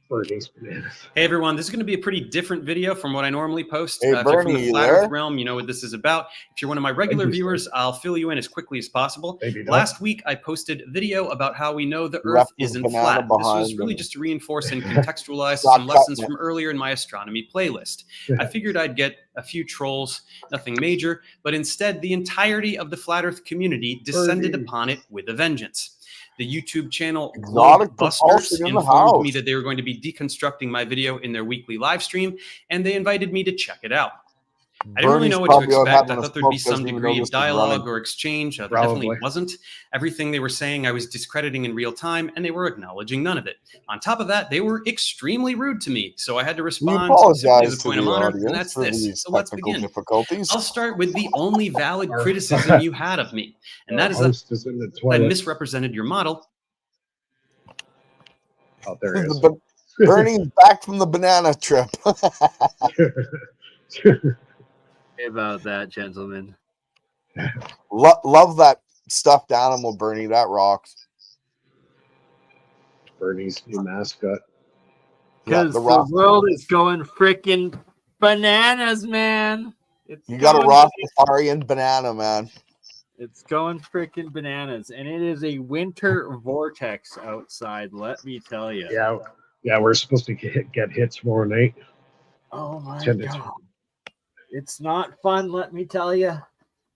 Hey everyone, this is going to be a pretty different video from what I normally post. Hey, If you're from Bernie, the you Flat there? Earth realm, you know what this is about. If you're one of my regular viewers, I'll fill you in as quickly as possible. Last week, I posted a video about how we know the Earth left his isn't banana flat. This was behind really and- just to reinforce and contextualize Stop some lessons cutting it. from earlier in my astronomy playlist. I figured I'd get a few trolls, nothing major, but instead the entirety of the Flat Earth community descended upon it with a vengeance. The YouTube channel Exotic Busters propulsion in the informed me house. that they were going to be deconstructing my video in their weekly live stream, and they invited me to check it out. I didn't really Bernie's know what to probably out expect. I having a thought there'd be smoke, some doesn't even degree know of this was dialogue running. or exchange. There Probably. definitely wasn't. Everything they were saying I was discrediting in real time, and they were acknowledging none of it. On top of that, they were extremely rude to me, so I had to We respond simply as apologize a to point of the honor, audience and that's for this. these So let's technical begin. difficulties. I'll start with the only valid criticism you had of me, and that is that Host is in the I toilet. misrepresented your model. Oh, there he is. Bernie's back from the banana trip. About that, gentlemen. Love that stuffed animal, Bernie. That rocks. Bernie's new mascot. Yeah, Because the the rock. world is going freaking bananas, man. It's You got a going- Rastafarian banana, man. It's going freaking bananas, and it is a winter vortex outside. Let me tell you. Yeah, we're supposed to get hit tomorrow night. Oh my 10 to god, it's not fun. Let me tell you,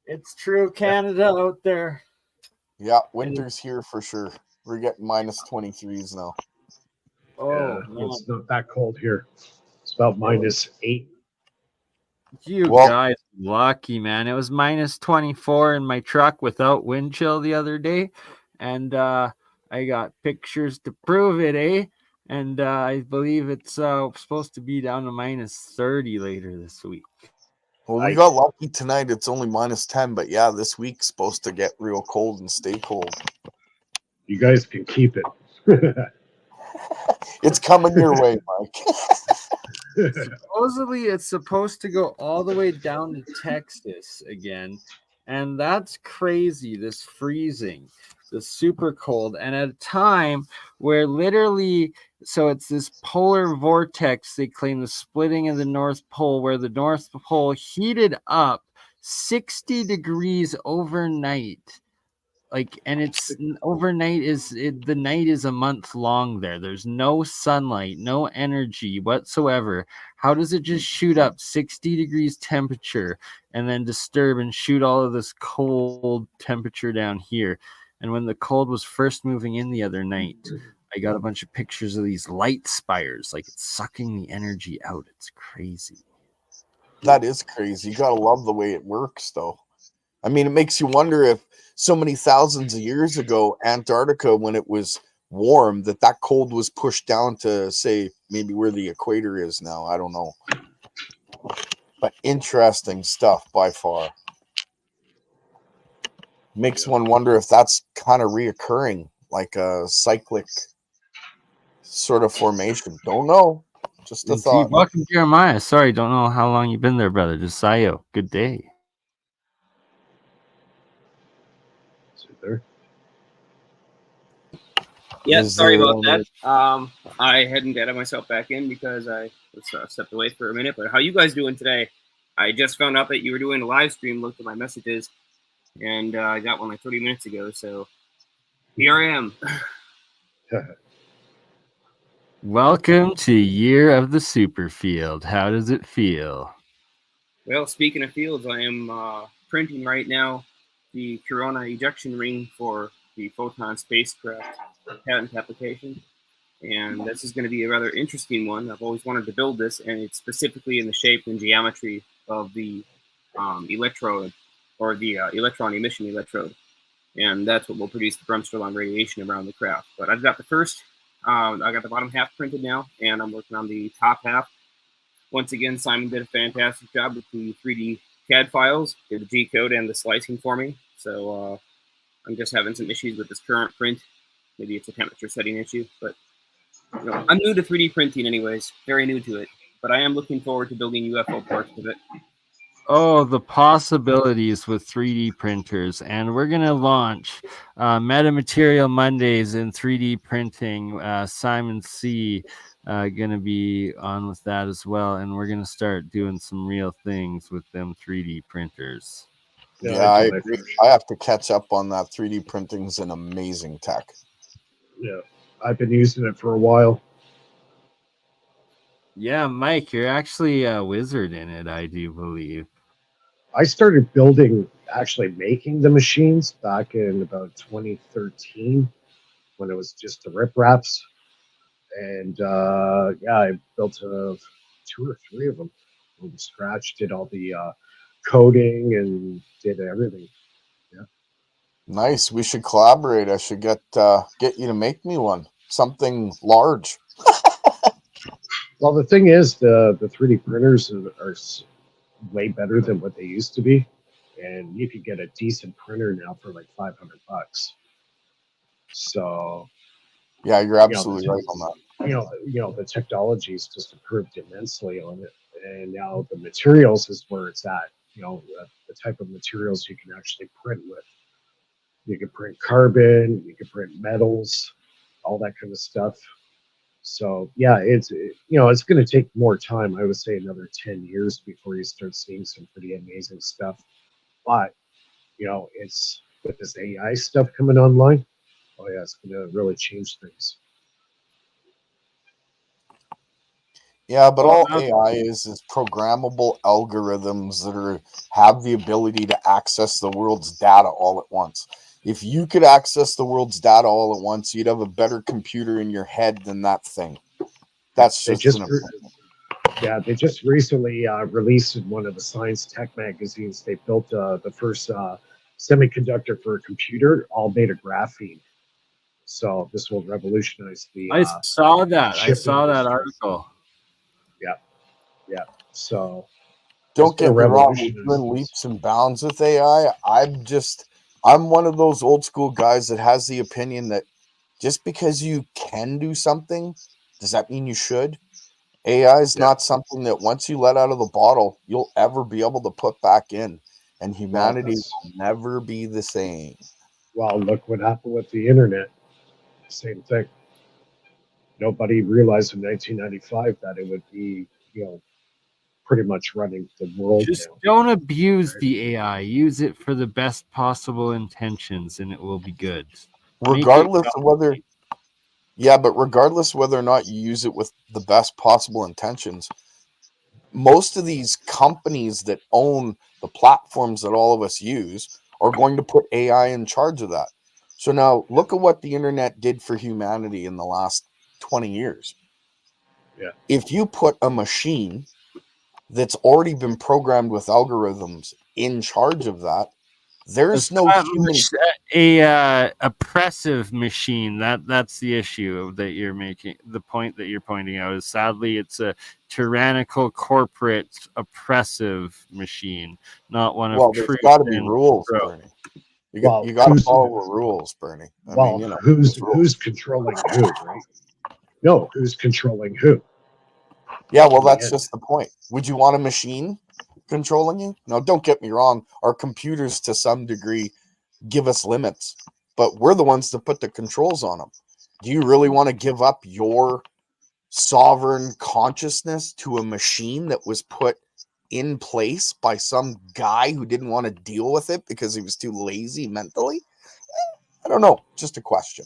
it's true. Canada out there. Yeah, winter's here for sure. We're getting minus 23s now. Oh, Yeah, it's not that cold here. It's about -8. you Well- guys lucky, man. It was minus 24 in my truck without wind chill the other day, and I got pictures to prove it, eh? And I believe it's supposed to be down to minus 30 later this week. Well, we got lucky tonight. It's only minus 10, but yeah, this week's supposed to get real cold and stay cold. You guys can keep it. It's coming your way, Mike. Supposedly, it's supposed to go all the way down to Texas again, and that's crazy. This freezing, the super cold, and at a time where literally, so it's this polar vortex. They claim the splitting of the North Pole, where the North Pole heated up 60 degrees overnight. Like, and it's overnight the night is a month long there. There's no sunlight, no energy whatsoever. How does it just shoot up 60 degrees temperature and then disturb and shoot all of this cold temperature down here? And when the cold was first moving in the other night, I got a bunch of pictures of these light spires, like it's sucking the energy out. It's crazy. That is crazy. You gotta love the way it works, though. I mean, it makes you wonder if so many thousands of years ago, Antarctica, when it was warm, that cold was pushed down to, say, maybe where the equator is now. I don't know. But interesting stuff by far. Makes one wonder if that's kind of reoccurring, like a cyclic sort of formation. Don't know. Just a thought. Welcome, Jeremiah. Sorry, don't know how long you've been there, brother. Josiah, good day. There. Yeah, Is sorry there about any- that. I hadn't gotten myself back in because I was stepped away for a minute. But how you guys doing today? I just found out that you were doing a live stream. Looked at my messages, and I got one like 30 minutes ago. So here I am. Welcome to Year of the Superfield. How does it feel? Well, speaking of fields, I am printing right now the Corona ejection ring for the Photon spacecraft patent application. And this is going to be a rather interesting one. I've always wanted to build this, and it's specifically in the shape and geometry of the electrode, or the electron emission electrode. And that's what will produce the bremsstrahlung radiation around the craft. But I've got the first, I got the bottom half printed now, and I'm working on the top half. Once again, Simon did a fantastic job with the 3D CAD files, did the G-code and the slicing for me. So I'm just having some issues with this current print. Maybe it's a temperature setting issue, but you know, I'm new to 3D printing anyways, very new to it. But I am looking forward to building UFO parts with it. Oh, the possibilities with 3D printers. And we're going to launch Metamaterial Mondays in 3D printing. Simon C. Going to be on with that as well. And we're going to start doing some real things with them 3D printers. Yeah, I agree. I have to catch up on that. 3D printing is an amazing tech. Yeah, I've been using it for a while. Yeah, Mike, you're actually a wizard in it, I do believe. I started actually making the machines back in about 2013 when it was just the rip wraps. And yeah, I built 2 or 3 of them from scratch, did all the coding and did everything. Yeah. Nice. We should collaborate. I should get you to make me one. Something large. Well, the thing is, the 3D printers are way better than what they used to be, and you could get a decent printer now for like $500. So yeah, you're absolutely right on that. The technology's just improved immensely on it, and now the materials is where it's at. The type of materials you can actually print with. You can print carbon, you can print metals, all that kind of stuff. So yeah, it's going to take more time. I would say another 10 years before you start seeing some pretty amazing stuff. But it's with this AI stuff coming online. Oh yeah, it's going to really change things. Yeah, but all AI is programmable algorithms that have the ability to access the world's data all at once. If you could access the world's data all at once, you'd have a better computer in your head than that thing. That's They just recently released in one of the science tech magazines. They built the first semiconductor for a computer, all made of graphene. So this will revolutionize the. I saw that. I chip saw that industry. article. Yeah. So don't get me wrong, we're revolutionize doing leaps and bounds with AI. I'm one of those old school guys that has the opinion that just because you can do something, does that mean you should? AI is not something that once you let out of the bottle, you'll ever be able to put back in, and humanity will never be the same. Well, look what happened with the internet. Same thing. Nobody realized in 1995 that it would be, pretty much running the world. Just now. don't abuse the AI. Use it for the best possible intentions, and it will be good. Regardless of whether, but regardless whether or not you use it with the best possible intentions, most of these companies that own the platforms that all of us use are going to put AI in charge of that. So now look at what the internet did for humanity in the last 20 years. Yeah. If you put a machine that's already been programmed with algorithms in charge of that, there's no human. A oppressive machine. That's the issue that you're making. The point that you're pointing out is sadly it's a tyrannical corporate oppressive machine, not one of there's truth. got to be rules, Bernie. You got to follow the rules, Bernie. Who's controlling who, right? No, who's controlling who? Yeah, well, that's just the point. Would you want a machine controlling you? No, don't get me wrong. Our computers, to some degree, give us limits, but we're the ones that put the controls on them. Do you really want to give up your sovereign consciousness to a machine that was put in place by some guy who didn't want to deal with it because he was too lazy mentally? I don't know. Just a question.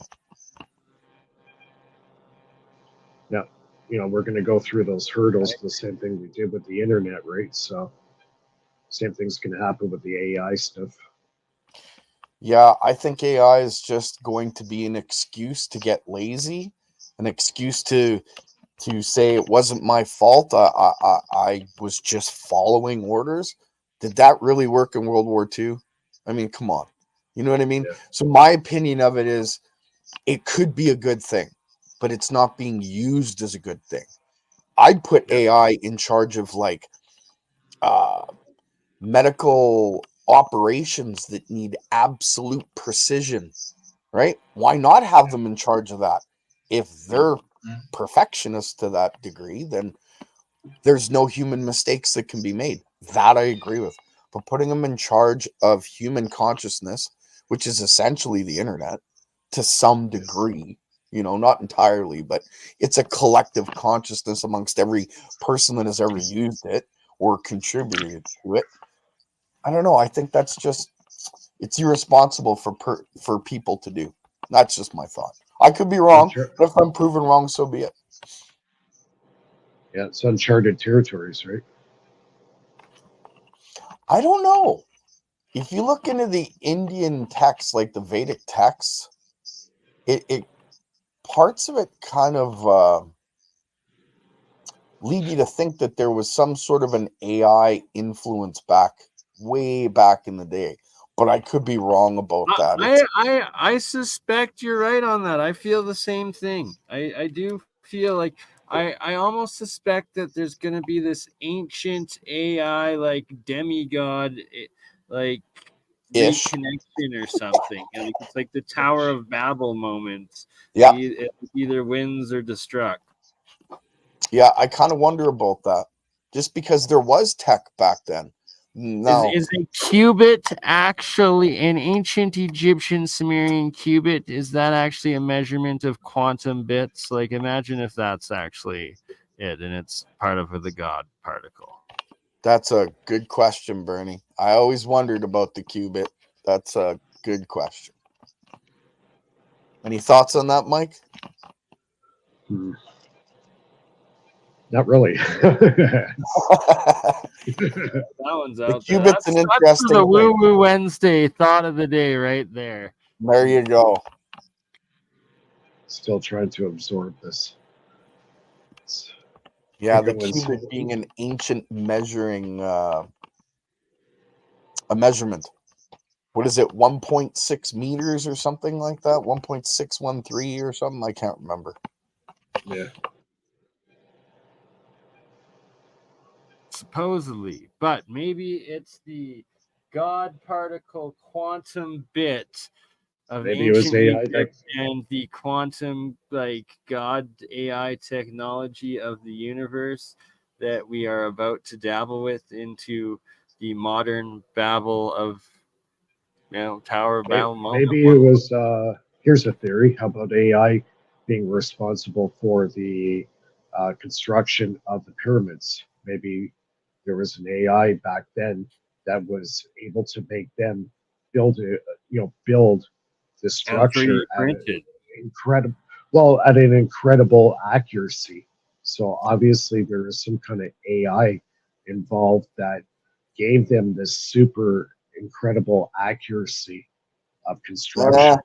Yeah, we're going to go through those hurdles, the same thing we did with the internet, right? So same thing's going to happen with the AI stuff. Yeah, I think AI is just going to be an excuse to get lazy, an excuse to say it wasn't my fault. I was just following orders. Did that really work in World War II? I mean, come on. You know what I mean? Yeah. So my opinion of it is it could be a good thing, but it's not being used as a good thing. I'd put AI in charge of like medical operations that need absolute precision, right? Why not have them in charge of that? If they're perfectionists to that degree, then there's no human mistakes that can be made. That I agree with. But putting them in charge of human consciousness, which is essentially the internet to some degree, not entirely, but it's a collective consciousness amongst every person that has ever used it or contributed to it. I don't know. I think that's just, it's irresponsible for people to do. That's just my thought. I could be wrong, but if I'm proven wrong, so be it. Yeah, it's uncharted territories, right? I don't know. If you look into the Indian texts, like the Vedic texts, it parts of it kind of lead you to think that there was some sort of an AI influence way back in the day. But I could be wrong about that. I suspect you're right on that. I feel the same thing. I do feel like I almost suspect that there's going to be this ancient AI like demigod like reconnection or something. Like it's like the Tower of Babel moment. Yeah. It either wins or destruct. Yeah, I kind of wonder about that. Just because there was tech back then. No. Is a cubit actually an ancient Egyptian Sumerian cubit? Is that actually a measurement of quantum bits? Like, imagine if that's actually it and it's part of the God particle. That's a good question, Bernie. I always wondered about the qubit. That's a good question. Any thoughts on that, Mike? Not really. That one's out there. That's an interesting the Woo Woo Wednesday thought of the day right there. There you go. Still trying to absorb this. Yeah, the qubit being an ancient measuring a measurement. What is it, 1.6 meters or something like that? 1.613 or something? I can't remember. Yeah. Supposedly, but maybe it's the God particle quantum bit of maybe it was AI Egypt and the quantum like God AI technology of the universe that we are about to dabble with into the modern Babel of Tower of Babel moment. Maybe it was here's a theory. How about AI being responsible for the construction of the pyramids? Maybe there was an AI back then that was able to make them build the structure at an incredible accuracy. So obviously there is some kind of AI involved that gave them this super incredible accuracy of construction.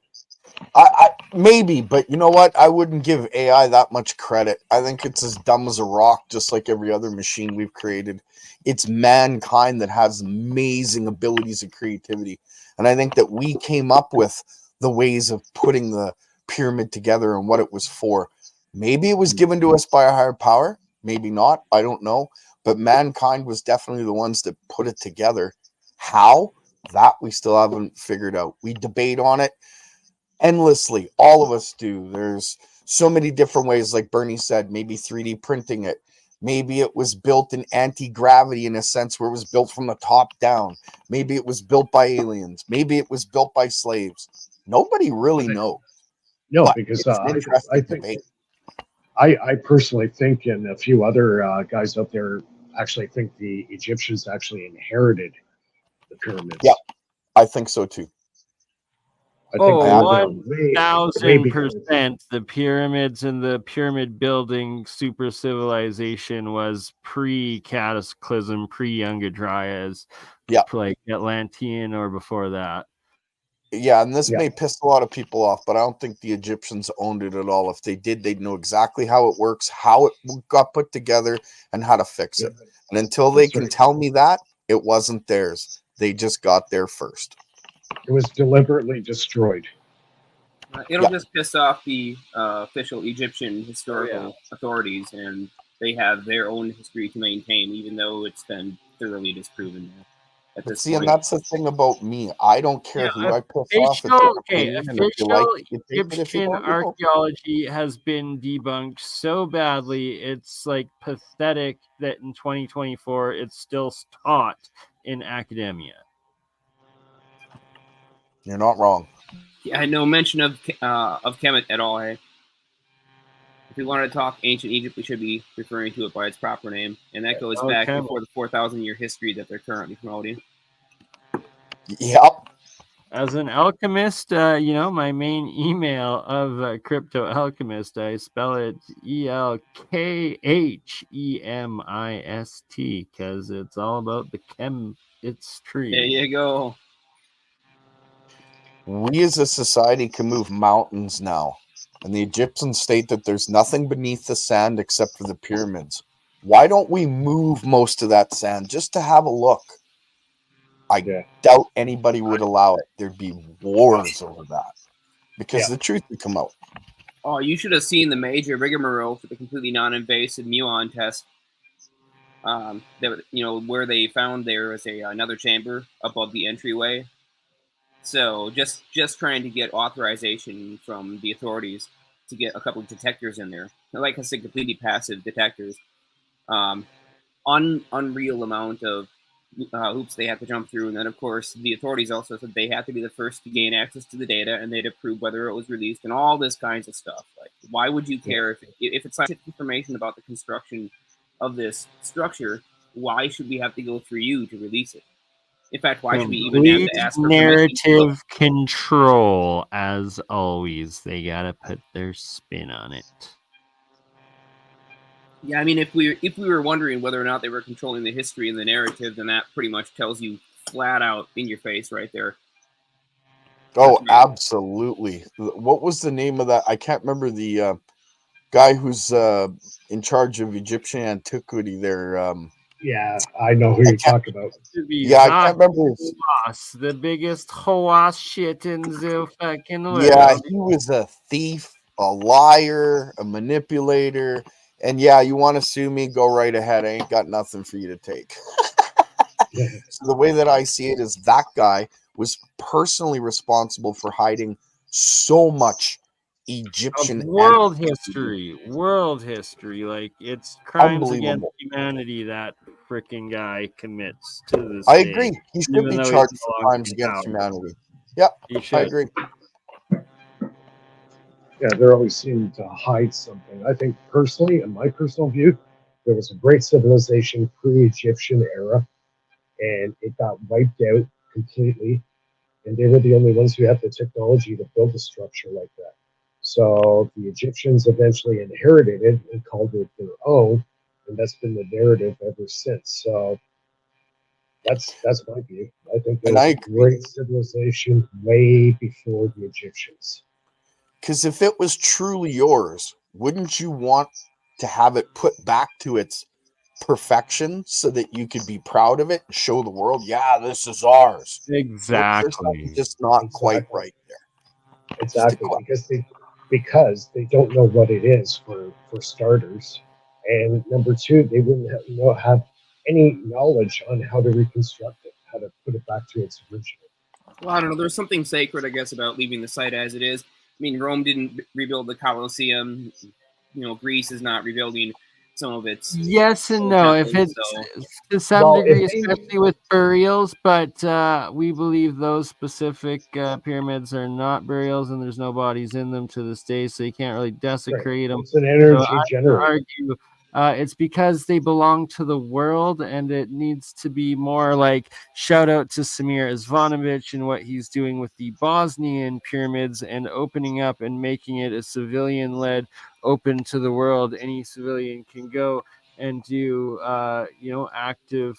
I maybe, but you know what? I wouldn't give AI that much credit. I think it's as dumb as a rock, just like every other machine we've created. It's mankind that has amazing abilities and creativity. And I think that we came up with the ways of putting the pyramid together and what it was for. Maybe it was given to us by a higher power. Maybe not. I don't know. But mankind was definitely the ones that put it together. How? That we still haven't figured out. We debate on it endlessly. All of us do. There's so many different ways, like Bernie said, maybe 3D printing it. Maybe it was built in anti-gravity in a sense where it was built from the top down. Maybe it was built by aliens. Maybe it was built by slaves. Nobody really knows. No, But because it's an I interesting think debate. I personally think, and a few other guys out there actually think the Egyptians actually inherited the pyramids. Yeah, I think so too. I think they were there way 1000%. The pyramids and the pyramid building super civilization was pre-cataclysm, pre-Young Dryas, Yeah, like Atlantean or before that. Yeah, and this Yeah. may piss a lot of people off, but I don't think the Egyptians owned it at all. If they did, they'd know exactly how it works, how it got put together, and how to fix it. And until they That's can right. tell me that, it wasn't theirs. They just got there first. It was deliberately destroyed. It'll just piss off the official Egyptian historical authorities, and they have their own history to maintain, even though it's been thoroughly disproven at But this see, point. and that's the thing about me. I don't care who I piss off. It's their opinion, and if you like it, you take it. If you Egyptian don't, you don't. archaeology has been debunked so badly, it's like pathetic that in 2024 it's still taught in academia. You're not wrong. Yeah, no mention of Kemet at all. Hey, if we wanted to talk ancient Egypt, we should be referring to it by its proper name, and that goes back Kemet. before the 4,000-year history that they're currently promoting. Yep. As an alchemist, my main email of Crypto Alchemist, I spell it ELKHEMIST because it's all about the it's tree. There you go. We as a society can move mountains now. And the Egyptians state that there's nothing beneath the sand except for the pyramids. Why don't we move most of that sand just to have a look? I doubt anybody would allow it. There'd be wars over that because the truth would come out. Oh, you should have seen the major rigmarole for the completely non-invasive muon test. Where they found there was another chamber above the entryway. So just trying to get authorization from the authorities to get a couple of detectors in there. Like I said, completely passive detectors. Unreal amount of hoops they have to jump through, and then of course the authorities also said they have to be the first to gain access to the data, and they'd approve whether it was released, and all this kinds of stuff. Like, why would you care if it's scientific information about the construction of this structure? Why should we have to go through you to release it? In fact, why should we even have to ask for permission to look? Narrative control, as always. They gotta put their spin on it. Yeah, I mean, if we were wondering whether or not they were controlling the history and the narrative, then that pretty much tells you flat out in your face right there. Oh, absolutely. What was the name of that? I can't remember the guy who's in charge of Egyptian antiquity there. Yeah, I know who you're talking about. Yeah, I can't remember his... The biggest Haas shit in the fucking world. Yeah, he was a thief, a liar, a manipulator. And yeah, you want to sue me? Go right ahead. I ain't got nothing for you to take. So the way that I see it is that guy was personally responsible for hiding so much Egyptian world history. Like, it's crimes against humanity that freaking guy commits to this I day, agree. He should even be though he's charged no for longer crimes in against power. humanity. Yep, He should. I agree. Yeah, they're always seeming to hide something. I think personally, in my personal view, there was a great civilization pre-Egyptian era, and it got wiped out completely. And they were the only ones who had the technology to build a structure like that. So the Egyptians eventually inherited it and called it their own, and that's been the narrative ever since. So that's my view. I think there was a great civilization way before the Egyptians. Because if it was truly yours, wouldn't you want to have it put back to its perfection so that you could be proud of it and show the world, yeah, this is ours? Exactly. There's something just not quite right there. Exactly, because they don't know what it is for starters, and number two, they wouldn't have any knowledge on how to reconstruct it, how to put it back to its original. Well, I don't know. There's something sacred, I guess, about leaving the site as it is. I mean, Rome didn't rebuild the Colosseum. Greece is not rebuilding some of its Yes and old no. If templates, it's so to some Well, degree, if they especially with burials, but we believe those specific pyramids are not burials, and there's no bodies in them to this day, so you can't really right, desecrate them. it's an So energy I would generator. argue it's because they belong to the world, and it needs to be more like shout out to Samir Izvanovich and what he's doing with the Bosnian pyramids and opening up and making it a civilian-led, open to the world. Any civilian can go and do active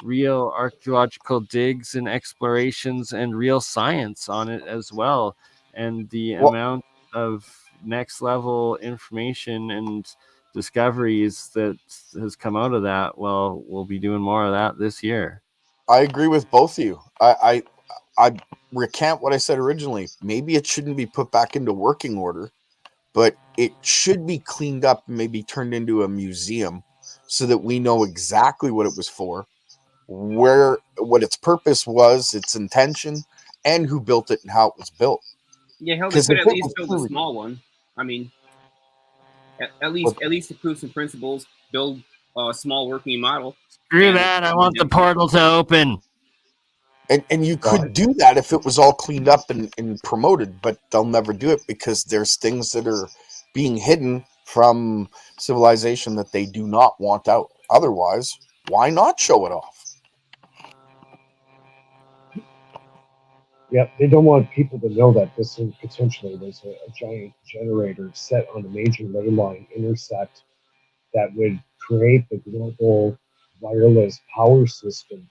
real archaeological digs and explorations and real science on it as well. And the Well, amount of next level information and discoveries that has come out of that, well, we'll be doing more of that this year. I agree with both of you. I recant what I said originally. Maybe it shouldn't be put back into working order, but it should be cleaned up and maybe turned into a museum so that we know exactly what it was for, what its purpose was, its intention, and who built it and how it was built. yeah, hell, they Because could if at it least was build a clearly, small one. I mean, at what- least the proofs and principles, build a small working model. Screw And that. I want the portal to open. and you could do that if it was all cleaned up and promoted, but they'll never do it because there's things that are being hidden from civilization that they do not want out. Otherwise, why not show it off? Yeah, they don't want people to know that this thing potentially was a giant generator set on a major ley line intersect that would create the global wireless power system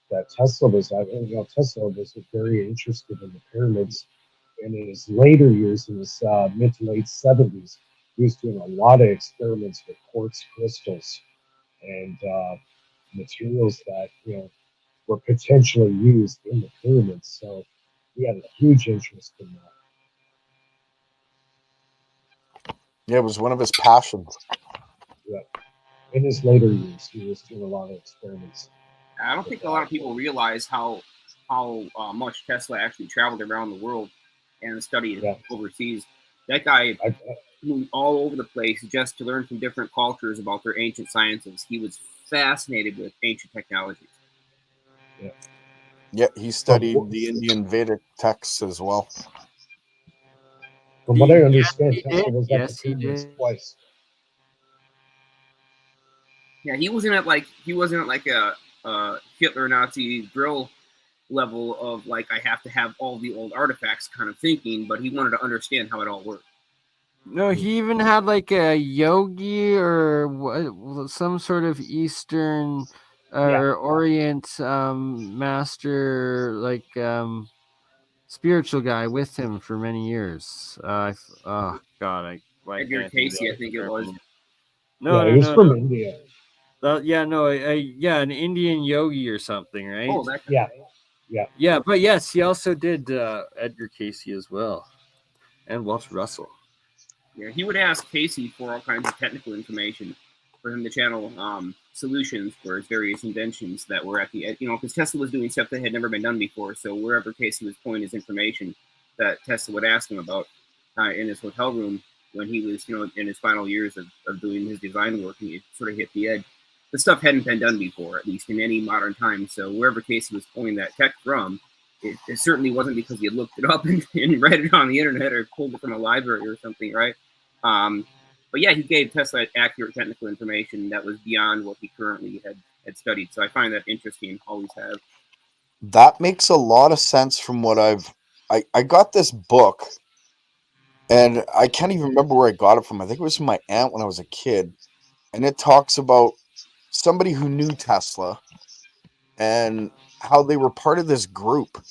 that Tesla was having. You know, Tesla was very interested in the pyramids, and in his later years, in his mid to late 70s, he was doing a lot of experiments with quartz crystals and materials that were potentially used in the pyramids. So he had a huge interest in that. Yeah, it was one of his passions. Yeah. In his later years, he was doing a lot of experiments. I don't think a lot of people realize how much Tesla actually traveled around the world and studied overseas. That guy flew all over the place just to learn from different cultures about their ancient sciences. He was fascinated with ancient technologies. Yeah, he studied the Indian Vedic texts as well. From what I understand, he Tesla did. was at Yes, the he pyramids did. twice. Yeah, he wasn't at like a Hitler Nazi drill level of like I have to have all the old artifacts kind of thinking, but he wanted to understand how it all worked. No, he even had like a yogi or some sort of Eastern or Orient master, like spiritual guy with him for many years. Oh God, why Edgar can't I think of the Casey, I other think it term? was. No, he was from India. Yeah, no, an Indian yogi or something, right? Oh, that. Yeah. But yes, he also did Edgar Casey as well, and Walter Russell. Yeah, he would ask Casey for all kinds of technical information for him to channel solutions for his various inventions that were at the end. Because Tesla was doing stuff that had never been done before. So wherever Casey was pulling his information, that Tesla would ask him about in his hotel room when he was, in his final years of doing his design work, and he sort of hit the edge. The stuff hadn't been done before, at least in any modern time. So wherever Casey was pulling that tech from, it certainly wasn't because he had looked it up and read it on the internet or pulled it from a library or something, right? But yeah, he gave Tesla accurate technical information that was beyond what he currently had studied. So I find that interesting, always have. That makes a lot of sense from what I got this book, and I can't even remember where I got it from. I think it was from my aunt when I was a kid, and it talks about somebody who knew Tesla and how they were part of this group.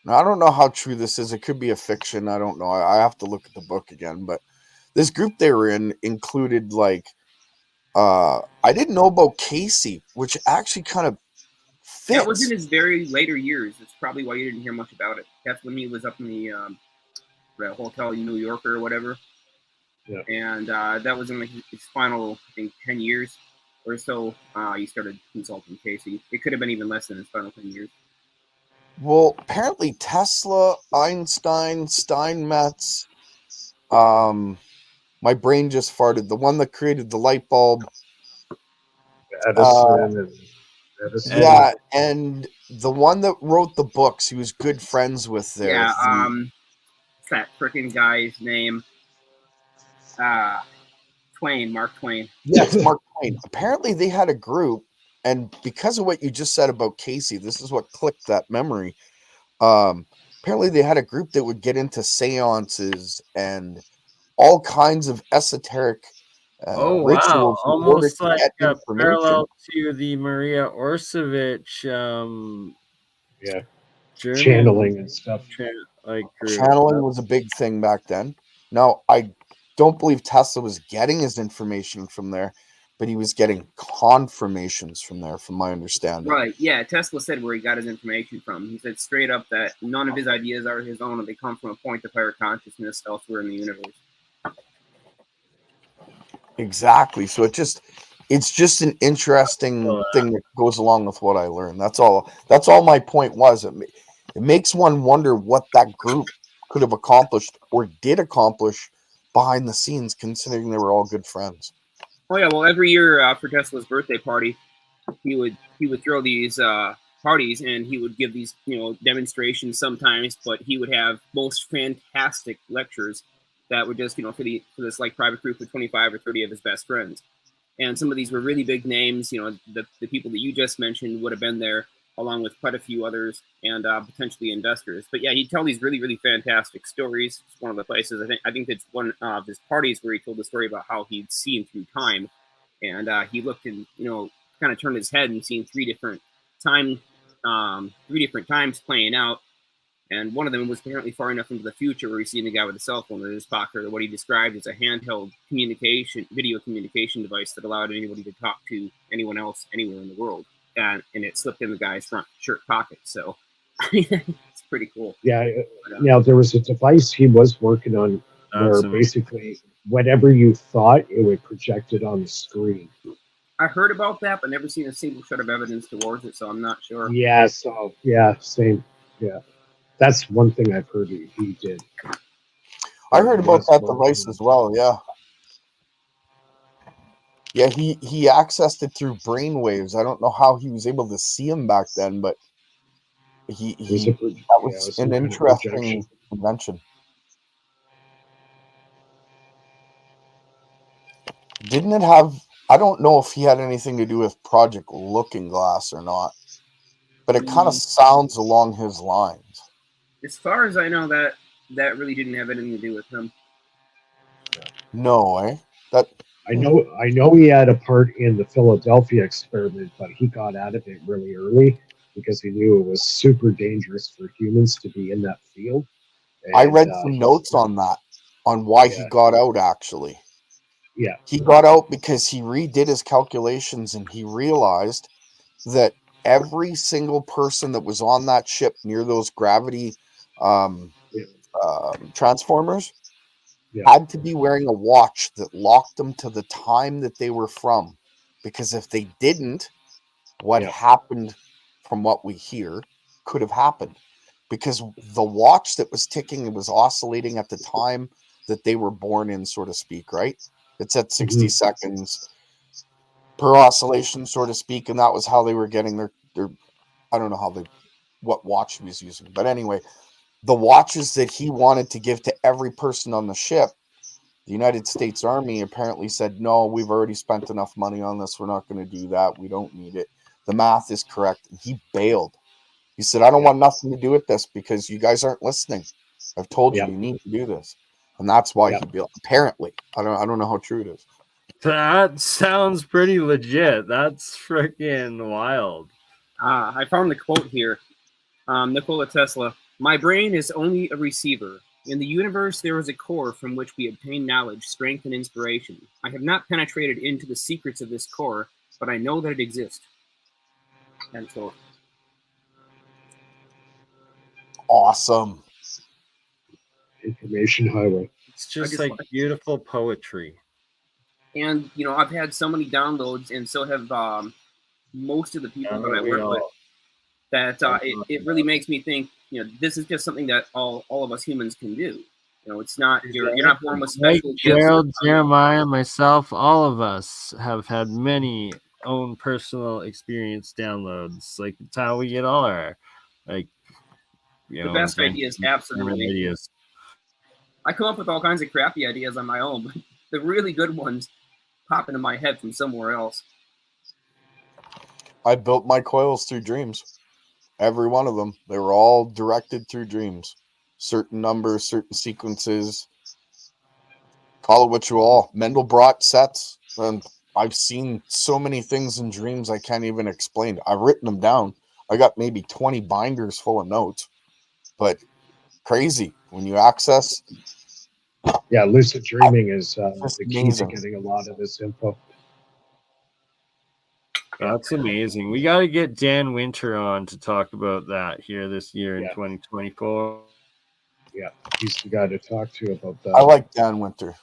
Now, I don't know how true this is. It could be a fiction. I don't know. I have to look at the book again. But this group they were in included I didn't know about Casey, which actually kind of fits. That was in his very later years. That's probably why you didn't hear much about it. That's when he was up in the hotel in New York or whatever. Yeah. And that was in his final, I think, 10 years or so. He started consulting Casey. It could have been even less than his final 10 years. Well, apparently Tesla, Einstein, Steinmetz, my brain just farted. The one that created the light bulb, Medicine. Yeah, and the one that wrote the books, he was good friends with there. Yeah, what's that freaking guy's name? Twain, Mark Twain. Yes, Mark Twain. Apparently, they had a group, and because of what you just said about Casey, this is what clicked that memory. Apparently, they had a group that would get into seances and all kinds of esoteric Oh wow! rituals in order Almost to like get a information. parallel to the Maria Orsovich, yeah, German channeling and stuff. Like group. Channeling was a big thing back then. Now, I don't believe Tesla was getting his information from there, but he was getting confirmations from there, from my understanding. Right, yeah, Tesla said where he got his information from. He said straight up that none of his ideas are his own, and they come from a point of higher consciousness elsewhere in the universe. Exactly. So it's just an interesting thing that goes along with what I learned. That's all my point was. It makes one wonder what that group could have accomplished or did accomplish behind the scenes, considering they were all good friends. Oh yeah, well every year for Tesla's birthday party, he would throw these parties, and he would give these demonstrations sometimes, but he would have most fantastic lectures that were just for this like private group of 25 or 30 of his best friends. And some of these were really big names. The people that you just mentioned would have been there, along with quite a few others, and potentially investors. But yeah, he'd tell these really, really fantastic stories. It's one of the places I think that's one of his parties where he told the story about how he'd seen through time, and he looked and kind of turned his head and seen three different times playing out. And one of them was apparently far enough into the future where he's seen a guy with a cell phone in his pocket, or what he described as a handheld video communication device that allowed anybody to talk to anyone else anywhere in the world. And it slipped in the guy's front shirt pocket. So it's pretty cool. Yeah, there was a device he was working on where basically whatever you thought, it would project it on the screen. I heard about that, but never seen a single shred of evidence towards it, so I'm not sure. Yeah, same. Yeah. That's one thing I've heard he did. I heard about that device as well, yeah. Yeah, he accessed it through brainwaves. I don't know how he was able to see him back then, but that was an interesting invention. Didn't it have, I don't know if he had anything to do with Project Looking Glass or not, but it kind of sounds along his lines. As far as I know, that really didn't have anything to do with him. No, I know he had a part in the Philadelphia experiment, but he got out of it really early because he knew it was super dangerous for humans to be in that field. And, I read some notes on that, on why he got out, actually. Yeah. He got out because he redid his calculations and he realized that every single person that was on that ship near those gravity transformers had to be wearing a watch that locked them to the time that they were from. Because if they didn't, what happened, from what we hear, could have happened. Because the watch that was ticking, it was oscillating at the time that they were born in, so to speak, right? It's at 60 seconds per oscillation, so to speak, and that was how they were getting their I don't know what watch he was using. But anyway, the watches that he wanted to give to every person on the ship, the United States Army apparently said, no, we've already spent enough money on this. We're not going to do that. We don't need it. The math is correct. And he bailed. He said, I don't want nothing to do with this because you guys aren't listening. I've told you, you need to do this. And that's why he bailed. Apparently. I don't know how true it is. That sounds pretty legit. That's freaking wild. I found the quote here. Nikola Tesla, my brain is only a receiver. In the universe, there is a core from which we obtain knowledge, strength, and inspiration. I have not penetrated into the secrets of this core, but I know that it exists. And so, awesome. Information highway. It's just like beautiful poetry. And, I've had so many downloads, and so have most of the people that I work with, that it really makes me think, this is just something that all of us humans can do. It's not, you're not born with special gifts. Gerald, Jeremiah, myself, all of us have had many own personal experience downloads. Like it's how we get all our the best ideas, absolutely. ideas. I come up with all kinds of crappy ideas on my own, but the really good ones pop into my head from somewhere else. I built my coils through dreams. Every one of them. They were all directed through dreams. Certain numbers, certain sequences. Call it what you all. Mendelbrot sets. And I've seen so many things in dreams I can't even explain. I've written them down. I got maybe 20 binders full of notes. But crazy when you access. Yeah, lucid dreaming is the key to amazing. getting a lot of this info. That's amazing. We got to get Dan Winter on to talk about that here this year in 2024. Yeah, he's the guy to talk to about that. I like Dan Winter.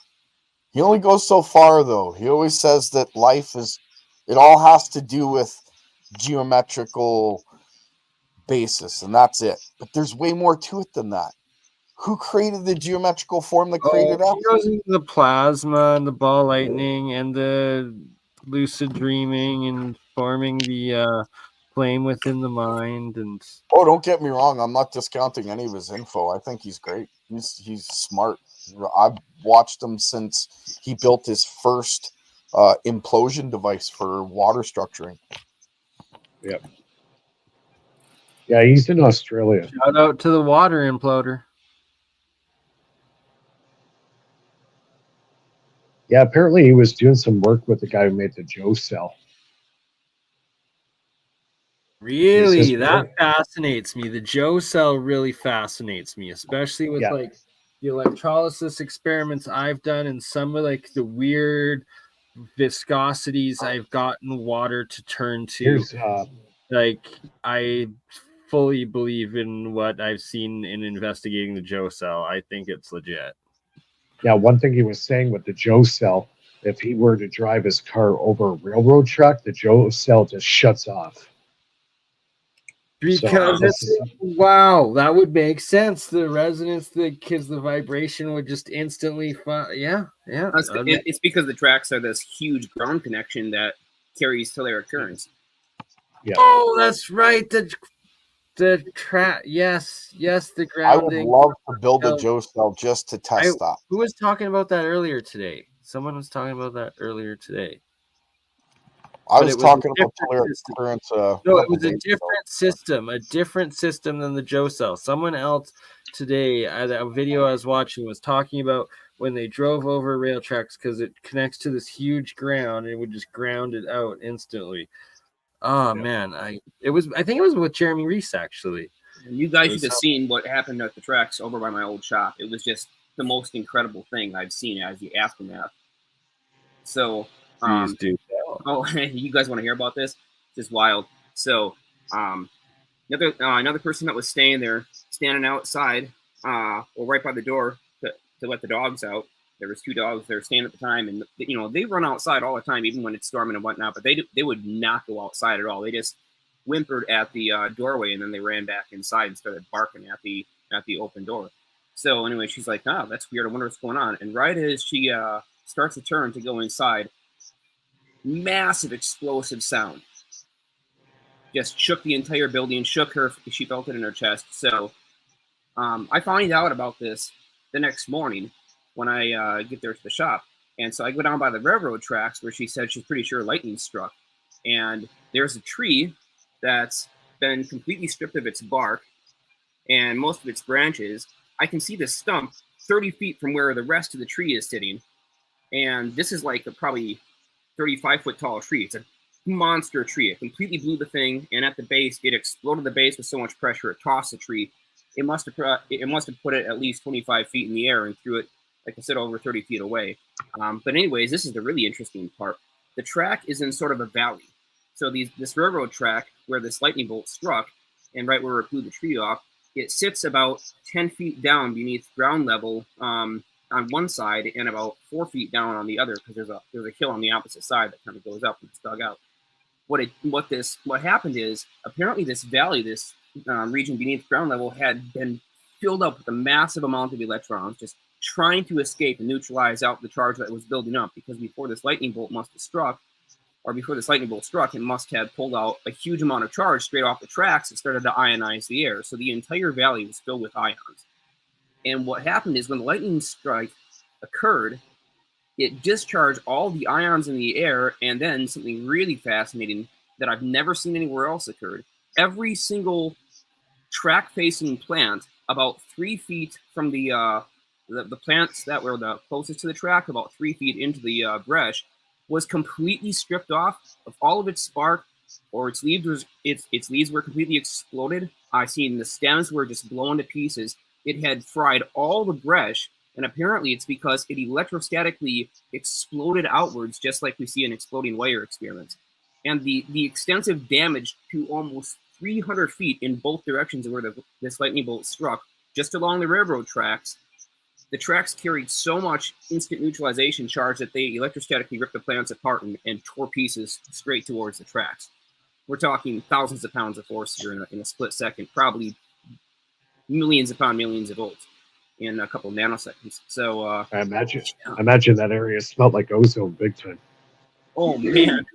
He only goes so far, though. He always says that life is, it all has to do with geometrical basis, and that's it. But there's way more to it than that. Who created the geometrical form that created us? He goes into the plasma and the ball lightning and the lucid dreaming and forming the flame within the mind. And Oh, don't get me wrong. I'm not discounting any of his info. I think he's great. He's smart. I've watched him since he built his first implosion device for water structuring. Yep. Yeah, he's in Australia. Shout out to the water imploder. Yeah, apparently he was doing some work with the guy who made the Joe cell. Really, that fascinates me. The Joe cell really fascinates me, especially with like the electrolysis experiments I've done and some of like the weird viscosities I've gotten water to turn to. Like I fully believe in what I've seen in investigating the Joe cell. I think it's legit. Yeah, one thing he was saying with the Joe cell, if he were to drive his car over a railroad track, the Joe cell just shuts off. Because wow, that would make sense. The resonance, because the vibration would just instantly, yeah. It's because the tracks are this huge ground connection that carries telluric currents. Yeah. Oh, that's right. The track, yes, the grounding. I would love to build a Joe cell just to test that. Who was talking about that earlier today? Someone was talking about that earlier today. I was talking about telluric currents. No, it was a different system than the Joe cell. Someone else today, a video I was watching, was talking about when they drove over rail tracks because it connects to this huge ground and it would just ground it out instantly. Oh man, I think it was with Jeremy Reese actually. And you guys should have seen what happened at the tracks over by my old shop. It was just the most incredible thing I've seen as the aftermath. So, please do. Oh, you guys want to hear about this? It's just wild. So, another person that was standing outside, or right by the door to let the dogs out. There was 2 dogs there standing at the time, and they run outside all the time, even when it's storming and whatnot. But they would not go outside at all. They just whimpered at the doorway, and then they ran back inside and started barking at the open door. So anyway, she's like, "Oh, that's weird. I wonder what's going on." And right as she starts to turn to go inside, massive explosive sound just shook the entire building, shook her. She felt it in her chest. So I find out about this the next morning when I get there to the shop. And so I go down by the railroad tracks where she said she's pretty sure lightning struck. And there's a tree that's been completely stripped of its bark and most of its branches. I can see the stump 30 feet from where the rest of the tree is sitting. And this is like a probably 35-foot tall tree. It's a monster tree. It completely blew the thing, and at the base, it exploded the base with so much pressure it tossed the tree. It must have put it at least 25 feet in the air and threw it, like I said, over 30 feet away. But anyways, this is the really interesting part. The track is in sort of a valley. So this railroad track where this lightning bolt struck, and right where it blew the tree off, it sits about 10 feet down beneath ground level on one side and about 4 feet down on the other, because there's a hill on the opposite side that kind of goes up and it's dug out. What happened is apparently this valley, this region beneath ground level, had been filled up with a massive amount of electrons, just trying to escape and neutralize out the charge that was building up. Because before this lightning bolt must have struck, or before this lightning bolt struck, it must have pulled out a huge amount of charge straight off the tracks and started to ionize the air. So the entire valley was filled with ions. And what happened is when the lightning strike occurred, it discharged all the ions in the air, and then something really fascinating that I've never seen anywhere else occurred. Every single track-facing plant, about 3 feet from the plants that were the closest to the track, about 3 feet into the brush, was completely stripped off of all of its spark, or its leaves were completely exploded. I seen the stems were just blown to pieces. It had fried all the brush, and apparently it's because it electrostatically exploded outwards, just like we see in exploding wire experiments. And the extensive damage to almost 300 feet in both directions of where this lightning bolt struck, just along the railroad tracks, the tracks carried so much instant neutralization charge that they electrostatically ripped the plants apart and tore pieces straight towards the tracks. We're talking thousands of pounds of force here in a split second, probably millions upon millions of volts in a couple of nanoseconds. So I imagine that area smelled like ozone big time. Oh man,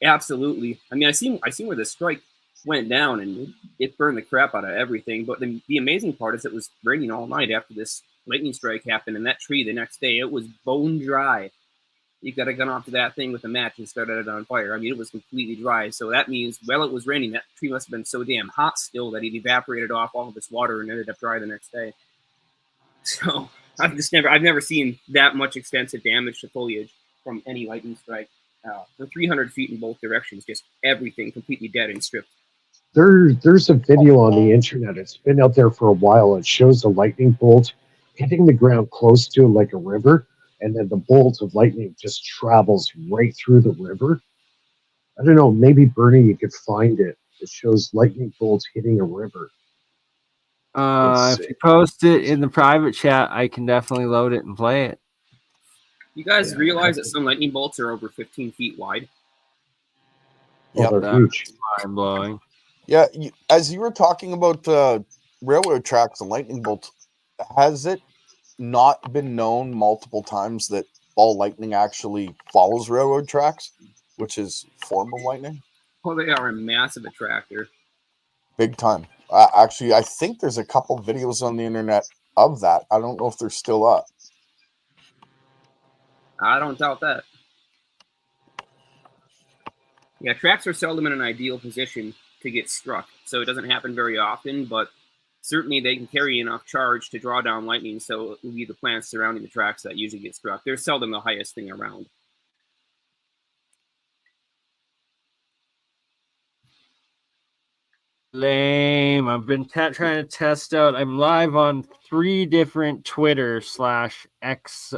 absolutely. I mean, I seen where the strike went down, and it burned the crap out of everything. But the amazing part is it was raining all night after this lightning strike happened, and that tree the next day, it was bone dry. You got to gun off to that thing with a match and started it on fire. I mean, it was completely dry. So that means, while it was raining, that tree must have been so damn hot still that it evaporated off all of this water and ended up dry the next day. So I've never seen that much extensive damage to foliage from any lightning strike. For 300 feet in both directions, just everything completely dead and stripped. There's a video on the internet. It's been out there for a while. It shows a lightning bolt hitting the ground close to like a river, and then the bolt of lightning just travels right through the river. I don't know, maybe BurnEye, you could find it. It shows lightning bolts hitting a river. If you post it in the private chat, I can definitely load it and play it. You guys realize that some lightning bolts are over 15 feet wide? Oh, they're huge. Mind blowing. Yeah, as you were talking about railroad tracks and lightning bolts, has it not been known multiple times that ball lightning actually follows railroad tracks, which is form of lightning? Well, they are a massive attractor. Big time. Actually, I think there's a couple videos on the internet of that. I don't know if they're still up. I don't doubt that. Yeah, tracks are seldom in an ideal position to get struck, so it doesn't happen very often, but certainly they can carry enough charge to draw down lightning, so it will be the plants surrounding the tracks that usually get struck. They're seldom the highest thing around. Lame. I've been trying to test out. I'm live on 3 different Twitter/X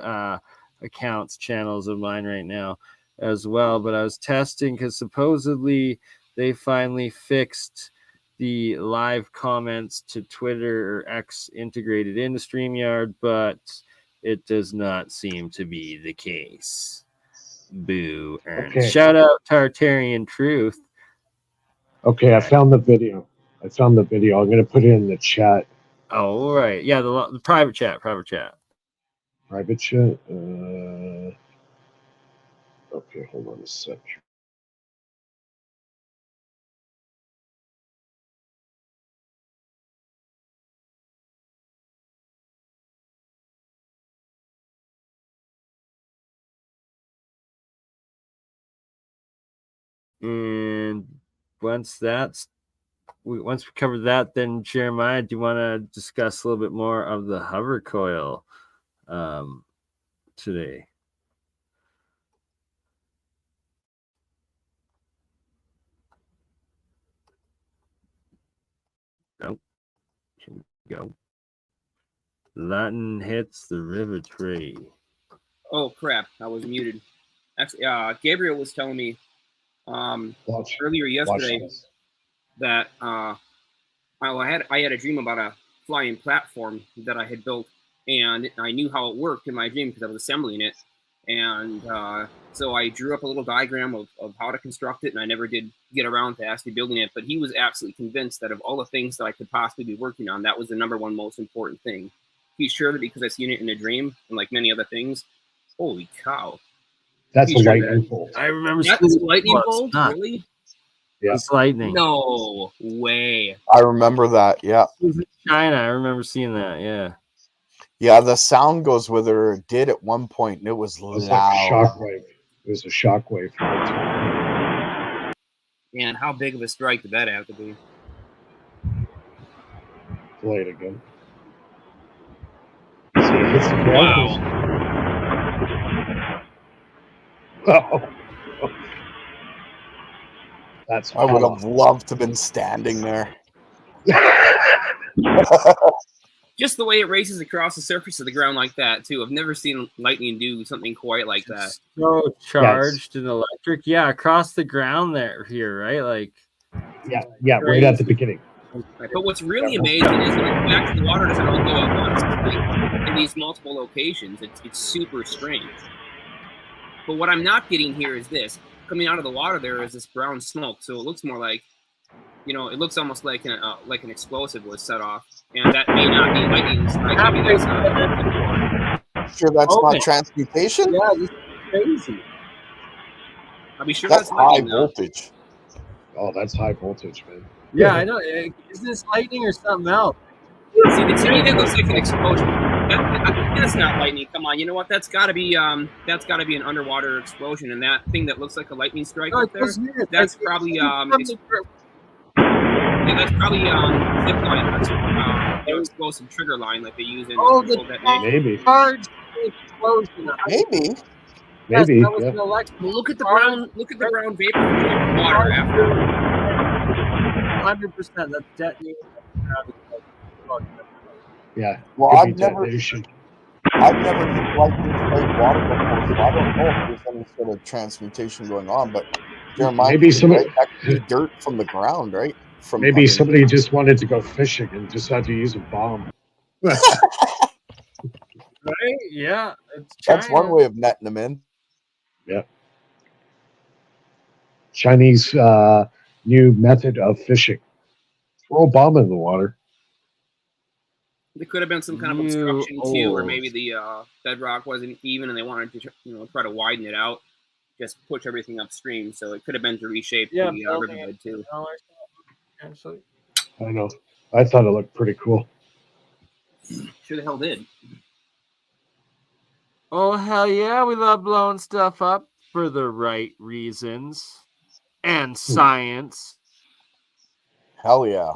accounts, channels of mine right now as well. But I was testing because supposedly they finally fixed the live comments to Twitter or X integrated into StreamYard, but it does not seem to be the case. Boo. Ernst. Okay. Shout out Tartarian Truth. Okay, I found the video. I'm going to put it in the chat. Oh, right. Yeah, the private chat. Private chat. Okay, hold on a sec. And once we cover that, then Jeremiah, do you want to discuss a little bit more of the hover coil today? Nope. Here we go. Latin hits the river tree. Oh crap! I was muted. Actually, Gabriel was telling me earlier yesterday that I had a dream about a flying platform that I had built, and I knew how it worked in my dream because I was assembling it. And so I drew up a little diagram of how to construct it, and I never did get around to actually building it. But he was absolutely convinced that of all the things that I could possibly be working on, that was the number one most important thing. He's sure that because I seen it in a dream, and like many other things, holy cow, That's a Feature lightning that. bolt. I remember That's seeing a lightning it. bolt, Not. really? Yeah. It's lightning. No way. I remember that. Yeah. It was in China. I remember seeing that. Yeah. Yeah, the sound goes with it, or it did at one point, and it was It was loud. like a shockwave. It was a shockwave. Man, how big of a strike did that have to be? Play it again. See, it hits the ground. Oh. That's I would power. have loved to have been standing there. Just the way it races across the surface of the ground like that, too. I've never seen lightning do something quite like that. So charged and electric. Yeah, across the ground there here, right? Like Yeah, right at the beginning. Right. But what's really amazing is when it comes back to the water, doesn't all go at once. It's like in these multiple locations, it's super strange. But what I'm not getting here is this. Coming out of the water, there is this brown smoke, so it looks more like, it looks almost like an explosive was set off, and that may not be lightning strike. Maybe that's Sure, that's not transmutation. Yeah, this is crazy. I'll be sure That's that's high lightning. voltage. Oh, that's high voltage, man. Yeah, I know. Is this lightning or something else? See, to me, that looks like an explosion. That's not lightning. Come on, you know what? That's got to be an underwater explosion, and that thing that looks like a lightning strike up there, that's probably that's probably zip line. That's their explosive trigger line, like they use in controlled detonation. Maybe. Charged explosion. Maybe. Yes, Maybe. that was Yeah. an electric. Well, look at the brown. Look at the brown vapor from the water after. 100%. That's detonated. Yeah. Well, could I've be never detonation. seen lightning strike water before, so I don't know if there's any sort of transmutation going on. But Jeremiah, Maybe somebody- that could be dirt from the ground, right? From Maybe underneath. somebody just wanted to go fishing and just had to use a bomb. Right? Yeah. It's That's one China. way of netting them in. Yeah. Chinese new method of fishing. Throw a bomb in the water. There could have been some kind of obstruction too, or maybe the bedrock wasn't even, and they wanted to try to widen it out, just push everything upstream. So it could have been to reshape the riverbed too. Actually, I know. I thought it looked pretty cool. Sure the hell did. oh hell yeah, we love blowing stuff up for the right reasons and science. Hell yeah.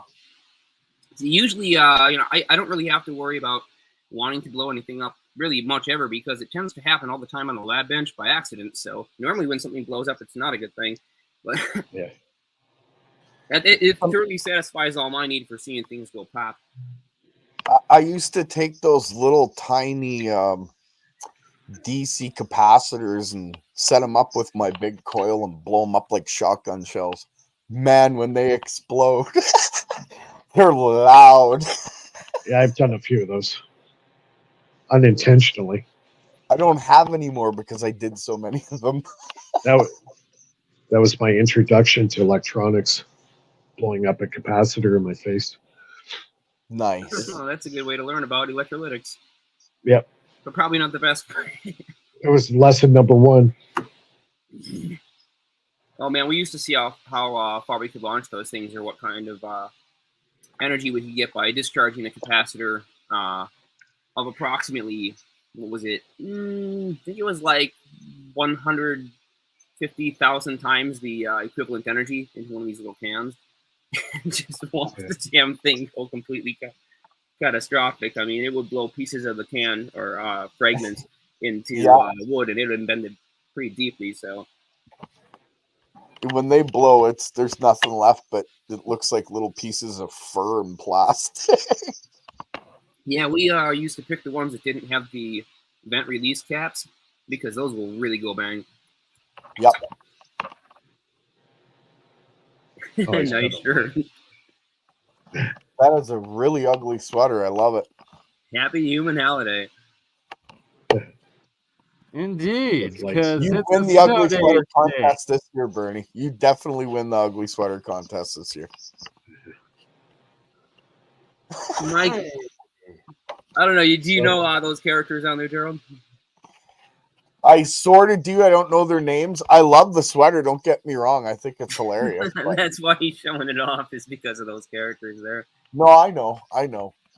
Usually, I don't really have to worry about wanting to blow anything up really much ever, because it tends to happen all the time on the lab bench by accident. So normally when something blows up, it's not a good thing. But yeah, it thoroughly satisfies all my need for seeing things go pop. I used to take those little tiny DC capacitors and set them up with my big coil and blow them up like shotgun shells. Man, when they explode, they're loud. Yeah, I've done a few of those. Unintentionally. I don't have any more because I did so many of them. That was my introduction to electronics. Blowing up a capacitor in my face. Nice. Oh, that's a good way to learn about electrolytics. Yep. But probably not the best. It was lesson number 1. Oh man, we used to see how far we could launch those things, or what kind of energy we could get by discharging a capacitor of approximately, what was it? I think it was like 150,000 times the equivalent energy into one of these little cans. Just watch the damn thing go completely catastrophic. I mean, it would blow pieces of the can or fragments into wood, and it would have bended pretty deeply. So when they blow, there's nothing left, but it looks like little pieces of fur and plastic. yeah, we used to pick the ones that didn't have the vent release caps, because those will really go bang. Yep. Nice shirt. That is a really ugly sweater. I love it. Happy human holiday. Indeed, because you it's win a the ugly snow sweater day contest this year, Bernie. You definitely win the ugly sweater contest this year. Mike, I don't know. Do you know those characters on there, Gerald? I sort of do. I don't know their names. I love the sweater. Don't get me wrong. I think it's hilarious. But... That's why he's showing it off, is because of those characters there. No, I know.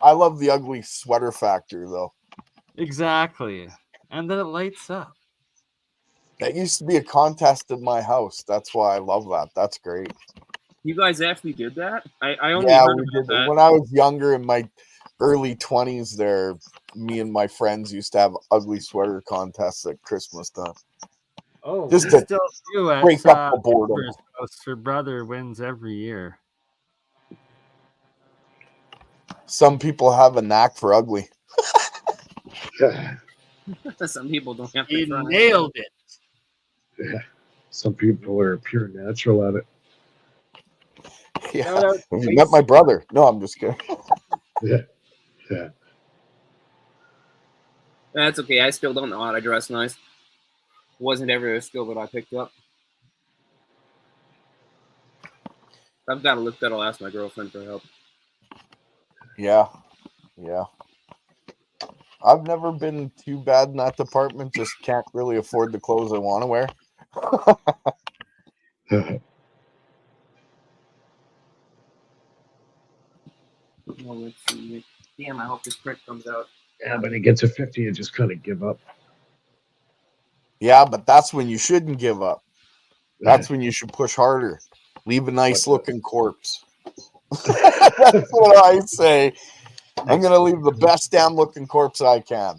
I love the ugly sweater factor, though. Exactly. And then it lights up. That used to be a contest in my house. That's why I love that. That's great. You guys actually did that? I only Yeah, heard we about did. that. When I was younger, in my early 20s, there, me and my friends used to have ugly sweater contests at Christmas time. Oh, Just we to still do at break up the boredom. Amber's house. Her brother wins every year. Some people have a knack for ugly. Some people don't have to You try. nailed it. Yeah. Some people are pure natural at it. Yeah. Have you met my brother? No, I'm just kidding. Yeah. Yeah. That's okay. I still don't know how to dress nice. Wasn't ever a skill that I picked up. If I've got to look good, I'll ask my girlfriend for help. Yeah. Yeah. I've never been too bad in that department. Just can't really afford the clothes I want to wear. Well, let's see. Damn, I hope this print comes out. Yeah, but it gets to 50, you just kind of give up. Yeah, but that's when you shouldn't give up. That's when you should push harder. Leave a nice looking corpse. That's what I say. I'm going to leave the best damn looking corpse I can.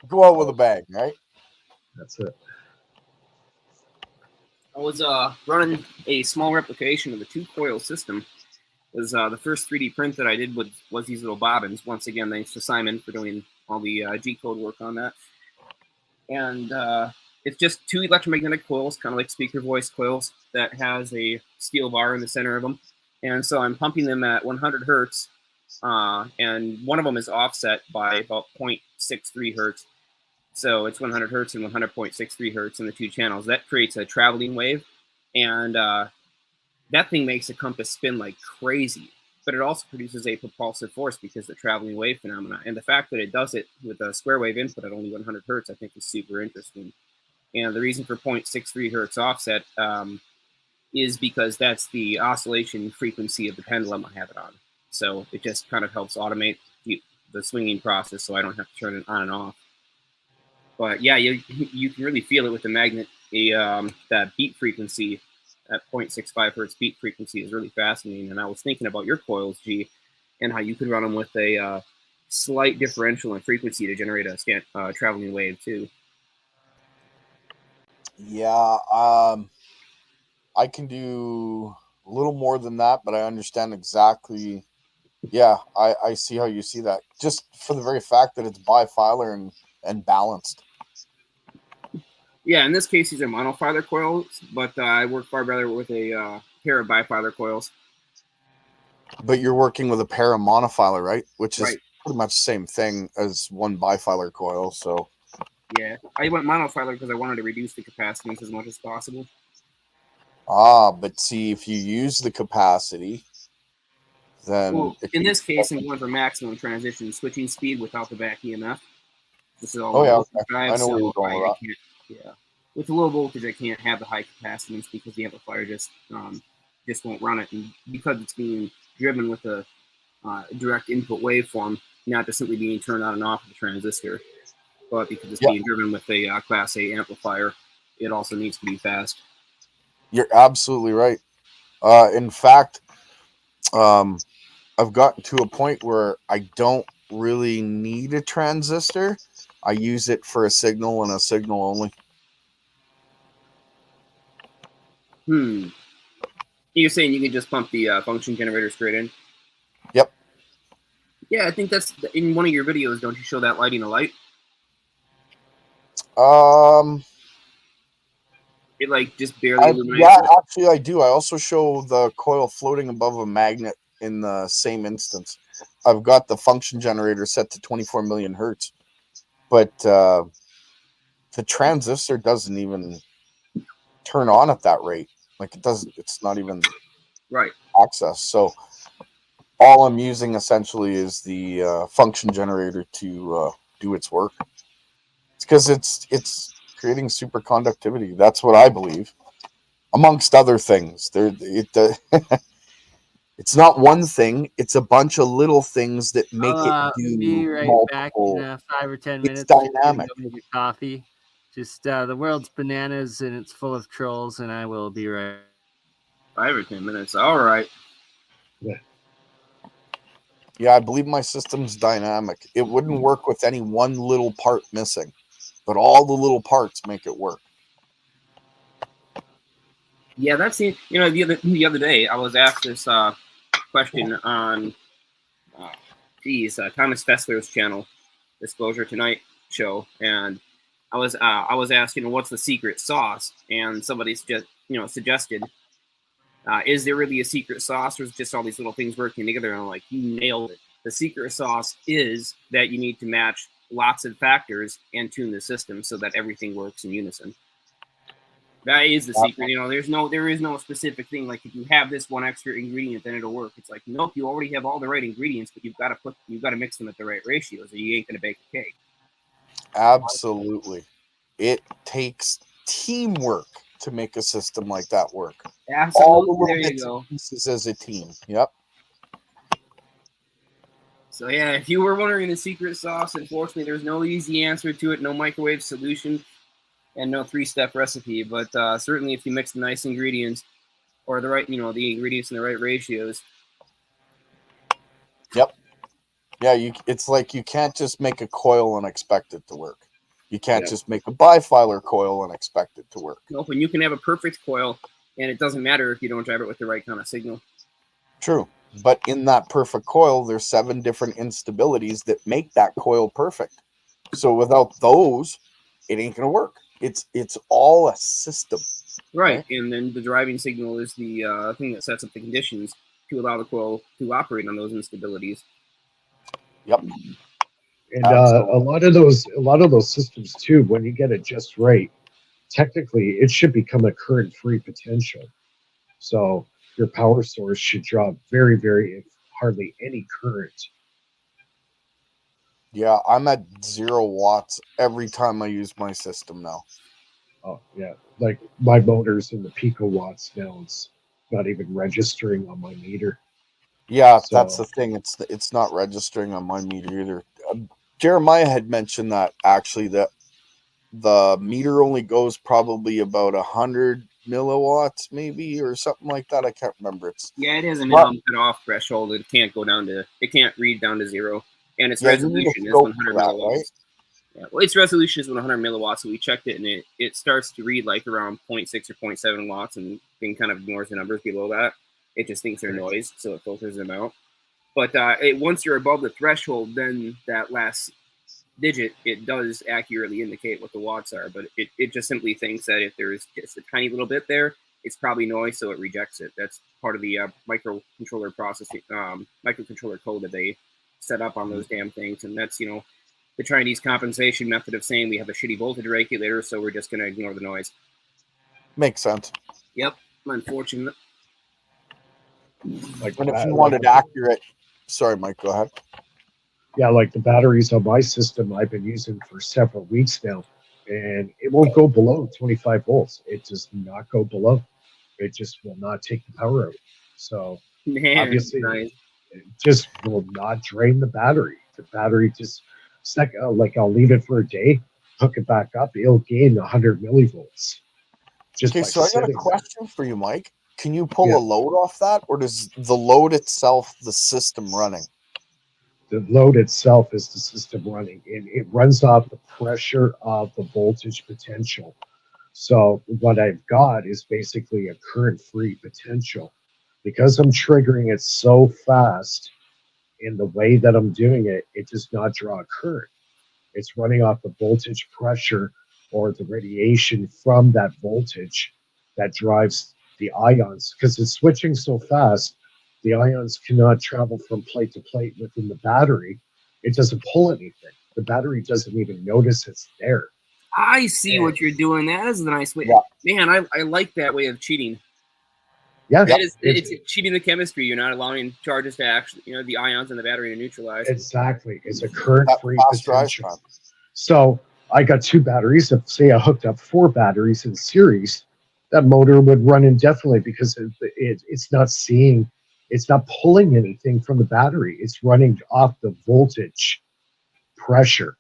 Go out with a bang, right? That's it. I was running a small replication of the 2-coil system. It was the first 3D print that I did was these little bobbins. Once again, thanks to Simon for doing all the G-code work on that. And it's just 2 electromagnetic coils, kind of like speaker voice coils, that has a steel bar in the center of them. And so I'm pumping them at 100 hertz, and one of them is offset by about 0.63 hertz. So it's 100 hertz and 100.63 hertz in the 2 channels. That creates a traveling wave, and that thing makes a compass spin like crazy. But it also produces a propulsive force because of the traveling wave phenomena. And the fact that it does it with a square wave input at only 100 hertz, I think, is super interesting. And the reason for 0.63 hertz offset is because that's the oscillation frequency of the pendulum I have it on. So it just kind of helps automate the swinging process, so I don't have to turn it on and off. But yeah, you can really feel it with the magnet. That beat frequency at 0.65 hertz beat frequency is really fascinating. And I was thinking about your coils, G, and how you could run them with a slight differential in frequency to generate a traveling wave too. Yeah, I can do a little more than that, but I understand exactly. Yeah, I see how you see that. Just for the very fact that it's bifilar and balanced. Yeah, in this case, these are monofilar coils, but I work far better with a pair of bifilar coils. But you're working with a pair of monofilar, right? Which is right. Pretty much the same thing as one bifilar coil. So yeah, I went monofilar because I wanted to reduce the capacitance as much as possible. But see, if you use the capacity, then in this case, I'm going for maximum transition switching speed without the back EMF. This is all low voltage okay. drive, I know where you're going with that. Yeah, with the low voltage, I can't have the high capacitance because the amplifier just won't run it, and because it's being driven with a direct input waveform, not just simply being turned on and off of the transistor, but because it's being driven with a Class A amplifier, it also needs to be fast. You're absolutely right. In fact, I've gotten to a point where I don't really need a transistor. I use it for a signal and a signal only. You're saying you can just pump the function generator straight in? Yep. Yeah, I think that's in one of your videos. Don't you show that lighting a light? It like just barely illuminates. Yeah, actually, I do. I also show the coil floating above a magnet in the same instance. I've got the function generator set to 24 million hertz, but the transistor doesn't even turn on at that rate. Like it doesn't. It's not even right access. So all I'm using essentially is the function generator to do its work. It's because it's creating superconductivity. That's what I believe, amongst other things. It's not one thing; it's a bunch of little things that make it Be do right back in multiple. 5 or 10 It's minutes. I'm gonna dynamic. go make a coffee. Just the world's bananas and it's full of trolls, and I will be right. 5 or 10 minutes. All right. Yeah, I believe my system's dynamic. It wouldn't work with any one little part missing, but all the little parts make it work. Yeah, that's it. You know, the other day I was asked this question on, Thomas Fessler's channel, Disclosure Tonight show, and I was asking what's the secret sauce, and somebody suggested, is there really a secret sauce, or is it just all these little things working together? And I'm like, you nailed it. The secret sauce is that you need to match lots of factors and tune the system so that everything works in unison. That is the secret. You know, there is no specific thing. Like if you have this one extra ingredient, then it'll work. It's like, nope, you already have all the right ingredients, but you've got to mix them at the right ratios, or you ain't gonna bake a cake. Absolutely. It takes teamwork to make a system like that work. Absolutely. All the little There you bits go. and pieces as a team. Yep. So yeah, if you were wondering the secret sauce, unfortunately, there's no easy answer to it, no microwave solution, and no 3-step recipe. But certainly, if you mix the nice ingredients, or the ingredients in the right ratios. Yep. Yeah, it's like you can't just make a coil and expect it to work. You can't just make a bifilar coil and expect it to work. Nope, and you can have a perfect coil, and it doesn't matter if you don't drive it with the right kind of signal. True. But in that perfect coil, there's 7 different instabilities that make that coil perfect. So without those, it ain't gonna work. It's all a system. Right, and then the driving signal is the thing that sets up the conditions to allow the coil to operate on those instabilities. Yep. And a lot of those systems too, when you get it just right, technically it should become a current-free potential. So your power source should draw very, very hardly any current. Yeah, I'm at 0 watts every time I use my system now. Oh yeah, like my motor's in the picowatts now. It's not even registering on my meter. Yeah, So, that's the thing. It's not registering on my meter either. Jeremiah had mentioned that actually that the meter only goes probably about 100 milliwatts, maybe, or something like that. I can't remember. It has a minimum cutoff threshold. It can't read down to 0, and its resolution is 100 milliwatts. Right? Yeah, well, its resolution is 100 milliwatts, so we checked it, and it starts to read like around 0.6 or 0.7 watts, and then kind of ignores the numbers below that. It just thinks they're noise, so it filters them out. But once you're above the threshold, then that last digit, it does accurately indicate what the watts are, but it just simply thinks that if there's just a tiny little bit there, it's probably noise, so it rejects it. That's part of the microcontroller processing, microcontroller code that they set up on those damn things, and that's, the Chinese compensation method of saying we have a shitty voltage regulator, so we're just going to ignore the noise. Makes sense. Yep, unfortunate. And if you wanted accurate, sorry, Mike, go ahead. Yeah, like the batteries on my system, I've been using for several weeks now, and it won't go below 25 volts. It does not go below. It just will not take the power out. So obviously, it just will not drain the battery. The battery just like I'll leave it for a day, hook it back up, it'll gain 100 millivolts. Okay, so I got a question for you, Mike. Can you pull a load off that, or does the load itself the system running? The load itself is the system running. It runs off the pressure of the voltage potential. So what I've got is basically a current-free potential. Because I'm triggering it so fast in the way that I'm doing it, it does not draw a current. It's running off the voltage pressure or the radiation from that voltage that drives the ions. Because it's switching so fast, the ions cannot travel from plate to plate within the battery. It doesn't pull anything. The battery doesn't even notice it's there. I see what you're doing. That is a nice way. Yeah. Man, I like that way of cheating. Yeah, it's cheating the chemistry. You're not allowing charges to actually, the ions in the battery to neutralize. Exactly. It's a current-free Fast rise potential. time. So I got 2 batteries. If, say, I hooked up 4 batteries in series, that motor would run indefinitely because it's not pulling anything from the battery. It's running off the voltage pressure.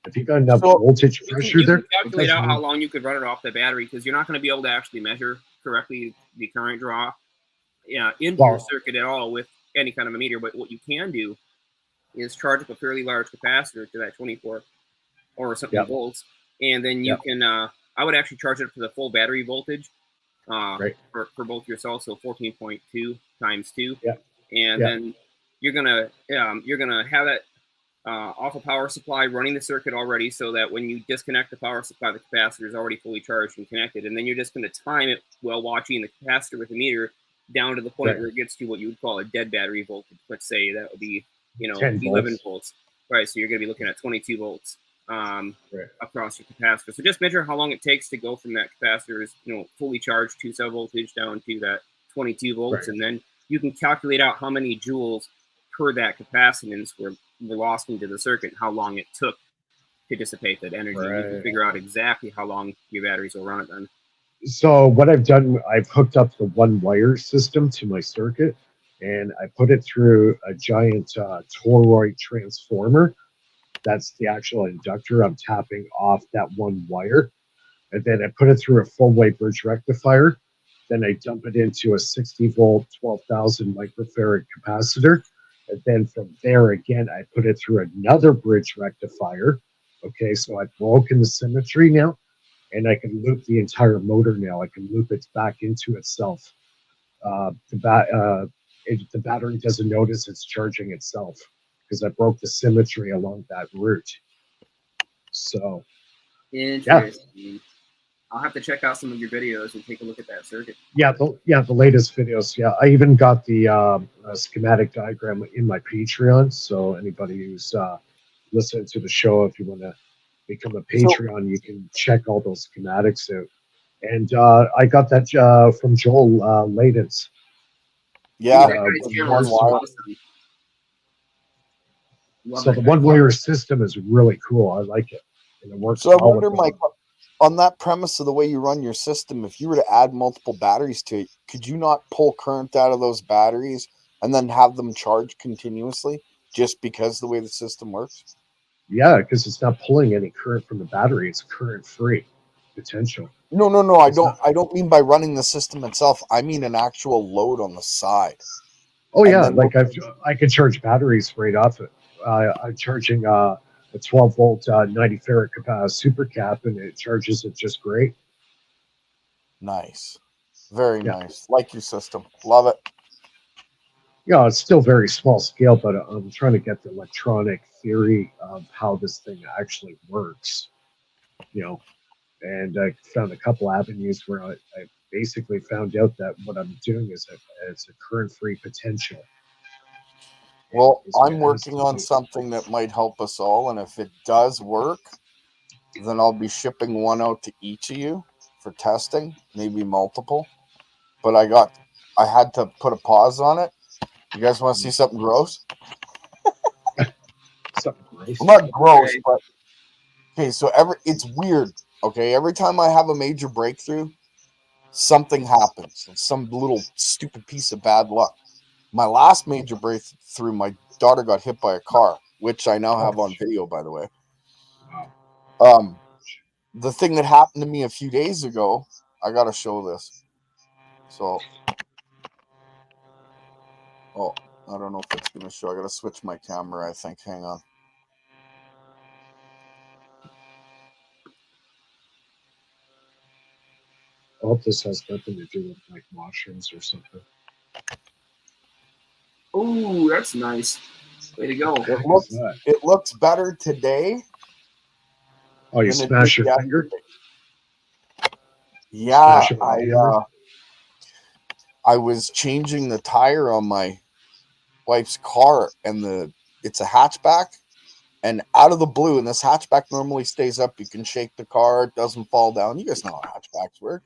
If you got enough voltage pressure You there, can calculate out how long you could run it off the battery, because you're not going to be able to actually measure correctly the current draw into your circuit at all with any kind of a meter. But what you can do is charge up a fairly large capacitor to that 24 or something volts, and then you can. I would actually charge it up to the full battery voltage for both your cells, so 14.2 times 2, and then you're gonna have that off a power supply running the circuit already, so that when you disconnect the power supply, the capacitor is already fully charged and connected, and then you're just going to time it while watching the capacitor with the meter down to the point where it gets to what you would call a dead battery voltage. Let's say that would be 11 volts, right? So you're going to be looking at 22 volts across your capacitor. So just measure how long it takes to go from that capacitor's fully charged 2 cell voltage down to that 22 volts, and then you can calculate out how many joules per that capacitance were lost into the circuit, how long it took to dissipate that energy. You can figure out exactly how long your batteries will run it then. So what I've done, I've hooked up the 1-wire system to my circuit, and I put it through a giant toroid transformer. That's the actual inductor. I'm tapping off that 1 wire, and then I put it through a full-wave bridge rectifier. Then I dump it into a 60-volt, 12,000 microfarad capacitor. And then from there, again, I put it through another bridge rectifier. Okay, so I've broken the symmetry now, and I can loop the entire motor now. I can loop it back into itself. The battery doesn't notice it's charging itself because I broke the symmetry along that route. So, interesting. I'll have to check out some of your videos and take a look at that circuit. The latest videos. Yeah, I even got the schematic diagram in my Patreon. So anybody who's listening to the show, if you want to become a Patreon, you can check all those schematics out. And I got that from Joel Ladens. Yeah. So the 1-wire system is really cool. I like it. And it works so I well wonder, with Mike, on that premise of the way you run your system, if you were to add multiple batteries to it, could you not pull current out of those batteries and then have them charge continuously just because the way the system works? Yeah, because it's not pulling any current from the battery. It's current-free potential. No. I don't mean by running the system itself. I mean an actual load on the side. Oh yeah, like I can charge batteries right off it. I'm charging a 12-volt 90 farad super cap, and it charges it just great. Nice, very nice. Like your system, love it. Yeah, it's still very small scale, but I'm trying to get the electronic theory of how this thing actually works. And I found a couple avenues where I basically found out that what I'm doing is it's a current-free potential. Well, I'm working on something that might help us all, and if it does work, then I'll be shipping one out to each of you for testing, maybe multiple. But I had to put a pause on it. You guys want to see something gross? Something gross? Well, not gross, but okay. So it's weird. Okay, every time I have a major breakthrough, something happens. Some little stupid piece of bad luck. My last major breakthrough, my daughter got hit by a car, which I now have on video, by the way. The thing that happened to me a few days ago, I got to show this. So, I don't know if it's going to show. I got to switch my camera, I think. Hang on. I hope this has nothing to do with like mushrooms or something. Oh, that's nice. Way to go. It looks better today. Oh, you smash your finger? Yeah, I was changing the tire on my wife's car, and it's a hatchback, and out of the blue, and this hatchback normally stays up. You can shake the car, it doesn't fall down. You guys know how hatchbacks work.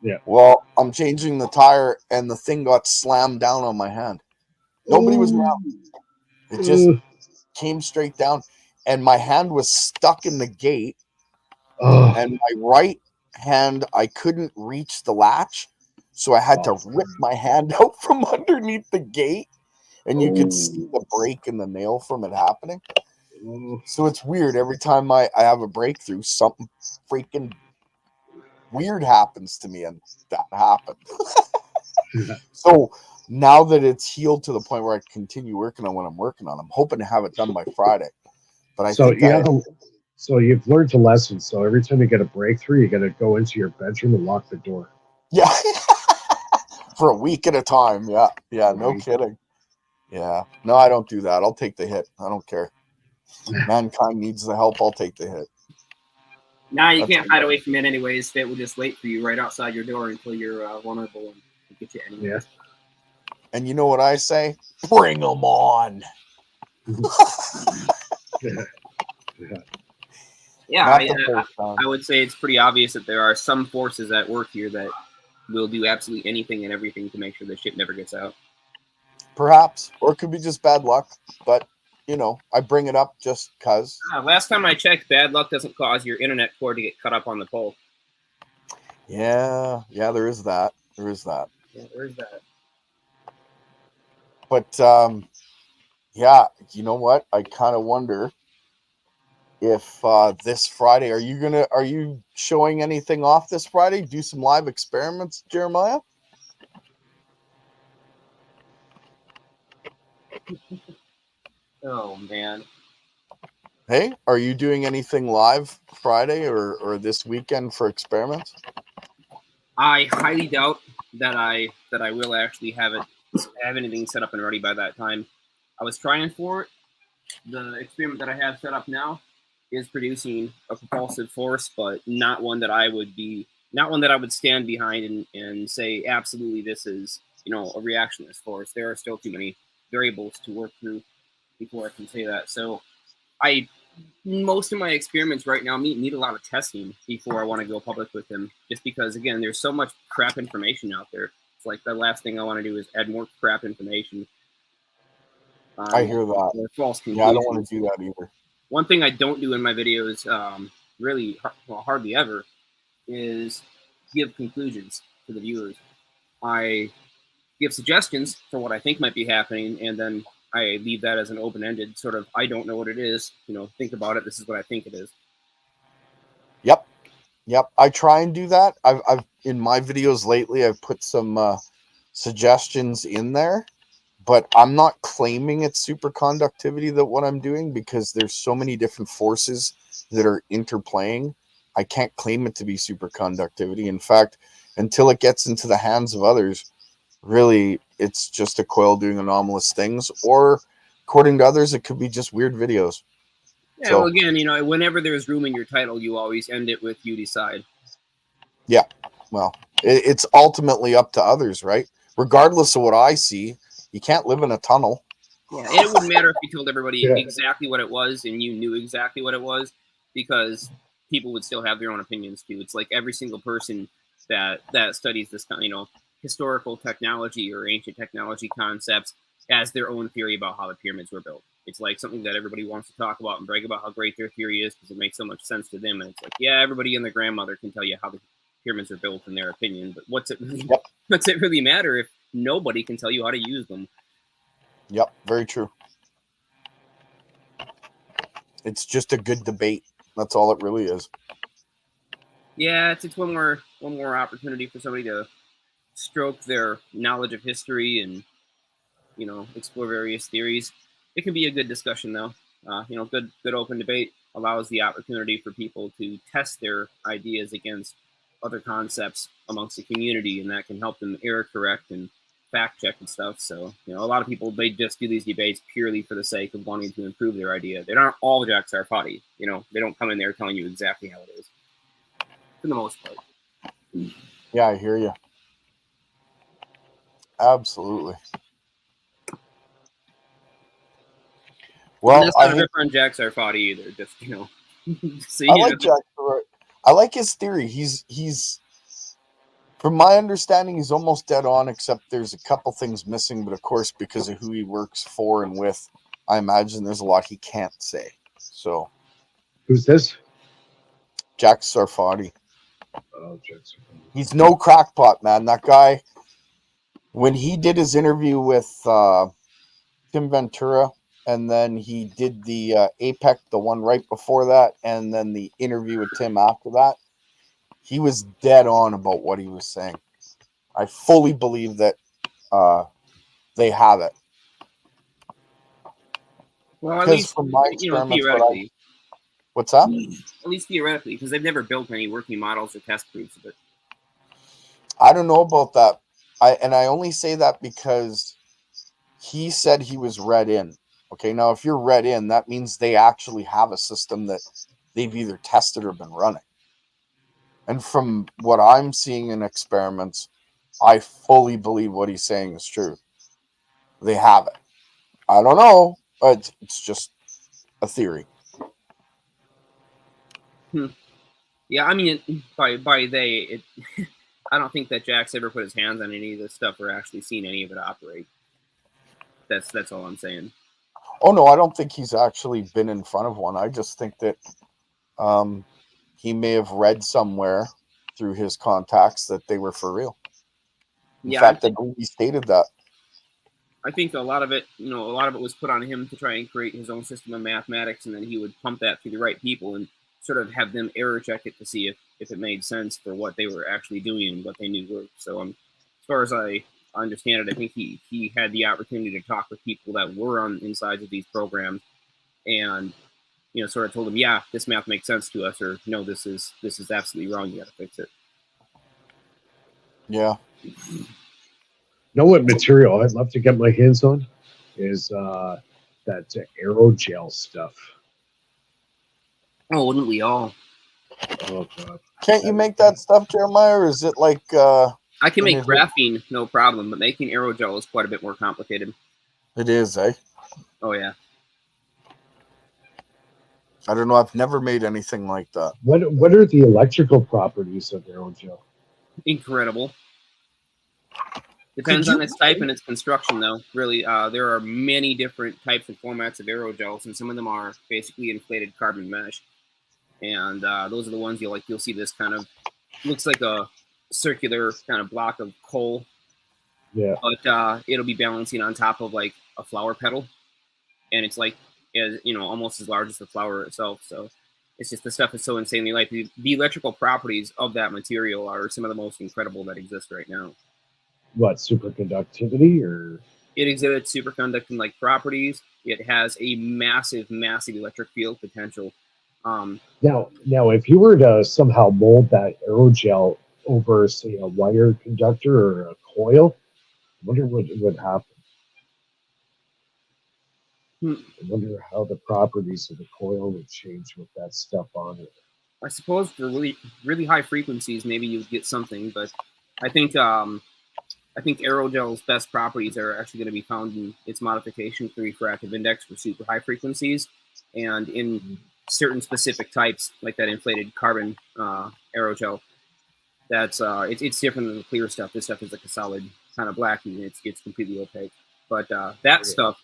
Yeah. Well, I'm changing the tire, and the thing got slammed down on my hand. Nobody was around. It just came straight down, and my hand was stuck in the gate. And my right hand, I couldn't reach the latch, so I had to rip my hand out from underneath the gate, and you could see the break in the nail from it happening. So it's weird. Every time I have a breakthrough, something freaking weird happens to me, and that happened. So now that it's healed to the point where I continue working on what I'm working on, I'm hoping to have it done by Friday. But I think so you've learned a lesson. So every time you get a breakthrough, you got to go into your bedroom and lock the door. Yeah. For a week at a time. Yeah. Yeah. No kidding. Yeah. No, I don't do that. I'll take the hit. I don't care. Mankind needs the help. I'll take the hit. Nah, you can't hide away from it anyways. It will just wait for you right outside your door until you're vulnerable and get you anyways. Yeah. And you know what I say? Bring them on. Yeah, I would say it's pretty obvious that there are some forces at work here that will do absolutely anything and everything to make sure the shit never gets out. Perhaps. Or it could be just bad luck. But, you know, I bring it up just because. Last time I checked, bad luck doesn't cause your internet cord to get cut up on the pole. Yeah. Yeah, there is that. There is that. Yeah, there is that. But, yeah, you know what? I kind of wonder if this Friday, are you showing anything off this Friday? Do some live experiments, Jeremiah? Oh man. Hey, are you doing anything live Friday or this weekend for experiments? I highly doubt that I will actually have anything set up and ready by that time. I was trying for it. The experiment that I have set up now is producing a propulsive force, but not one that I would stand behind and say absolutely this is, you know, a reactionist force. There are still too many variables to work through before I can say that. So most of my experiments right now need a lot of testing before I want to go public with them, just because again there's so much crap information out there. It's like the last thing I want to do is add more crap information. I hear that. False conclusions. Yeah, I don't want to do that either. One thing I don't do in my videos, really hardly ever, is give conclusions to the viewers. I give suggestions for what I think might be happening, and then I leave that as an open-ended sort of, I don't know what it is, you know, think about it, this is what I think it is. Yep. I try and do that. I've in my videos lately, I've put some suggestions in there, but I'm not claiming it's superconductivity that what I'm doing, because there's so many different forces that are interplaying. I can't claim it to be superconductivity. In fact, until it gets into the hands of others, really, it's just a coil doing anomalous things, or according to others, it could be just weird videos. Yeah, well, again, you know, whenever there's room in your title, you always end it with you decide. Yeah, well, it's ultimately up to others, right? Regardless of what I see, you can't live in a tunnel. Yeah, and it wouldn't matter if you told everybody exactly what it was and you knew exactly what it was, because people would still have their own opinions too. It's like every single person that studies this kind, you know, historical technology or ancient technology concepts has their own theory about how the pyramids were built. It's like something that everybody wants to talk about and brag about how great their theory is because it makes so much sense to them. And it's like, yeah, everybody and their grandmother can tell you how the pyramids are built in their opinion, but what's it really matter if nobody can tell you how to use them? Yep, very true. It's just a good debate. That's all it really is. Yeah, it's one more opportunity for somebody to stroke their knowledge of history and, you know, explore various theories. It can be a good discussion, though. You know, good open debate allows the opportunity for people to test their ideas against other concepts amongst the community, and that can help them error correct and fact check and stuff. So, you know, a lot of people, they just do these debates purely for the sake of wanting to improve their idea. They aren't all Jack Sarfati. You know, they don't come in there telling you exactly how it is, for the most part. Yeah, I hear you. Absolutely. Well, that's not a rip on Jack Sarfati either. Just, you know, I like Jack. I like his theory. He's From my understanding, he's almost dead on, except there's a couple things missing. But of course, because of who he works for and with, I imagine there's a lot he can't say. So, who's this? Jack Sarfati. Oh, Jack Sarfati. He's no crackpot, man. That guy, when he did his interview with Tim Ventura, and then he did the APEC, the one right before that, and then the interview with Tim after that, he was dead on about what he was saying. I fully believe that they have it. Well, at least, from my experiments, theoretically. What's that? At least theoretically, because they've never built any working models or test proofs of it. I don't know about that. I only say that because he said he was read in. Okay, now if you're read in, that means they actually have a system that they've either tested or been running. And from what I'm seeing in experiments, I fully believe what he's saying is true. They have it. I don't know, but it's just a theory. Yeah, I mean, by they, I don't think that Jack's ever put his hands on any of this stuff or actually seen any of it operate. That's all I'm saying. Oh no, I don't think he's actually been in front of one. I just think that he may have read somewhere through his contacts that they were for real. In fact, he stated that. I think a lot of it, a lot of it was put on him to try and create his own system of mathematics, and then he would pump that through the right people and sort of have them error check it to see if it made sense for what they were actually doing and what they knew worked. So as far as I understand it, I think he had the opportunity to talk with people that were on insides of these programs and sort of told them, yeah, this math makes sense to us, or no, this is absolutely wrong, you gotta fix it. Yeah. Know what material I'd love to get my hands on is that aerogel stuff. Oh, wouldn't we all? Oh god. Can't you make that stuff, Jeremiah, or is it like I can make graphene, no problem, but making aerogel is quite a bit more complicated. It is, eh? Oh yeah. I don't know. I've never made anything like that. What are the electrical properties of aerogel? Incredible. Depends on its type and its construction, though. Really, there are many different types and formats of aerogels, and some of them are basically inflated carbon mesh. And those are the ones you'll see this kind of looks like a circular kind of block of coal. Yeah. But it'll be balancing on top of like a flower petal, and it's like almost as large as the flower itself. So it's just the stuff is so insanely light. The electrical properties of that material are some of the most incredible that exist right now. What, superconductivity or? It exhibits superconducting like properties. It has a massive, massive electric field potential. Now, if you were to somehow mold that aerogel over, say, a wire conductor or a coil, I wonder what would happen. I wonder how the properties of the coil would change with that stuff on it. I suppose for really, really high frequencies, maybe you'd get something, but I think aerogel's best properties are actually going to be found in its modification for refractive index for super high frequencies, and in certain specific types, like that inflated carbon aerogel. That's it's different than the clear stuff. This stuff is like a solid kind of black, and it's completely opaque. But that stuff,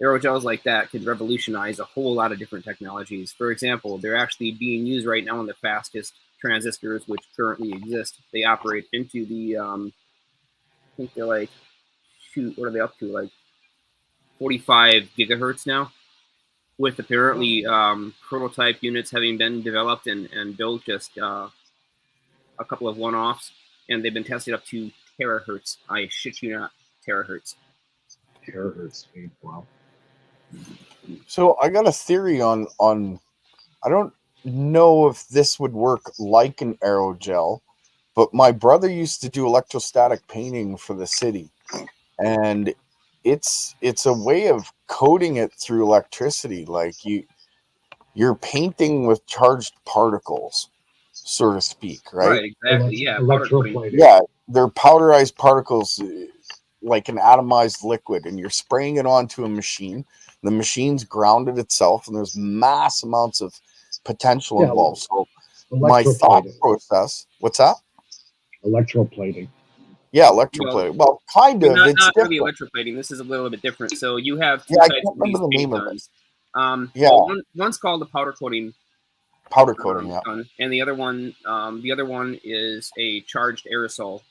aerogels like that, could revolutionize a whole lot of different technologies. For example, they're actually being used right now in the fastest transistors which currently exist. They operate into the I think they're like, what are they up to? Like 45 gigahertz now, with apparently prototype units having been developed and built, just a couple of one-offs, and they've been tested up to terahertz. I shit you not, terahertz. Terahertz speed, wow. So I got a theory on I don't know if this would work like an aerogel, but my brother used to do electrostatic painting for the city, and it's a way of coating it through electricity. Like you're painting with charged particles, so to speak, right? Right, exactly. Yeah, electroplating. Yeah, they're powderized particles, like an atomized liquid, and you're spraying it onto a machine. The machine's grounded itself, and there's mass amounts of potential involved. So my thought process, what's that? Electroplating. Yeah, electroplating. Well, kind of. It's not really different. electroplating. This is a little bit different. So you have two Yeah, I types can't of these remember the paint name of it. guns. Yeah. Well, one's called the powder coating. Powder coating, yeah. Gun, and the other one is a charged aerosol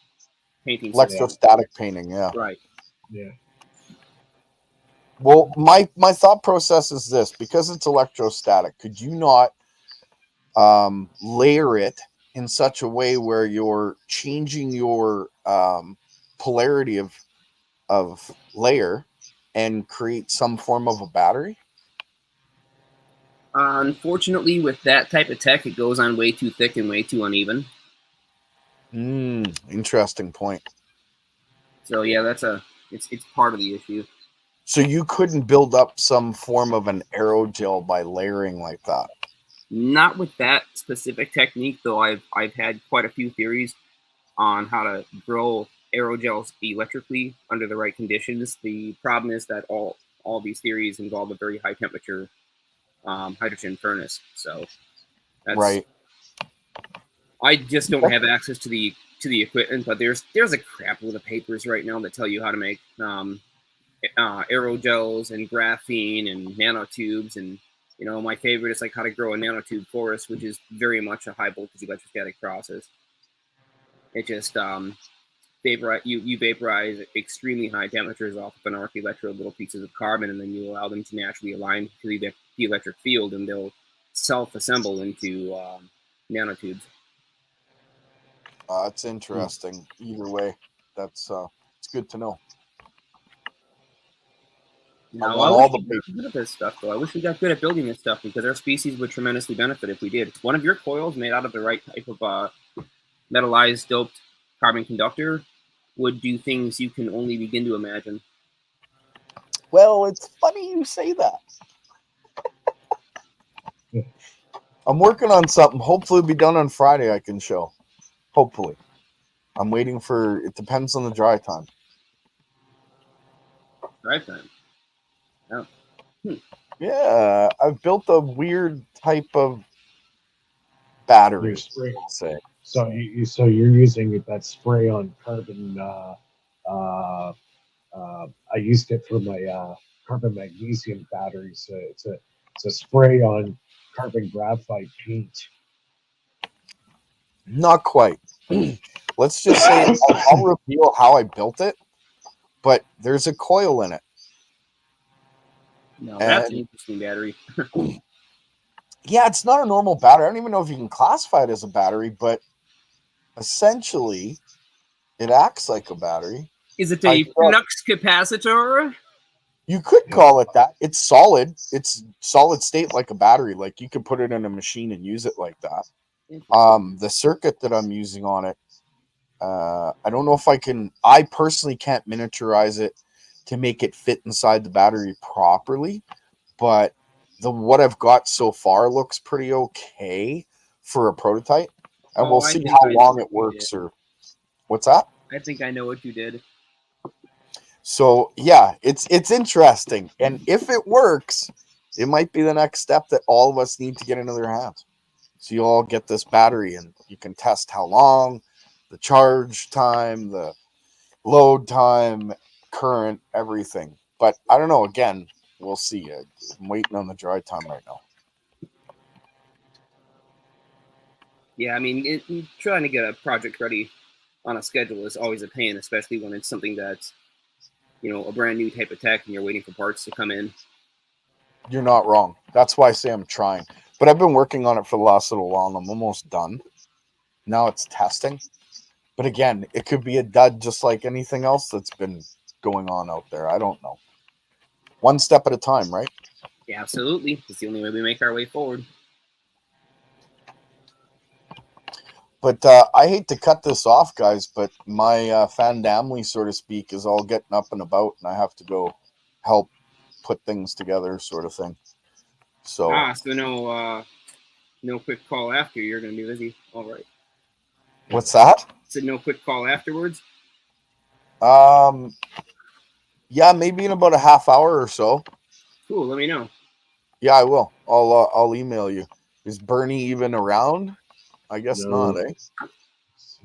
painting system. Electrostatic painting, yeah. Right. Yeah. Well, my thought process is this: because it's electrostatic, could you not layer it in such a way where you're changing your polarity of layer and create some form of a battery? Unfortunately, with that type of tech, it goes on way too thick and way too uneven. Interesting point. So yeah, it's part of the issue. So you couldn't build up some form of an aerogel by layering like that? Not with that specific technique, though. I've had quite a few theories on how to grow aerogels electrically under the right conditions. The problem is that all these theories involve a very high temperature hydrogen furnace. So that's right. I just don't have access to the equipment, but there's a crap load of papers right now that tell you how to make aerogels and graphene and nanotubes, and my favorite is like how to grow a nanotube forest, which is very much a high voltage electrostatic process. It just you vaporize extremely high temperatures off of an arc electrode, little pieces of carbon, and then you allow them to naturally align to the electric field, and they'll self-assemble into nanotubes. It's interesting. Either way, that's it's good to know. No, I wish we got good at this stuff, though. I wish we got good at building this stuff, because our species would tremendously benefit if we did. One of your coils made out of the right type of metallized, doped carbon conductor would do things you can only begin to imagine. Well, it's funny you say that. I'm working on something. Hopefully it'll be done on Friday. I can show. Hopefully. I'm waiting for, it depends on the dry time. Dry time? Oh. Yeah, I've built a weird type of battery. Say. So you're using that spray on carbon. I used it for my carbon magnesium batteries. So it's a spray on carbon graphite paint. Not quite. Let's just say I'll reveal how I built it, but there's a coil in it. No, that's an interesting battery. Yeah, it's not a normal battery. I don't even know if you can classify it as a battery, but essentially it acts like a battery. Is it a flux capacitor? You could call it that. It's solid. It's solid state like a battery. Like you could put it in a machine and use it like that. The circuit that I'm using on it, I don't know if I personally can't miniaturize it to make it fit inside the battery properly, but what I've got so far looks pretty okay for a prototype, and we'll see how long it works. Or what's that? I think I know what you did. So yeah, it's interesting, and if it works, it might be the next step that all of us need to get into their hands. So you all get this battery, and you can test how long, the charge time, the load time, current, everything. But I don't know. Again, we'll see. I'm waiting on the dry time right now. Yeah, I mean, trying to get a project ready on a schedule is always a pain, especially when it's something that's, a brand new type of tech and you're waiting for parts to come in. You're not wrong. That's why I say I'm trying. But I've been working on it for the last little while, and I'm almost done. Now it's testing. But again, it could be a dud just like anything else that's been going on out there. I don't know. One step at a time, right? Yeah, absolutely. It's the only way we make our way forward. But I hate to cut this off, guys, but my fandamly, so to speak, is all getting up and about, and I have to go help put things together, sort of thing. So no quick call after. You're going to be busy. All right. What's that? Said no quick call afterwards. Yeah, maybe in about a half hour or so. Cool. Let me know. Yeah, I will. I'll email you. Is BurnEye even around? I guess not, eh?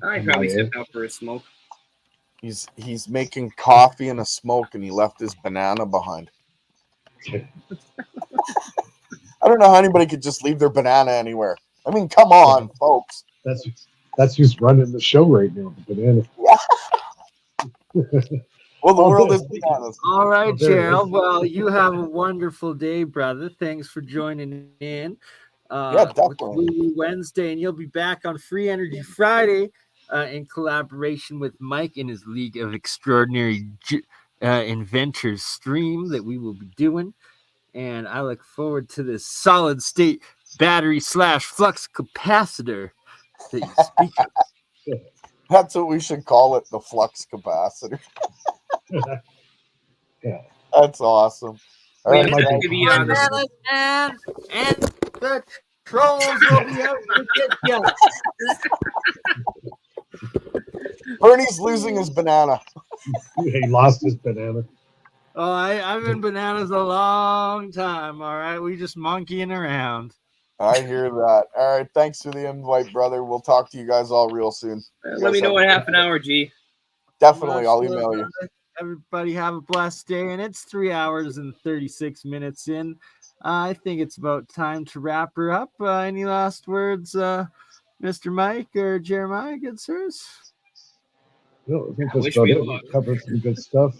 I'd Am probably I step in? out for a smoke. He's making coffee and a smoke, and he left his banana behind. I don't know how anybody could just leave their banana anywhere. I mean, come on, folks. That's who's running the show right now, the banana. Well, the Oh, world there- is bananas. All right, Oh, there it is. Gerald. Well, you have a wonderful day, brother. Thanks for joining in. Yeah, With definitely. Woo Wednesday, and you'll be back on Free Energy Friday in collaboration with Mike and his League of Extraordinary Inventors stream that we will be doing. And I look forward to this solid state battery / flux capacitor that you speak of. That's what we should call it, the flux capacitor. Yeah. That's awesome. All Wait, right, is that guys. to be on the And the trolls will be out to get you. Bernie's losing his banana. He lost his banana. Oh, I've been bananas a long time. All right, we just monkeying around. I hear that. All right, thanks for the invite, brother. We'll talk to you guys all real soon. Let me know in half an hour, G. Definitely, I'll email you. Everybody have a blessed day, and it's 3 hours and 36 minutes in. I think it's about time to wrap her up. Any last words, Mr. Mike or Jeremiah? Good sirs. No, I think I that's wish about we it. had We covered some good stuff.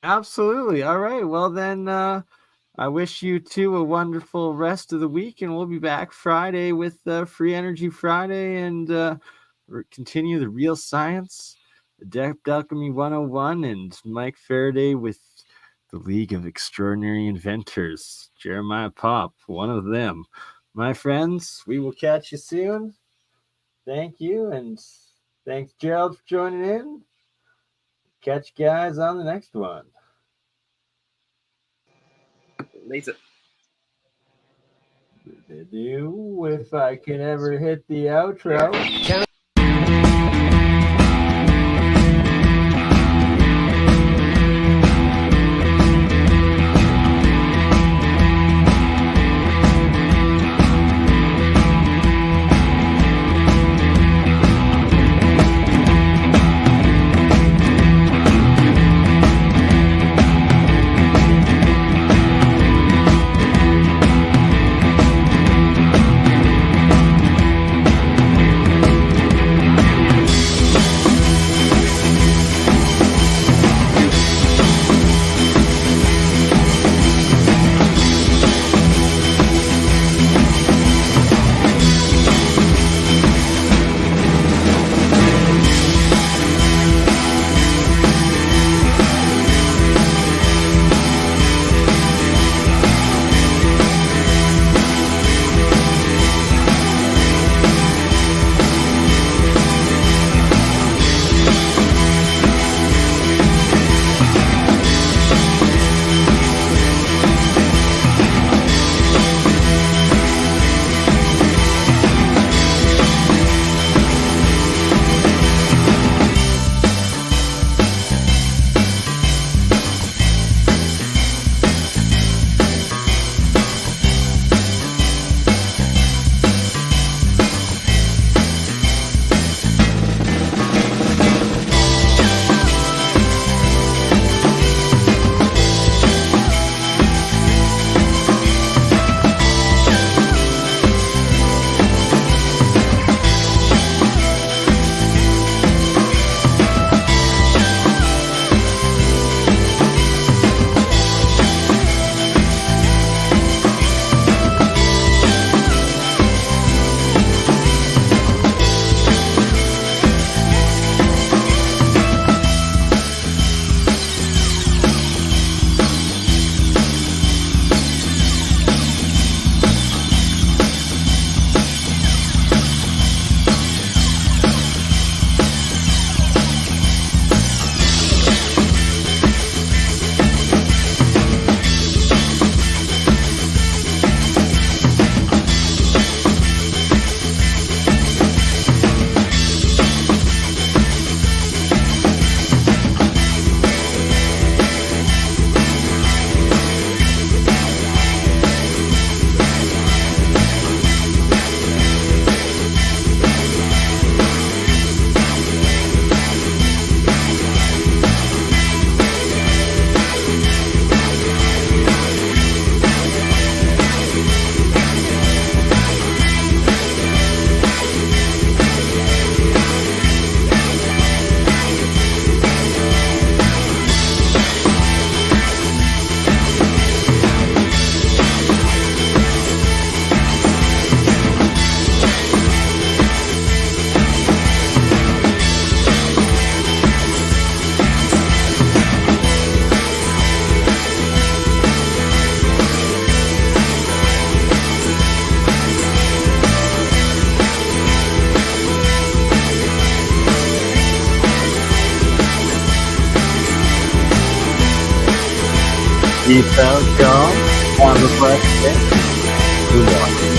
Absolutely. All right. Well, then I wish you two a wonderful rest of the week, and we'll be back Friday with Free Energy Friday and continue the real science, Adept Alchemy 101, and Mike Faraday with the League of Extraordinary Inventors. Jeremiah Pop, one of them. My friends, we will catch you soon. Thank you, and thanks, Gerald, for joining in. Catch you guys on the next one. Laser. If I can ever hit the outro. Peace out, y'all. Have a blessed day. Good luck.